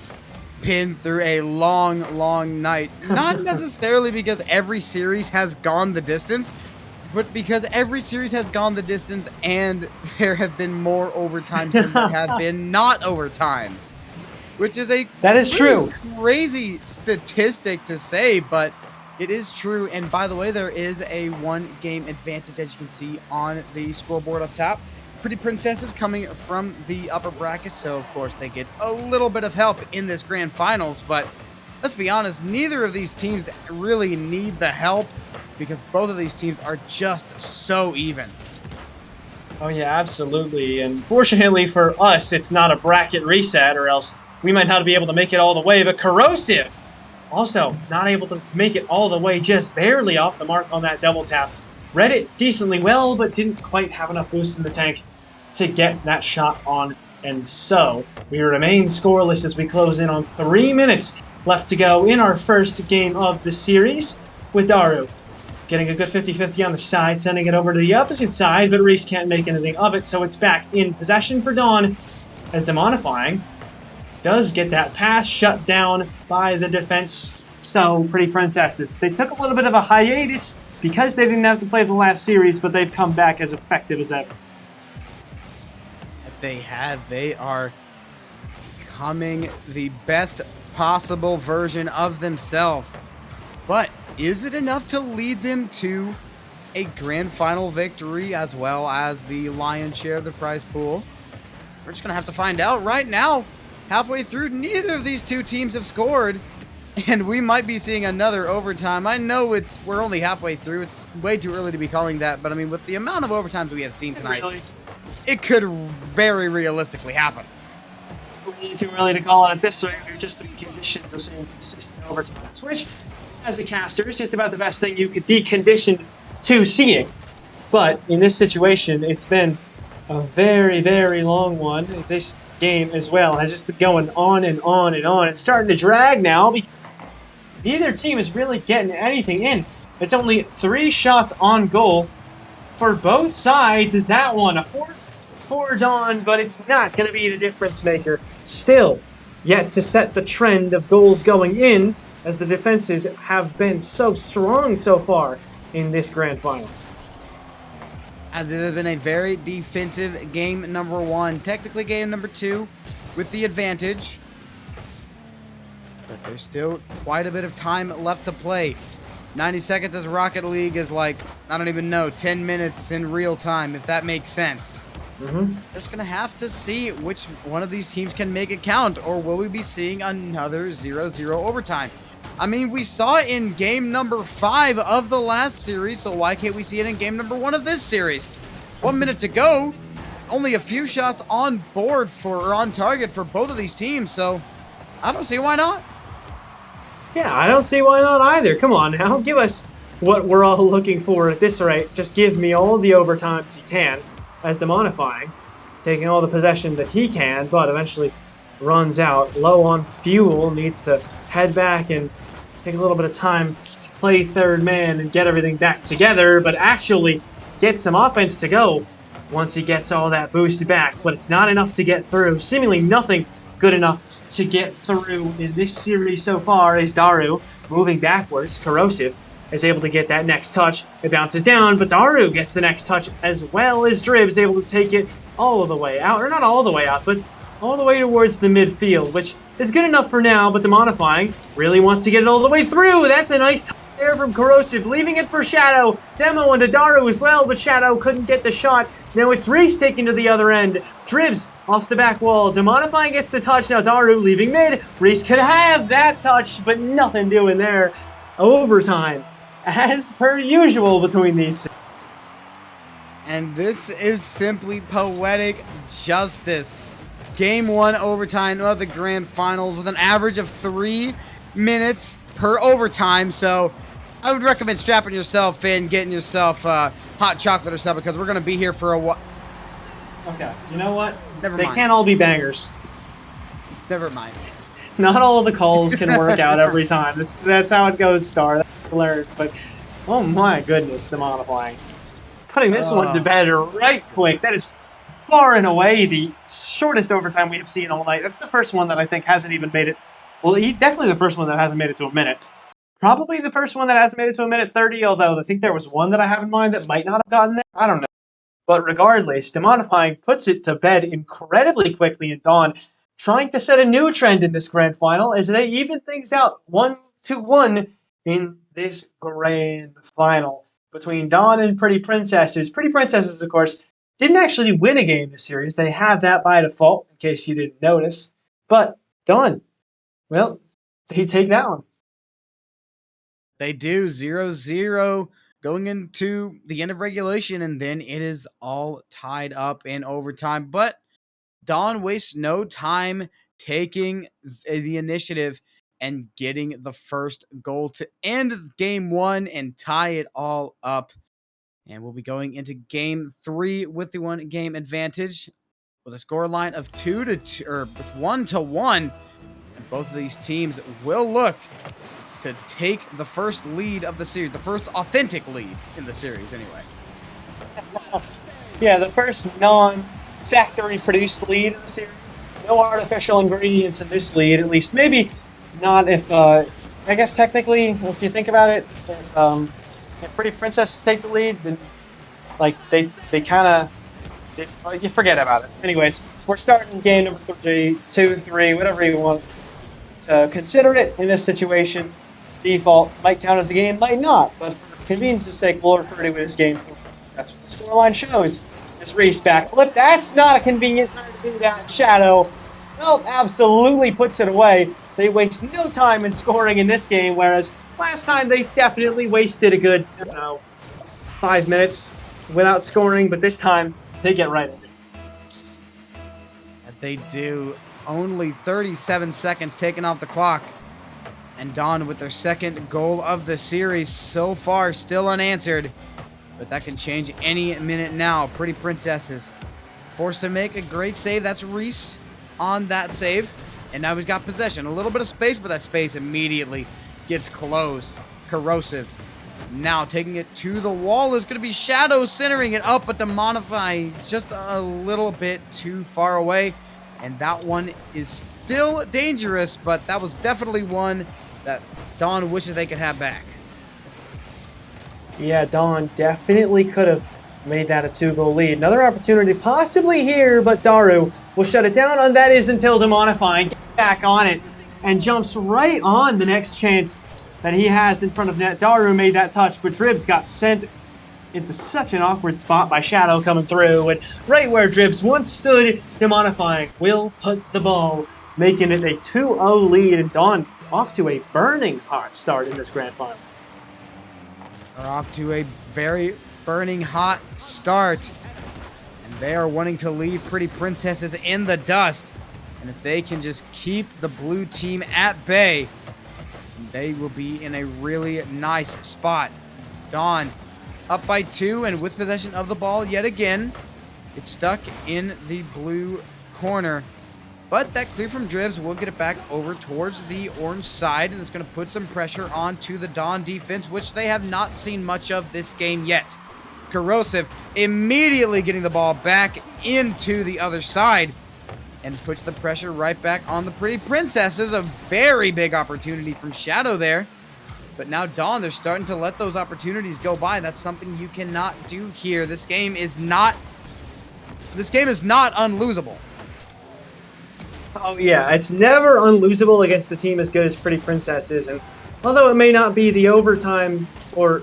been through a long night. Not necessarily because every series has gone the distance, but because every series has gone the distance and there have been more overtimes than there have been not overtimes. Which is that is true. Crazy statistic to say, but it is true. And by the way, there is a 1-game advantage, as you can see on the scoreboard up top. Pretty Princesses coming from the upper bracket, so of course they get a little bit of help in this grand finals. But let's be honest, neither of these teams really need the help because both of these teams are just so even. Oh yeah, absolutely. And fortunately for us, it's not a bracket reset, or else we might not be able to make it all the way. But Corrosive also not able to make it all the way, just barely off the mark on that double tap. Read it decently well, but didn't quite have enough boost in the tank to get that shot on. And so we remain scoreless as we close in on 3 minutes left to go in our first game of the series, with Daru getting a good 50-50 on the side, sending it over to the opposite side, but Reese can't make anything of it, so it's back in possession for Dawn as Demonifying does get that pass shut down by the defense. So Pretty Princesses, they took a little bit of a hiatus because they didn't have to play the last series, but they've come back as effective as ever. They have. They are becoming the best possible version of themselves. But is it enough to lead them to a grand final victory as well as the lion's share of the prize pool? We're just going to have to find out right now. Halfway through, neither of these two teams have scored, and we might be seeing another overtime. I know we're only halfway through. It's way too early to be calling that, but I mean, with the amount of overtimes we have seen tonight, it could very realistically happen. Way too early to call it at this rate. We've just been conditioned to seeing consistent overtimes, which, as a caster, is just about the best thing you could be conditioned to seeing. But in this situation, it's been a very long one. This game as well has just been going on and on and on. It's starting to drag now because neither team is really getting anything in. It's only 3 shots on goal for both sides. Is that one a fourth for Dawn, but it's not going to be the difference maker. Still yet to set the trend of goals going in, as the defenses have been so strong so far in this grand final. As it has been a very defensive game number 1. Technically game number 2 with the advantage. But there's still quite a bit of time left to play. 90 seconds as Rocket League is like, I don't even know, 10 minutes in real time, if that makes sense. Just going to have to see which one of these teams can make it count, or will we be seeing another 0-0 overtime? I mean, we saw it in game number 5 of the last series, so why can't we see it in game number 1 of this series? 1 minute to go. Only a few shots on board or on target for both of these teams, so I don't see why not. Yeah, I don't see why not either. Come on now, give us what we're all looking for at this rate. Just give me all the overtimes you can, as Demonifying, taking all the possession that he can, but eventually runs out, low on fuel, needs to head back and take a little bit of time to play third man and get everything back together, but actually get some offense to go once he gets all that boost back. But it's not enough to get through. Seemingly nothing good enough to get through in this series so far, as Daru, moving backwards, Corrosive, is able to get that next touch. It bounces down, but Daru gets the next touch as well as Drib's able to take it all the way out, or not all the way out, but all the way towards the midfield, which is good enough for now, but Demonifying really wants to get it all the way through. That's a nice touch there from Corrosive, leaving it for Shadow. Demo into Daru as well, but Shadow couldn't get the shot. Now it's Reese taking to the other end. Dribs off the back wall. Demonifying gets the touch. Now Daru leaving mid. Reese could have that touch, but nothing doing there. Overtime, as per usual between these two. And this is simply poetic justice. Game 1 overtime of the grand finals with an average of 3 minutes per overtime. So I would recommend strapping yourself in, getting yourself hot chocolate or something, because we're going to be here for a while. Okay, you know what? Never They mind. can't all be bangers. Never mind. Not all of the calls can work out every time. That's how it goes, Star. That's what I learned. But, oh my goodness, the modifying. Putting this one to bed right quick. That is far and away the shortest overtime we have seen all night. That's the first one that I think hasn't even made it. Well, definitely the first one that hasn't made it to a minute. Probably the first one that hasn't made it to a minute 30, although I think there was one that I have in mind that might not have gotten there. I don't know. But regardless, Demodifying puts it to bed incredibly quickly, and Dawn trying to set a new trend in this grand final as they even things out 1-1 in this grand final between Dawn and Pretty Princesses. Pretty Princesses, of course, didn't actually win a game this series. They have that by default, in case you didn't notice. But Dawn, well, they take that one. They do 0-0 going into the end of regulation, and then it is all tied up in overtime. But Dawn wastes no time taking the initiative and getting the first goal to end game 1 and tie it all up. And we'll be going into game 3 with the 1 game advantage with a score line of 2-2 or 1-1. And both of these teams will look to take the first lead of the series, the first authentic lead in the series anyway. Yeah, the first non-factory produced lead in the series. No artificial ingredients in this lead, at least. Maybe not if, I guess technically, if you think about it, if Pretty Princesses take the lead, then, like, they kind of, you forget about it. Anyways, we're starting game number 3, 2, 3, whatever you want to consider it in this situation. Default might count as a game, might not, but for convenience's sake, we'll refer to it as game 3. That's what the scoreline shows. This Reese backflip, that's not a convenient time to do that. Shadow, well, absolutely puts it away. They waste no time in scoring in this game, whereas last time they definitely wasted a good, 5 minutes without scoring, but this time they get right into it. And they do. Only 37 seconds taken off the clock. And Dawn with their second goal of the series so far, still unanswered. But that can change any minute now. Pretty Princesses forced to make a great save. That's Reese on that save. And now he's got possession. A little bit of space, but that space immediately gets closed. Corrosive. Now taking it to the wall is going to be Shadow centering it up, but Demonify just a little bit too far away. And that one is still dangerous, but that was definitely one that Dawn wishes they could have back. Yeah, Dawn definitely could have made that a 2-goal lead. Another opportunity possibly here, but Daru will shut it down, and that is until Demonifying gets back on it and jumps right on the next chance that he has in front of net. Daru made that touch, but Dribs got sent into such an awkward spot by Shadow coming through, and right where Dribs once stood, Demonifying will put the ball, making it a 2-0 lead, and Dawn off to a burning hot start in this grand final. Are off to a very burning hot start. And they are wanting to leave Pretty Princesses in the dust. And if they can just keep the blue team at bay, they will be in a really nice spot. Dawn up by 2 and with possession of the ball yet again. It's stuck in the blue corner. But that clear from Dribs will get it back over towards the orange side, and it's going to put some pressure onto the Dawn defense, which they have not seen much of this game yet. Corrosive immediately getting the ball back into the other side and puts the pressure right back on the Pretty Princesses. A very big opportunity from Shadow there. But now Dawn, they're starting to let those opportunities go by. That's something you cannot do here. This game is not unlosable. Oh yeah, it's never unlosable against a team as good as Pretty Princesses, and although it may not be the overtime, or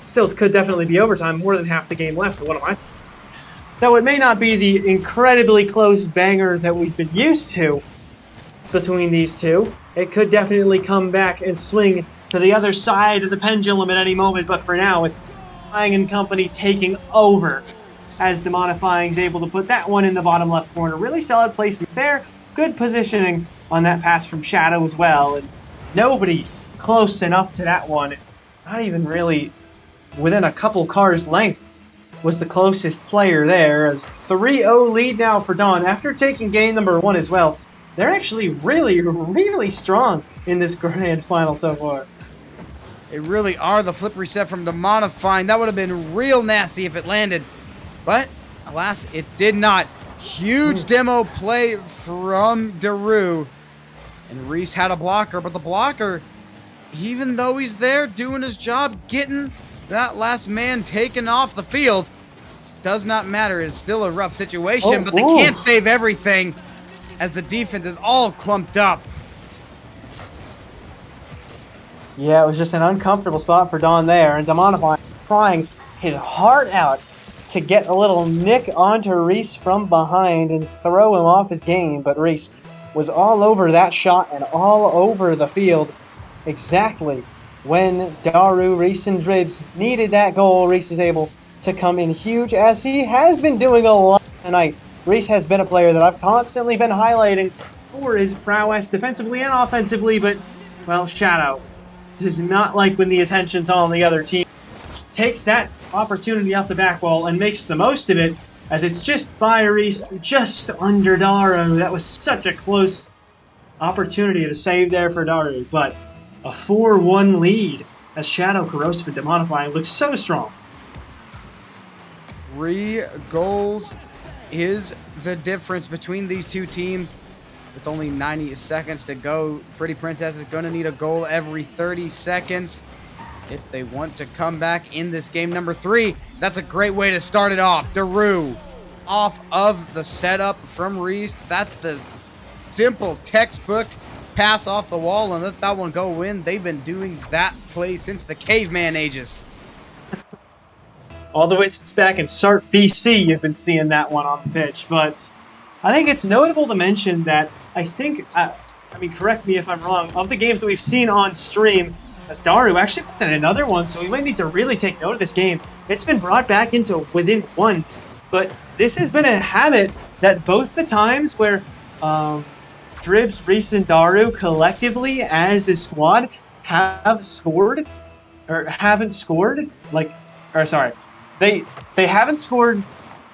still could definitely be overtime. More than half the game left. What am I? Though it may not be the incredibly close banger that we've been used to between these two, it could definitely come back and swing to the other side of the pendulum at any moment. But for now, it's Flying and company taking over as Demonifying is able to put that one in the bottom left corner. Really solid placement there. Good positioning on that pass from Shadow as well. And nobody close enough to that one. Not even really within a couple cars length was the closest player there. As 3-0 lead now for Dawn after taking game number 1 as well. They're actually really, really strong in this grand final so far. They really are. The flip reset from Demonifying. That would have been real nasty if it landed. But, alas, it did not. Huge demo play from Daru. And Reese had a blocker, but the blocker, even though he's there doing his job, getting that last man taken off the field, does not matter. It's still a rough situation, but they can't save everything as the defense is all clumped up. Yeah, it was just an uncomfortable spot for Don there, and Demonifying crying his heart out to get a little nick onto Reese from behind and throw him off his game, but Reese was all over that shot and all over the field exactly when Daru, Reese, and Dribs needed that goal. Reese is able to come in huge, as he has been doing a lot tonight. Reese has been a player that I've constantly been highlighting for his prowess defensively and offensively, but, well, Shadow does not like when the attention's on the other team. Takes that opportunity off the back wall and makes the most of it, as it's just by Reese, just under Daru. That was such a close opportunity to save there for Daru, but a 4-1 lead as Shadow, Corrosive, and Demonifying looks so strong. 3 goals is the difference between these two teams. With only 90 seconds to go, Pretty Princess is going to need a goal every 30 seconds if they want to come back in this game number 3. That's a great way to start it off. Daru off of the setup from Reese. That's the simple textbook pass off the wall and let that one go in. They've been doing that play since the caveman ages. All the way since back in Sark, BC, you've been seeing that one on the pitch. But I think it's notable to mention that I think, correct me if I'm wrong, of the games that we've seen on stream, as Daru actually puts in another one, so we might need to really take note of this game. It's been brought back into within 1, but this has been a habit that both the times where Dribs, Reese, and Daru collectively as a squad have scored, or haven't scored, they haven't scored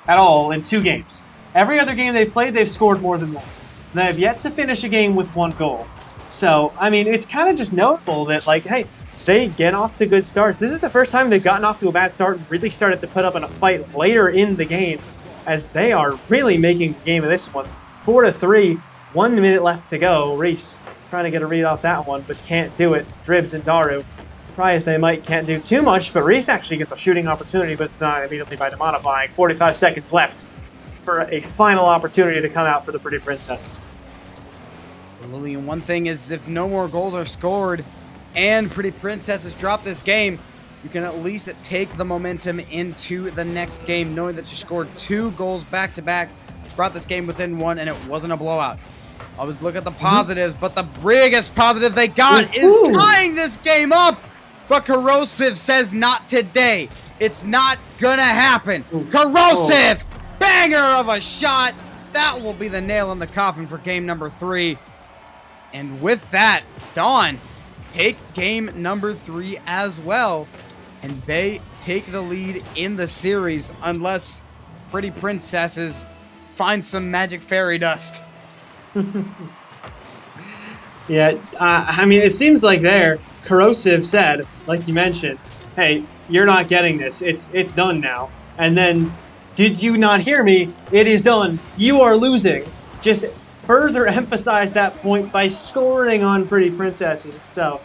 at all in 2 games. Every other game they've played, they've scored more than once. They have yet to finish a game with 1 goal. So, I mean, it's kind of just notable that, like, hey, they get off to good starts. This is the first time they've gotten off to a bad start and really started to put up in a fight later in the game, as they are really making the game of this one. 4-3, 1 minute left to go. Reese trying to get a read off that one, but can't do it. Dribs and Daru, surprised they can't do too much, but Reese actually gets a shooting opportunity, but it's not immediately by Demonifying. 45 seconds left for a final opportunity to come out for the Pretty Princesses. Lillian, one thing is if no more goals are scored and Pretty Princesses drop this game, you can at least take the momentum into the next game, knowing that you scored 2 goals back-to-back, brought this game within 1, and it wasn't a blowout. I was looking at the positives, but the biggest positive they got is tying this game up. But Corrosive says not today. It's not gonna happen. Corrosive! Banger of a shot. That will be the nail in the coffin for game number 3. And with that, Dawn take game number 3 as well. And they take the lead in the series unless Pretty Princesses find some magic fairy dust. Yeah, I mean, it seems like there, Corrosive said, like you mentioned, hey, you're not getting this. It's done now. And then, did you not hear me? It is done. You are losing. Just further emphasize that point by scoring on Pretty Princesses. So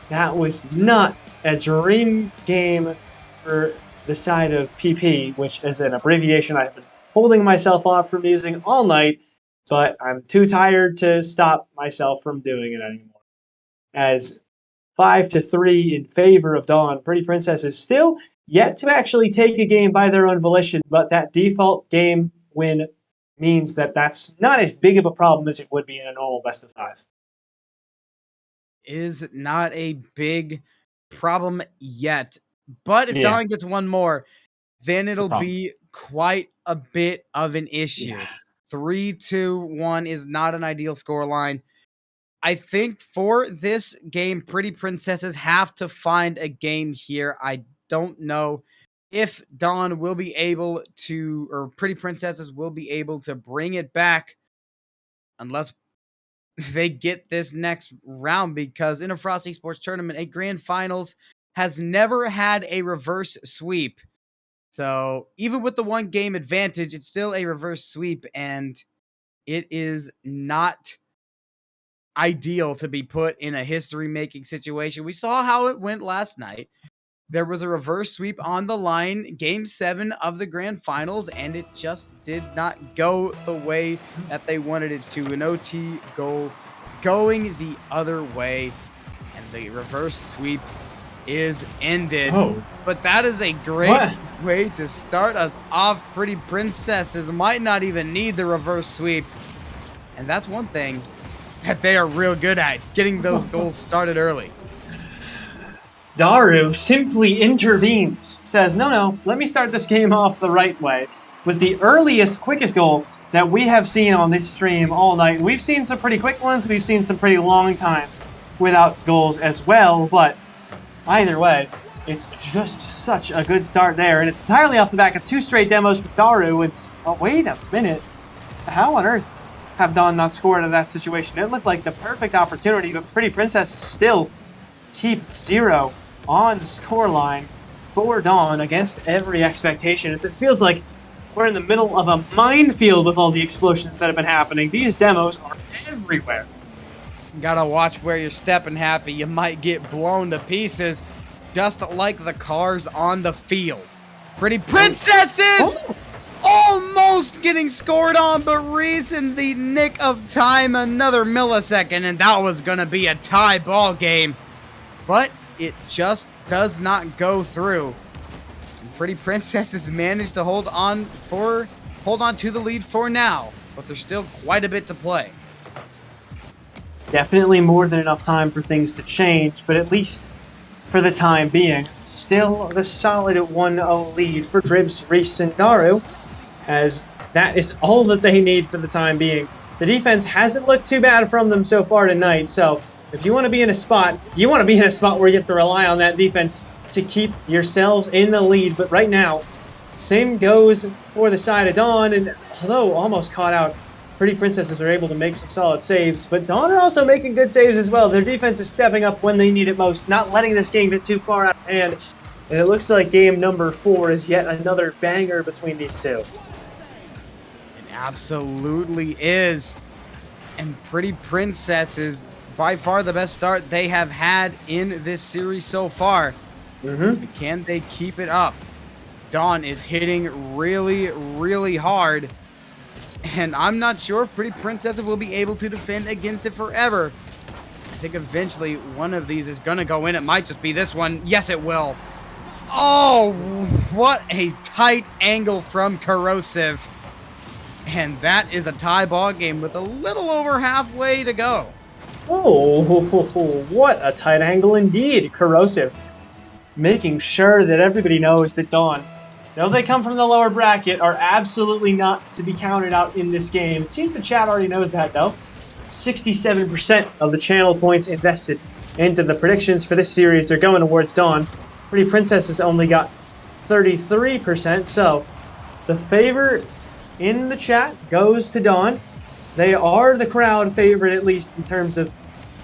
that was not a dream game for the side of PP, which is an abbreviation I've been holding myself off from using all night, but I'm too tired to stop myself from doing it anymore. As 5-3 in favor of Dawn. Pretty Princess is still yet to actually take a game by their own volition, but that default game win means that that's not as big of a problem as it would be in a normal best of 5. Is not a big problem yet. But if Yeah. Dawn gets one more, then it'll problem. be quite a bit of an issue. Yeah. 3-2-1 is not an ideal scoreline. I think for this game, Pretty Princesses have to find a game here. I don't know if Dawn will be able to, or Pretty Princesses will be able to bring it back unless they get this next round, because in a Frost Esports tournament, a grand finals has never had a reverse sweep. So even with the 1 game advantage, it's still a reverse sweep, and it is not ideal to be put in a history-making situation. We saw how it went last night. There was a reverse sweep on the line, game 7 of the grand finals, and it just did not go the way that they wanted it to. An OT goal going the other way, and the reverse sweep is ended. Oh. But that is a great way to start us off. Pretty Princesses might not even need the reverse sweep, and that's one thing that they are real good at, getting those goals started early. Daru simply intervenes, says, no, let me start this game off the right way. With the earliest, quickest goal that we have seen on this stream all night. We've seen some pretty quick ones, we've seen some pretty long times without goals as well, but either way, it's just such a good start there, and it's entirely off the back of 2 straight demos from Daru, and oh, wait a minute, how on earth have Dawn not scored in that situation? It looked like the perfect opportunity, but Pretty Princesses still keep 0 on the scoreline for Dawn against every expectation. As it feels like we're in the middle of a minefield with all the explosions that have been happening. These demos are everywhere. You gotta watch where you're stepping, Happy. You might get blown to pieces, just like the cars on the field. Pretty Princesses! Almost getting scored on, but in the nick of time, another millisecond, and that was gonna be a tie ball game. But it just does not go through. And Pretty Princesses managed to hold on to the lead for now, but there's still quite a bit to play. Definitely more than enough time for things to change, but at least for the time being, still the solid 1-0 lead for Dribs, Reese, and Daru, as that is all that they need for the time being. The defense hasn't looked too bad from them so far tonight, so if you want to be in a spot, where you have to rely on that defense to keep yourselves in the lead. But right now, same goes for the side of Dawn, and although almost caught out, Pretty Princesses are able to make some solid saves, but Dawn are also making good saves as well. Their defense is stepping up when they need it most, not letting this game get too far out of hand. And it looks like game number 4 is yet another banger between these two. It absolutely is. And Pretty Princesses, by far the best start they have had in this series so far. But can they keep it up? Dawn is hitting really, really hard. And I'm not sure if Pretty Princesses will be able to defend against it forever. I think eventually one of these is going to go in. It might just be this one. Yes, it will. Oh, what a tight angle from Corrosive. And that is a tie ball game with a little over halfway to go. Oh, what a tight angle indeed. Corrosive making sure that everybody knows that Dawn, though they come from the lower bracket, are absolutely not to be counted out in this game. It seems the chat already knows that, though. 67% of the channel points invested into the predictions for this series are going towards Dawn. Pretty Princess has only got 33%, so the favor in the chat goes to Dawn. They are the crowd favorite, at least in terms of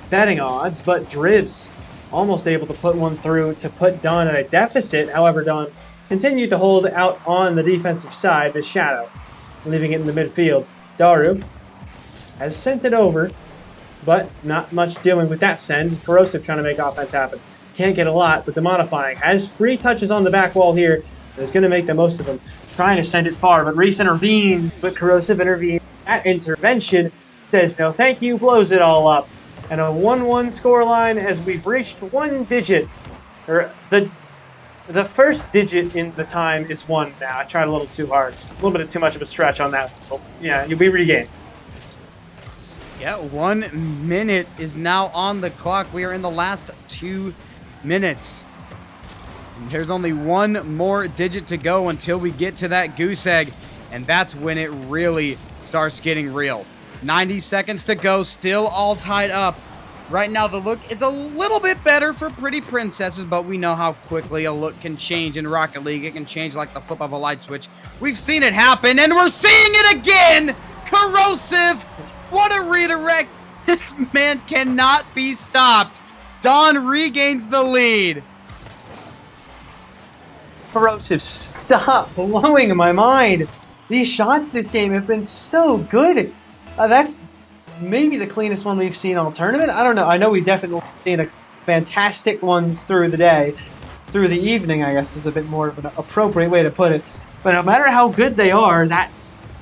betting odds, but Dribs almost able to put one through to put Dawn at a deficit. However, Dawn continued to hold out on the defensive side, the Shadow, leaving it in the midfield. Daru has sent it over, but not much dealing with that send. Corrosive trying to make offense happen. Can't get a lot, but the modifying has free touches on the back wall here. And is going to make the most of them. Trying to send it far, but Reese intervenes, but Corrosive intervenes. That intervention says no thank you, blows it all up. and a 1-1 scoreline as we've reached one digit, or the first digit in the time is 1 now. I tried a little too hard. A little bit too much of a stretch on that. But yeah, you'll be regained. Yeah, 1 minute is now on the clock. We are in the last 2 minutes. And there's only one more digit to go until we get to that goose egg. And that's when it really starts getting real. 90 seconds to go, still all tied up. Right now, the look is a little bit better for Pretty Princesses, but we know how quickly a look can change in Rocket League. It can change like the flip of a light switch. We've seen it happen, and we're seeing it again! Corrosive! What a redirect! This man cannot be stopped. Dawn regains the lead. Corrosive, stop blowing my mind. These shots this game have been so good. That's maybe the cleanest one we've seen all tournament. I don't know. I know we definitely seen a fantastic ones through the day. Through the evening, I guess, is a bit more of an appropriate way to put it. But no matter how good they are, that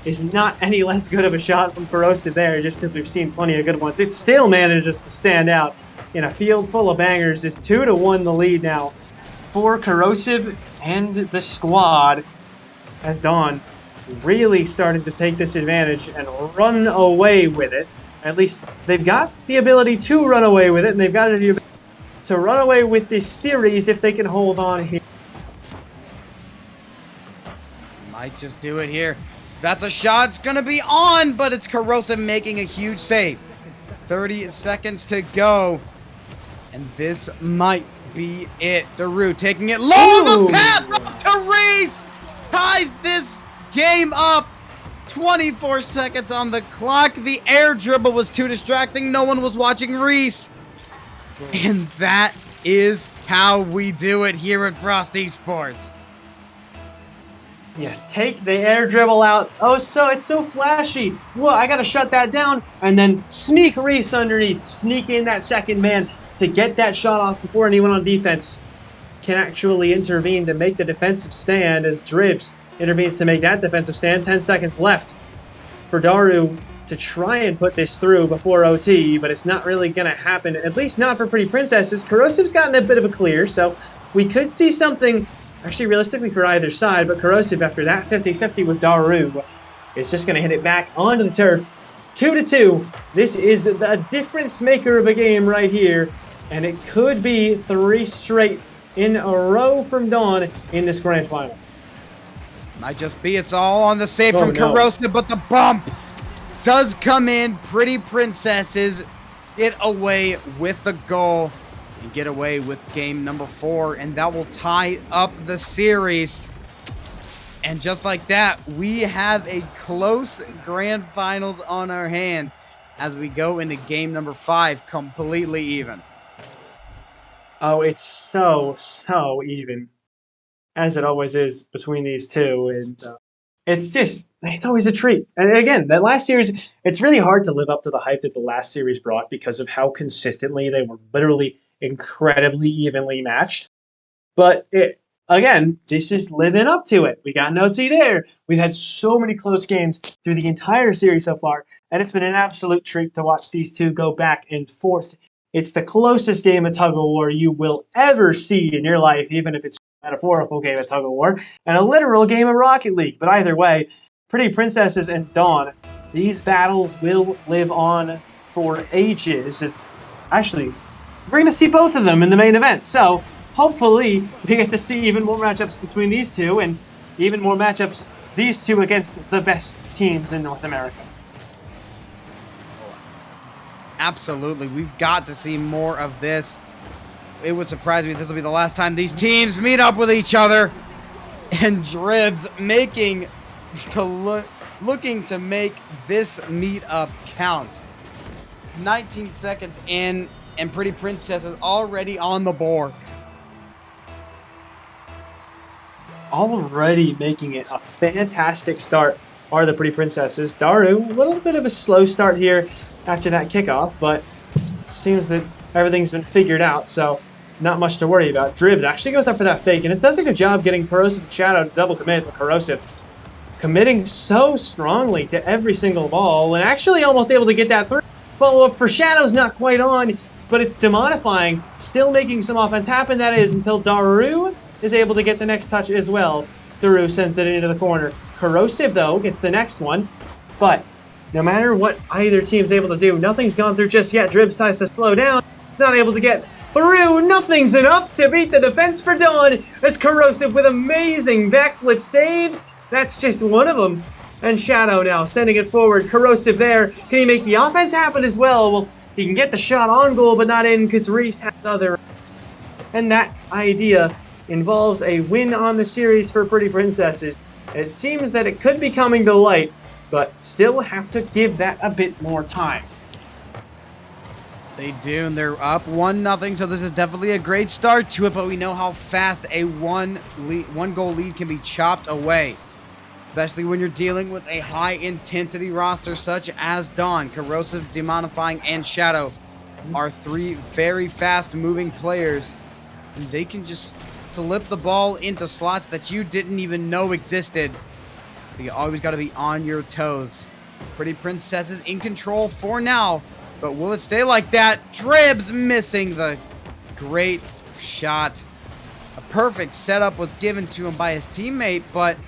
is not any less good of a shot from Corrosive there, just because we've seen plenty of good ones. It still manages to stand out in a field full of bangers. It's 2-1 the lead now for Corrosive and the squad, as Dawn really started to take this advantage and run away with it. At least they've got the ability to run away with it, and they've got the ability to run away with this series if they can hold on here. Might just do it here. That's a shot. It's going to be on, but it's Corrosive making a huge save. 30 seconds to go, and this might be it. Daru taking it low. Ooh. The pass up to Reese ties this game up. 24 seconds on the clock. The air dribble was too distracting. No one was watching Reese. And that is how we do it here at Frosty Sports. Yeah, take the air dribble out. Oh, it's so flashy. Whoa, I gotta shut that down. And then sneak Reese underneath. Sneak in that second man to get that shot off before anyone on defense can actually intervene to make the defensive stand, as Dribs intervenes to make that defensive stand. 10 seconds left for Daru to try and put this through before OT, but it's not really going to happen, at least not for Pretty Princesses. Corrosive's gotten a bit of a clear, so we could see something, actually realistically for either side, but Corrosive, after that 50-50 with Daru, is just going to hit it back onto the turf. 2-2. This is a difference maker of a game right here, and it could be 3 straight in a row from Dawn in this grand final. Might just be. It's all on the save from no. Corrosive, but the bump does come in. Pretty Princesses get away with the goal and get away with game number 4, and that will tie up the series. And just like that, we have a close grand finals on our hand as we go into game number 5 completely even. Oh, it's so even, as it always is between these two, and it's always a treat. And again, that last series, it's really hard to live up to the hype that the last series brought because of how consistently they were literally incredibly evenly matched. But again, this is living up to it. We got an OT there. We've had so many close games through the entire series so far, and it's been an absolute treat to watch these two go back and forth. It's the closest game of tug-of-war you will ever see in your life, even if it's a metaphorical game of tug-of-war, and a literal game of Rocket League. But either way, Pretty Princesses and Dawn, these battles will live on for ages. Actually, we're going to see both of them in the main event, so hopefully we get to see even more matchups between these two, and even more matchups these two against the best teams in North America. Absolutely. We've got to see more of this. It would surprise me if this will be the last time these teams meet up with each other. And Dribs looking to make this meetup count. 19 seconds in, and Pretty Princess is already on the board. Already making it a fantastic start are the Pretty Princesses. Daru, a little bit of a slow start here after that kickoff, but it seems that everything's been figured out, so not much to worry about. Dribs actually goes up for that fake, and it does a good job getting Corrosive and Shadow to double commit, but Corrosive committing so strongly to every single ball and actually almost able to get that through. Follow-up for Shadow's not quite on, but it's demodifying. Still making some offense happen, that is, until Daru is able to get the next touch as well. Daru sends it into the corner. Corrosive, though, gets the next one. But no matter what either team's able to do, nothing's gone through just yet. Dribs tries to slow down. It's not able to get through. Nothing's enough to beat the defense for Dawn as Corrosive with amazing backflip saves. That's just one of them. And Shadow now sending it forward. Corrosive there. Can he make the offense happen as well? Well, he can get the shot on goal, but not in because Reese has other. And that idea involves a win on the series for Pretty Princesses. It seems that it could be coming to light, but still have to give that a bit more time. They do, and they're up 1-0, so this is definitely a great start to it, but we know how fast a one-goal lead can be chopped away, especially when you're dealing with a high-intensity roster such as Dawn, Corrosive, Demodifying, and Shadow are three very fast-moving players, and they can just flip the ball into slots that you didn't even know existed. So you always got to be on your toes. Pretty Princesses in control for now, but will it stay like that? Dribs missing the great shot. A perfect setup was given to him by his teammate, but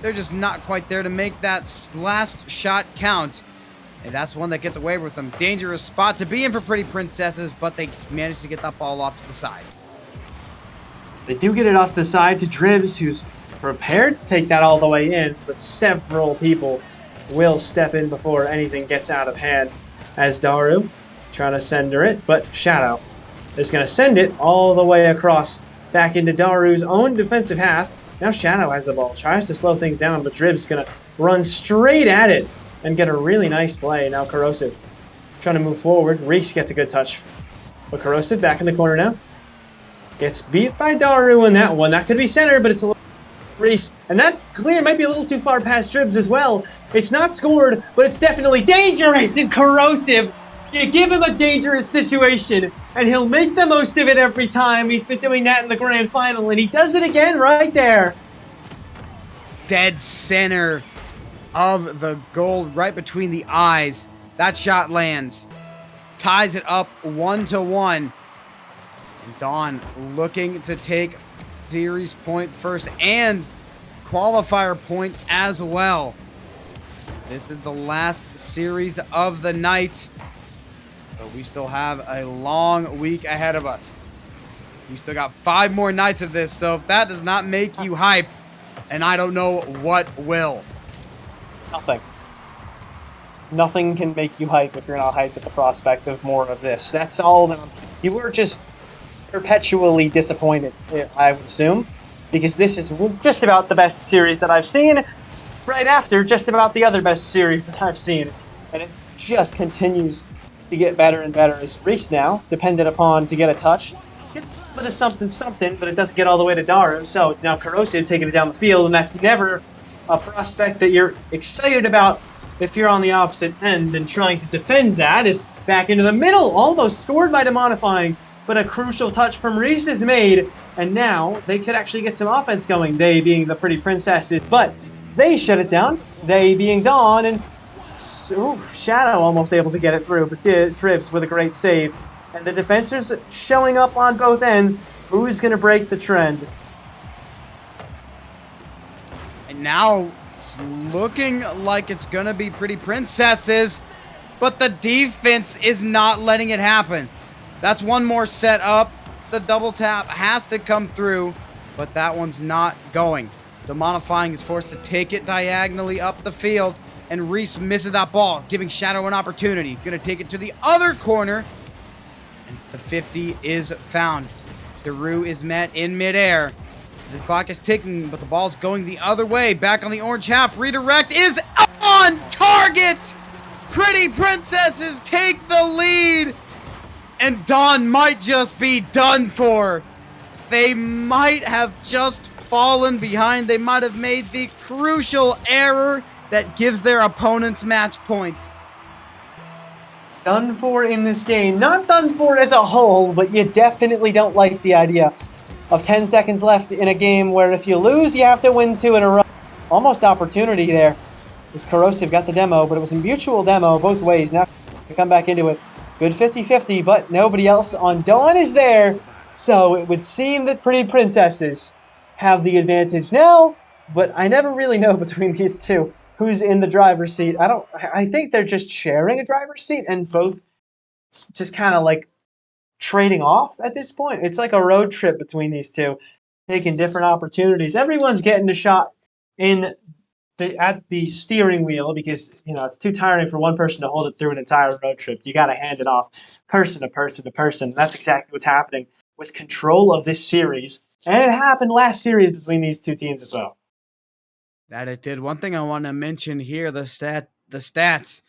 they're just not quite there to make that last shot count. And that's one that gets away with them. Dangerous spot to be in for Pretty Princesses, but they managed to get that ball off to the side. They do get it off the side to Dribs, who's prepared to take that all the way in, but several people will step in before anything gets out of hand. As Daru trying to send her it, but Shadow is going to send it all the way across back into Daru's own defensive half. Now Shadow has the ball, tries to slow things down, but Dribs is going to run straight at it and get a really nice play. Now Corrosive trying to move forward. Reese gets a good touch, but Corrosive back in the corner now. Gets beat by Daru in that one. That could be center, but it's a little Reese. And that clear might be a little too far past Dribs as well. It's not scored, but it's definitely dangerous and Corrosive. You give him a dangerous situation, and he'll make the most of it every time. He's been doing that in the grand final, and he does it again right there. Dead center of the goal, right between the eyes. That shot lands. Ties it up 1-1. Dawn looking to take series point first and qualifier point as well. This is the last series of the night, but we still have a long week ahead of us. We still got 5 more nights of this, so if that does not make you hype, and I don't know what will. Nothing. Nothing can make you hype if you're not hyped at the prospect of more of this. That's all. You were just perpetually disappointed, I would assume, because this is just about the best series that I've seen, right after just about the other best series that I've seen. And it just continues to get better and better as Reese now, dependent upon to get a touch, gets a little bit of something, but it doesn't get all the way to Daru, so it's now Corrosive taking it down the field, and that's never a prospect that you're excited about if you're on the opposite end, and trying to defend that is back into the middle, almost scored by Demodifying, but a crucial touch from Reese is made, and now they could actually get some offense going, they being the Pretty Princesses, but they shut it down, they being Dawn, and Shadow almost able to get it through, but Dribs with a great save. And the defenders showing up on both ends. Who's going to break the trend? And now it's looking like it's going to be Pretty Princesses, but the defense is not letting it happen. That's one more set up. The double tap has to come through, but that one's not going. Demodifying is forced to take it diagonally up the field, and Reese misses that ball, giving Shadow an opportunity. Gonna take it to the other corner, and the 50 is found. Daru is met in midair. The clock is ticking, but the ball's going the other way. Back on the orange half, redirect is on target! Pretty Princesses take the lead, and Dawn might just be done for. They might have just fallen behind. They might have made the crucial error that gives their opponents match point. Done for in this game. Not done for as a whole, but you definitely don't like the idea of 10 seconds left in a game where if you lose, you have to win 2 in a row. Almost opportunity there. This Corrosive got the demo, but it was a mutual demo both ways. Now to come back into it. Good 50-50, but nobody else on Dawn is there. So it would seem that Pretty Princesses have the advantage now, but I never really know between these two who's in the driver's seat. I think they're just sharing a driver's seat and both just kind of like trading off at this point. It's like a road trip between these two, taking different opportunities. Everyone's getting a shot in at the steering wheel because it's too tiring for one person to hold it through an entire road trip. You got to hand it off person to person to person. That's exactly what's happening with control of this series, and it happened last series between these two teams as well. That it did. One thing I want to mention here, the stats.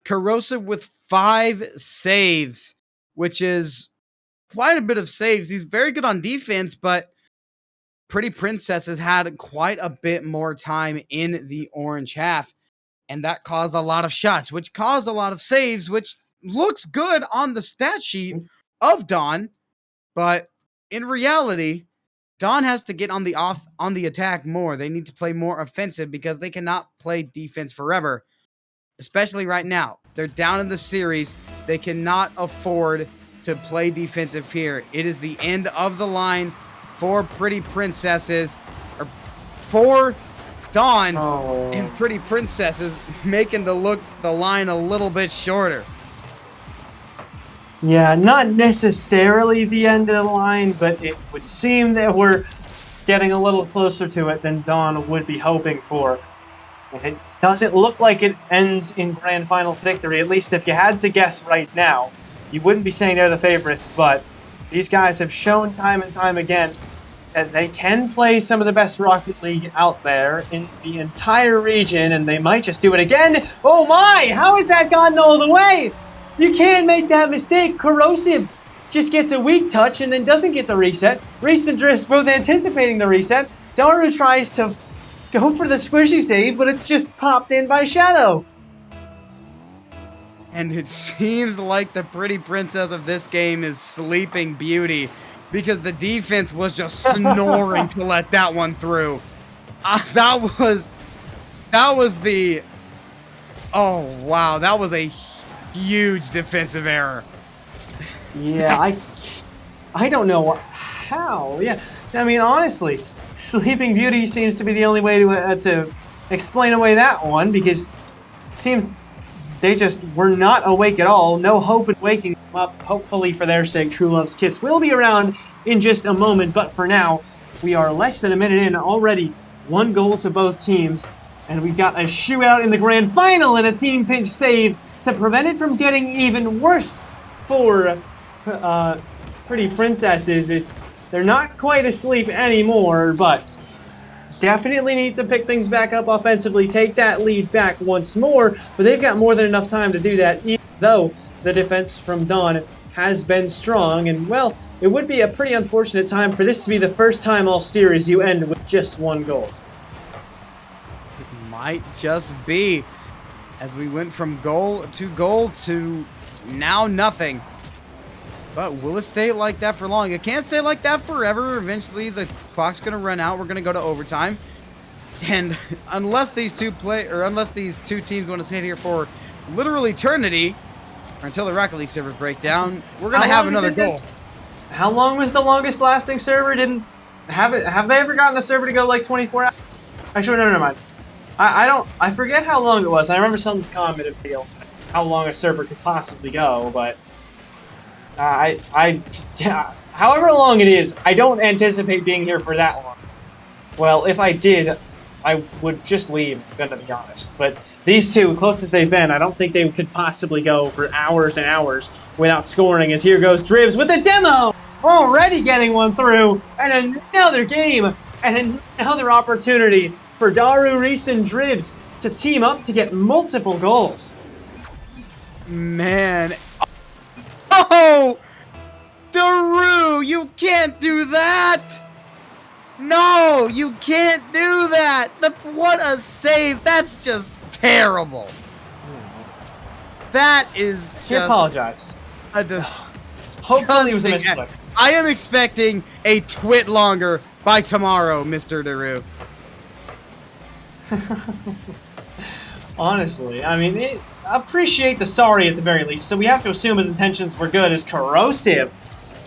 Corrosive with 5 saves, which is quite a bit of saves. He's very good on defense, but Pretty Princess has had quite a bit more time in the orange half, and that caused a lot of shots, which caused a lot of saves, which looks good on the stat sheet of Dawn, but in reality, Dawn has to get on the attack more. They need to play more offensive because they cannot play defense forever, especially right now. They're down in the series. They cannot afford to play defensive here. It is the end of the line for Pretty Princesses, or for Dawn and Pretty Princesses, making the line a little bit shorter. Yeah, not necessarily the end of the line, but it would seem that we're getting a little closer to it than Dawn would be hoping for. It doesn't look like it ends in Grand Finals victory, at least if you had to guess right now. You wouldn't be saying they're the favorites, but these guys have shown time and time again that they can play some of the best Rocket League out there in the entire region, and they might just do it again. Oh my! How has that gotten all the way? You can't make that mistake. Corrosive just gets a weak touch and then doesn't get the reset. Reese and Drift's both anticipating the reset. Daru tries to go for the squishy save, but it's just popped in by Shadow. And it seems like the Pretty Princess of this game is Sleeping Beauty, because the defense was just snoring to let that one through. That was the... Oh, wow. That was a huge defensive error. Yeah, I don't know how. Yeah, I mean, honestly, Sleeping Beauty seems to be the only way to explain away that one, because it seems they just were not awake at all. No hope in waking them up. Hopefully, for their sake, True Love's Kiss will be around in just a moment. But for now, we are less than a minute in already. 1 goal to both teams. And we've got a shootout in the grand final and a team pinch save to prevent it from getting even worse for Pretty Princesses. They're not quite asleep anymore, but definitely need to pick things back up offensively, take that lead back once more, but they've got more than enough time to do that, even though the defense from Dawn has been strong, and, well, it would be a pretty unfortunate time for this to be the first time all series you end with just 1 goal. It might just be, as we went from goal to now nothing. But will it stay like that for long? It can't stay like that forever. Eventually, the clock's going to run out. We're going to go to overtime. And unless these two teams want to sit here for literal eternity, or until the Rocket League servers break down, we're going to have another goal. How long was the longest lasting server? Have they ever gotten a server to go like 24 hours? Actually, no, never mind. I forget how long it was. I remember someone's comment of how long a server could possibly go, but however long it is, I don't anticipate being here for that long. Well, if I did, I would just leave, I'm gonna be honest. But these two, close as they've been, I don't think they could possibly go for hours and hours without scoring, as here goes Dribs with a demo! Already getting one through, and another game, and another opportunity for Daru, Reese, and Dribs to team up to get multiple goals. Man. Oh! Daru, you can't do that! No, you can't do that! What a save! That's just terrible. That is just... He apologized. Hopefully it was a misclick. I am expecting a twit longer by tomorrow, Mr. Daru. Honestly, I mean, appreciate the sorry at the very least. So we have to assume his intentions were good, as Corrosive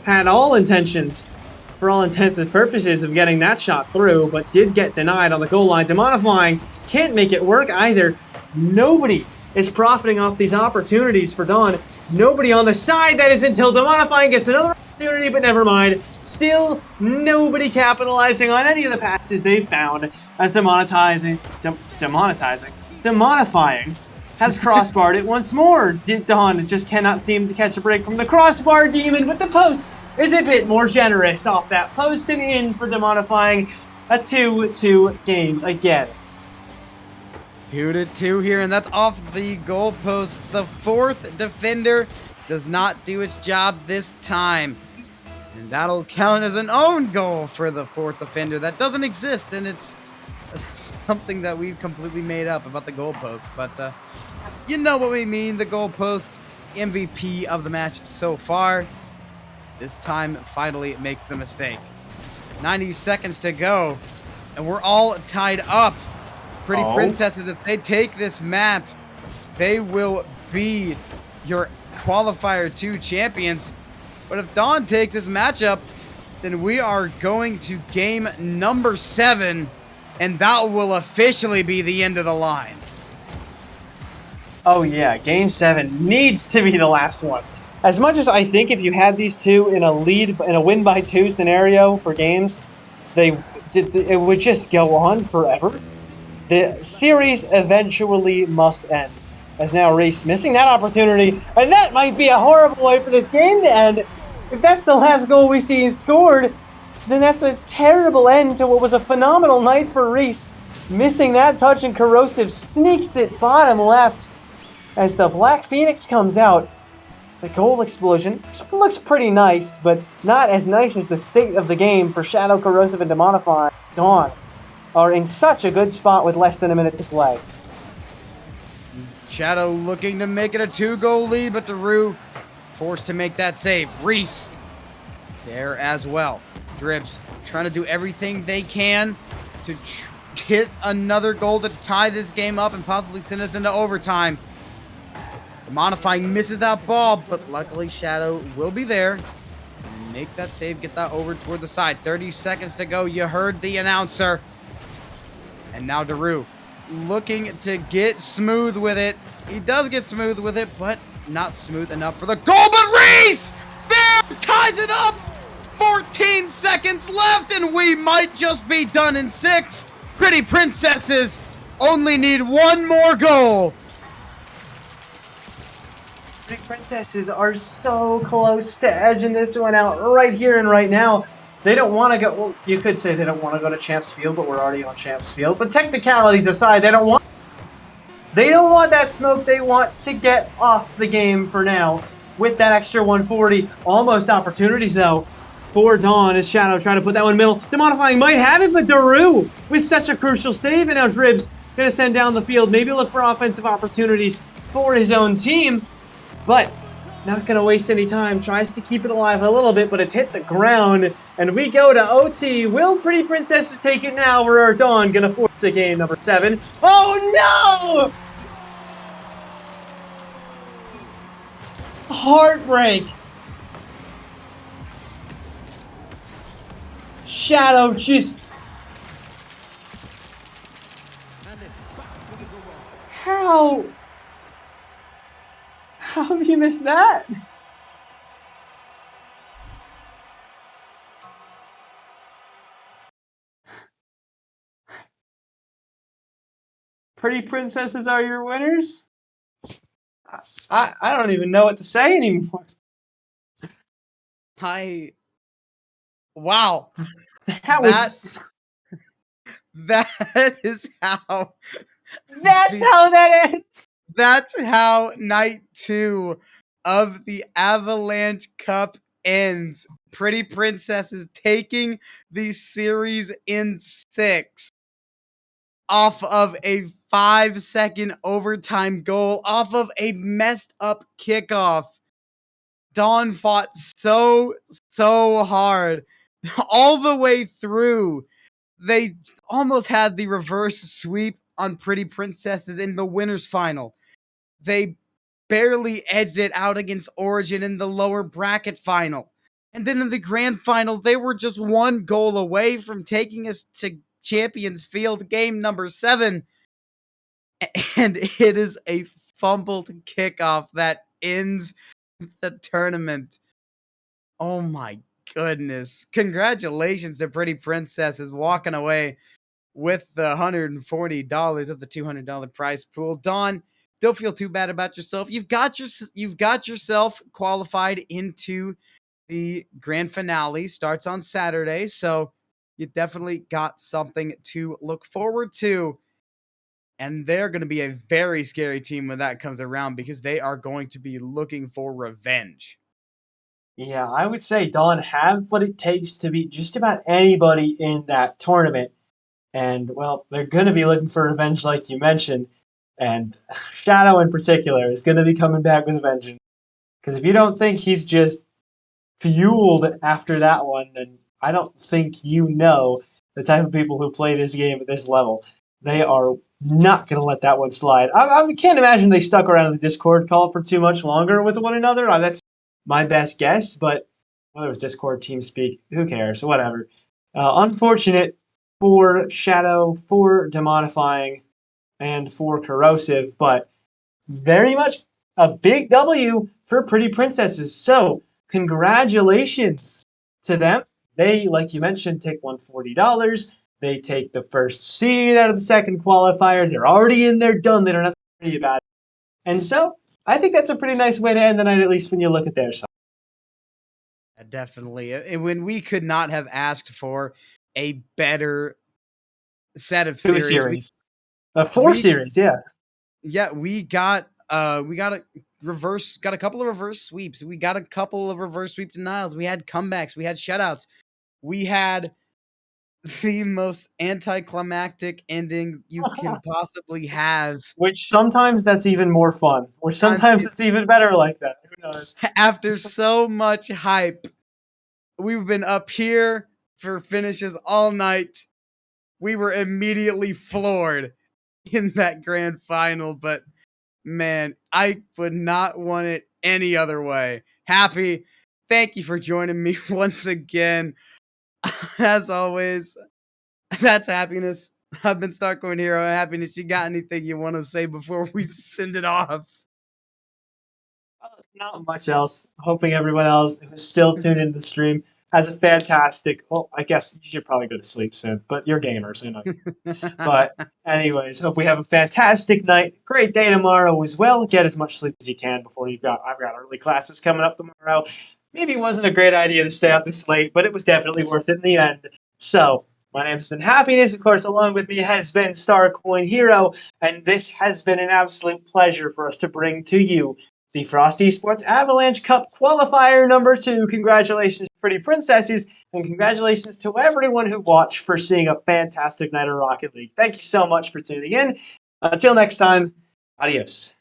had all intentions, for all intents and purposes, of getting that shot through, but did get denied on the goal line. Demonifying can't make it work either. Nobody is profiting off these opportunities for Dawn. Nobody on the side, that is, until Demonifying gets another opportunity, but never mind. Still, nobody capitalizing on any of the passes they've found as demonetizing, demonifying has crossbarred it once more. Dawn just cannot seem to catch a break from the crossbar demon, but the post is a bit more generous off that post and in for demonifying. A 2-2 game again. 2-2 here, and that's off the goalpost. The fourth defender does not do its job this time. And that'll count as an own goal for the fourth defender. That doesn't exist, and it's something that we've completely made up about the goalpost. But you know what we mean, the goalpost MVP of the match so far. This time, finally makes the mistake. 90 seconds to go, and we're all tied up. Pretty Princesses, if they take this map, they will be your Qualifier 2 champions. But if Dawn takes this matchup, then we are going to game number 7, and that will officially be the end of the line. Oh yeah, Game 7 needs to be the last one. As much as I think if you had these two in a win by 2 scenario for games, it would just go on forever. The series eventually must end. As now Reese missing that opportunity, and that might be a horrible way for this game to end. If that's the last goal we see scored, then that's a terrible end to what was a phenomenal night for Reese. Missing that touch, and Corrosive sneaks it bottom left as the Black Phoenix comes out. The goal explosion looks pretty nice, but not as nice as the state of the game for Shadow, Corrosive, and Demonify. Dawn are in such a good spot with less than a minute to play. Shadow looking to make it a 2-goal lead, but Daru forced to make that save. Reese there as well. Dribs trying to do everything they can to get another goal to tie this game up and possibly send us into overtime. Demonifying misses that ball, but luckily Shadow will be there. Make that save, get that over toward the side. 30 seconds to go. You heard the announcer. And now Daru looking to get smooth with it. He does get smooth with it, but not smooth enough for the goal. But Reese there ties it up. 14 seconds left, and we might just be done in 6. Pretty Princesses only need one more goal. Pretty Princesses are so close to edging this one out right here and right now. They don't want to go. Well, you could say they don't want to go to Champs Field, but we're already on Champs Field. But technicalities aside, they don't want that smoke. They want to get off the game for now with that extra 140. Almost opportunities though for Dawn as Shadow trying to put that one middle. Demonifying might have it, but Daru with such a crucial save, and now Dribs gonna send down the field. Maybe look for offensive opportunities for his own team, but not going to waste any time. Tries to keep it alive a little bit, but it's hit the ground. And we go to OT. Will Pretty Princesses take it now, or are Dawn going to force the game number 7? Oh, no! Heartbreak. Shadow just... How have you missed that? Pretty Princesses are your winners? I don't even know what to say anymore. Wow. That was... That is how... That's how that ends! That's how night 2 of the Avalanche Cup ends. Pretty Princesses taking the series in 6 off of a 5-second overtime goal, off of a messed up kickoff. Dawn fought so hard all the way through. They almost had the reverse sweep on Pretty Princesses in the winners final. They barely edged it out against Origin in the lower bracket final. And then in the grand final, they were just one goal away from taking us to Champions Field game number 7. And it is a fumbled kickoff that ends the tournament. Oh my goodness. Congratulations to Pretty Princesses walking away with the $140 of the $200 prize pool. Dawn, don't feel too bad about yourself. You've got yourself qualified into the grand finale. Starts on Saturday, so you definitely got something to look forward to. And they're going to be a very scary team when that comes around because they are going to be looking for revenge. Yeah, I would say Dawn have what it takes to beat just about anybody in that tournament. And, well, they're going to be looking for revenge, like you mentioned. And Shadow, in particular, is going to be coming back with a vengeance. Because if you don't think he's just fueled after that one, then I don't think you know the type of people who play this game at this level. They are not going to let that one slide. I can't imagine they stuck around in the Discord call for too much longer with one another. That's my best guess, but whether it was Discord, TeamSpeak, who cares? Whatever. Unfortunate for Shadow, for Demonifying, and for Corrosive, but very much a big W for Pretty Princesses. So, congratulations to them. They, like you mentioned, take $140. They take the first seed out of the second qualifier. They're already in there, done. They don't have to worry about it. And so, I think that's a pretty nice way to end the night, at least when you look at their side. Definitely. And when we could not have asked for a better set of Two series, series. Four we series, yeah. we got got a couple of reverse sweeps. We got a couple of reverse sweep denials. We had comebacks, we had shutouts. We had the most anticlimactic ending you can possibly have. Which sometimes that's even more fun. Or sometimes it's even better like that. Who knows? After so much hype, we've been up here for finishes all night. We were immediately floored in that grand final, but man, I would not want it any other way. Happy, thank you for joining me once again. As always, that's happiness. I've been Starcoin Hero. Happiness, you got anything you want to say before we send it off? Not much else. Hoping everyone else who's still tuned into the stream has a fantastic. Well, I guess you should probably go to sleep soon, but you're gamers, you know. But anyways, hope we have a fantastic night. Great day tomorrow as well. Get as much sleep as you can before I've got early classes coming up tomorrow. Maybe it wasn't a great idea to stay up this late, but it was definitely worth it in the end. So my name's been Happiness, of course. Along with me has been Starcoin Hero, and this has been an absolute pleasure for us to bring to you the Frost Esports Avalanche Cup Qualifier number 2. Congratulations, Pretty Princesses, and congratulations to everyone who watched for seeing a fantastic night of Rocket League. Thank you so much for tuning in. Until next time, adios.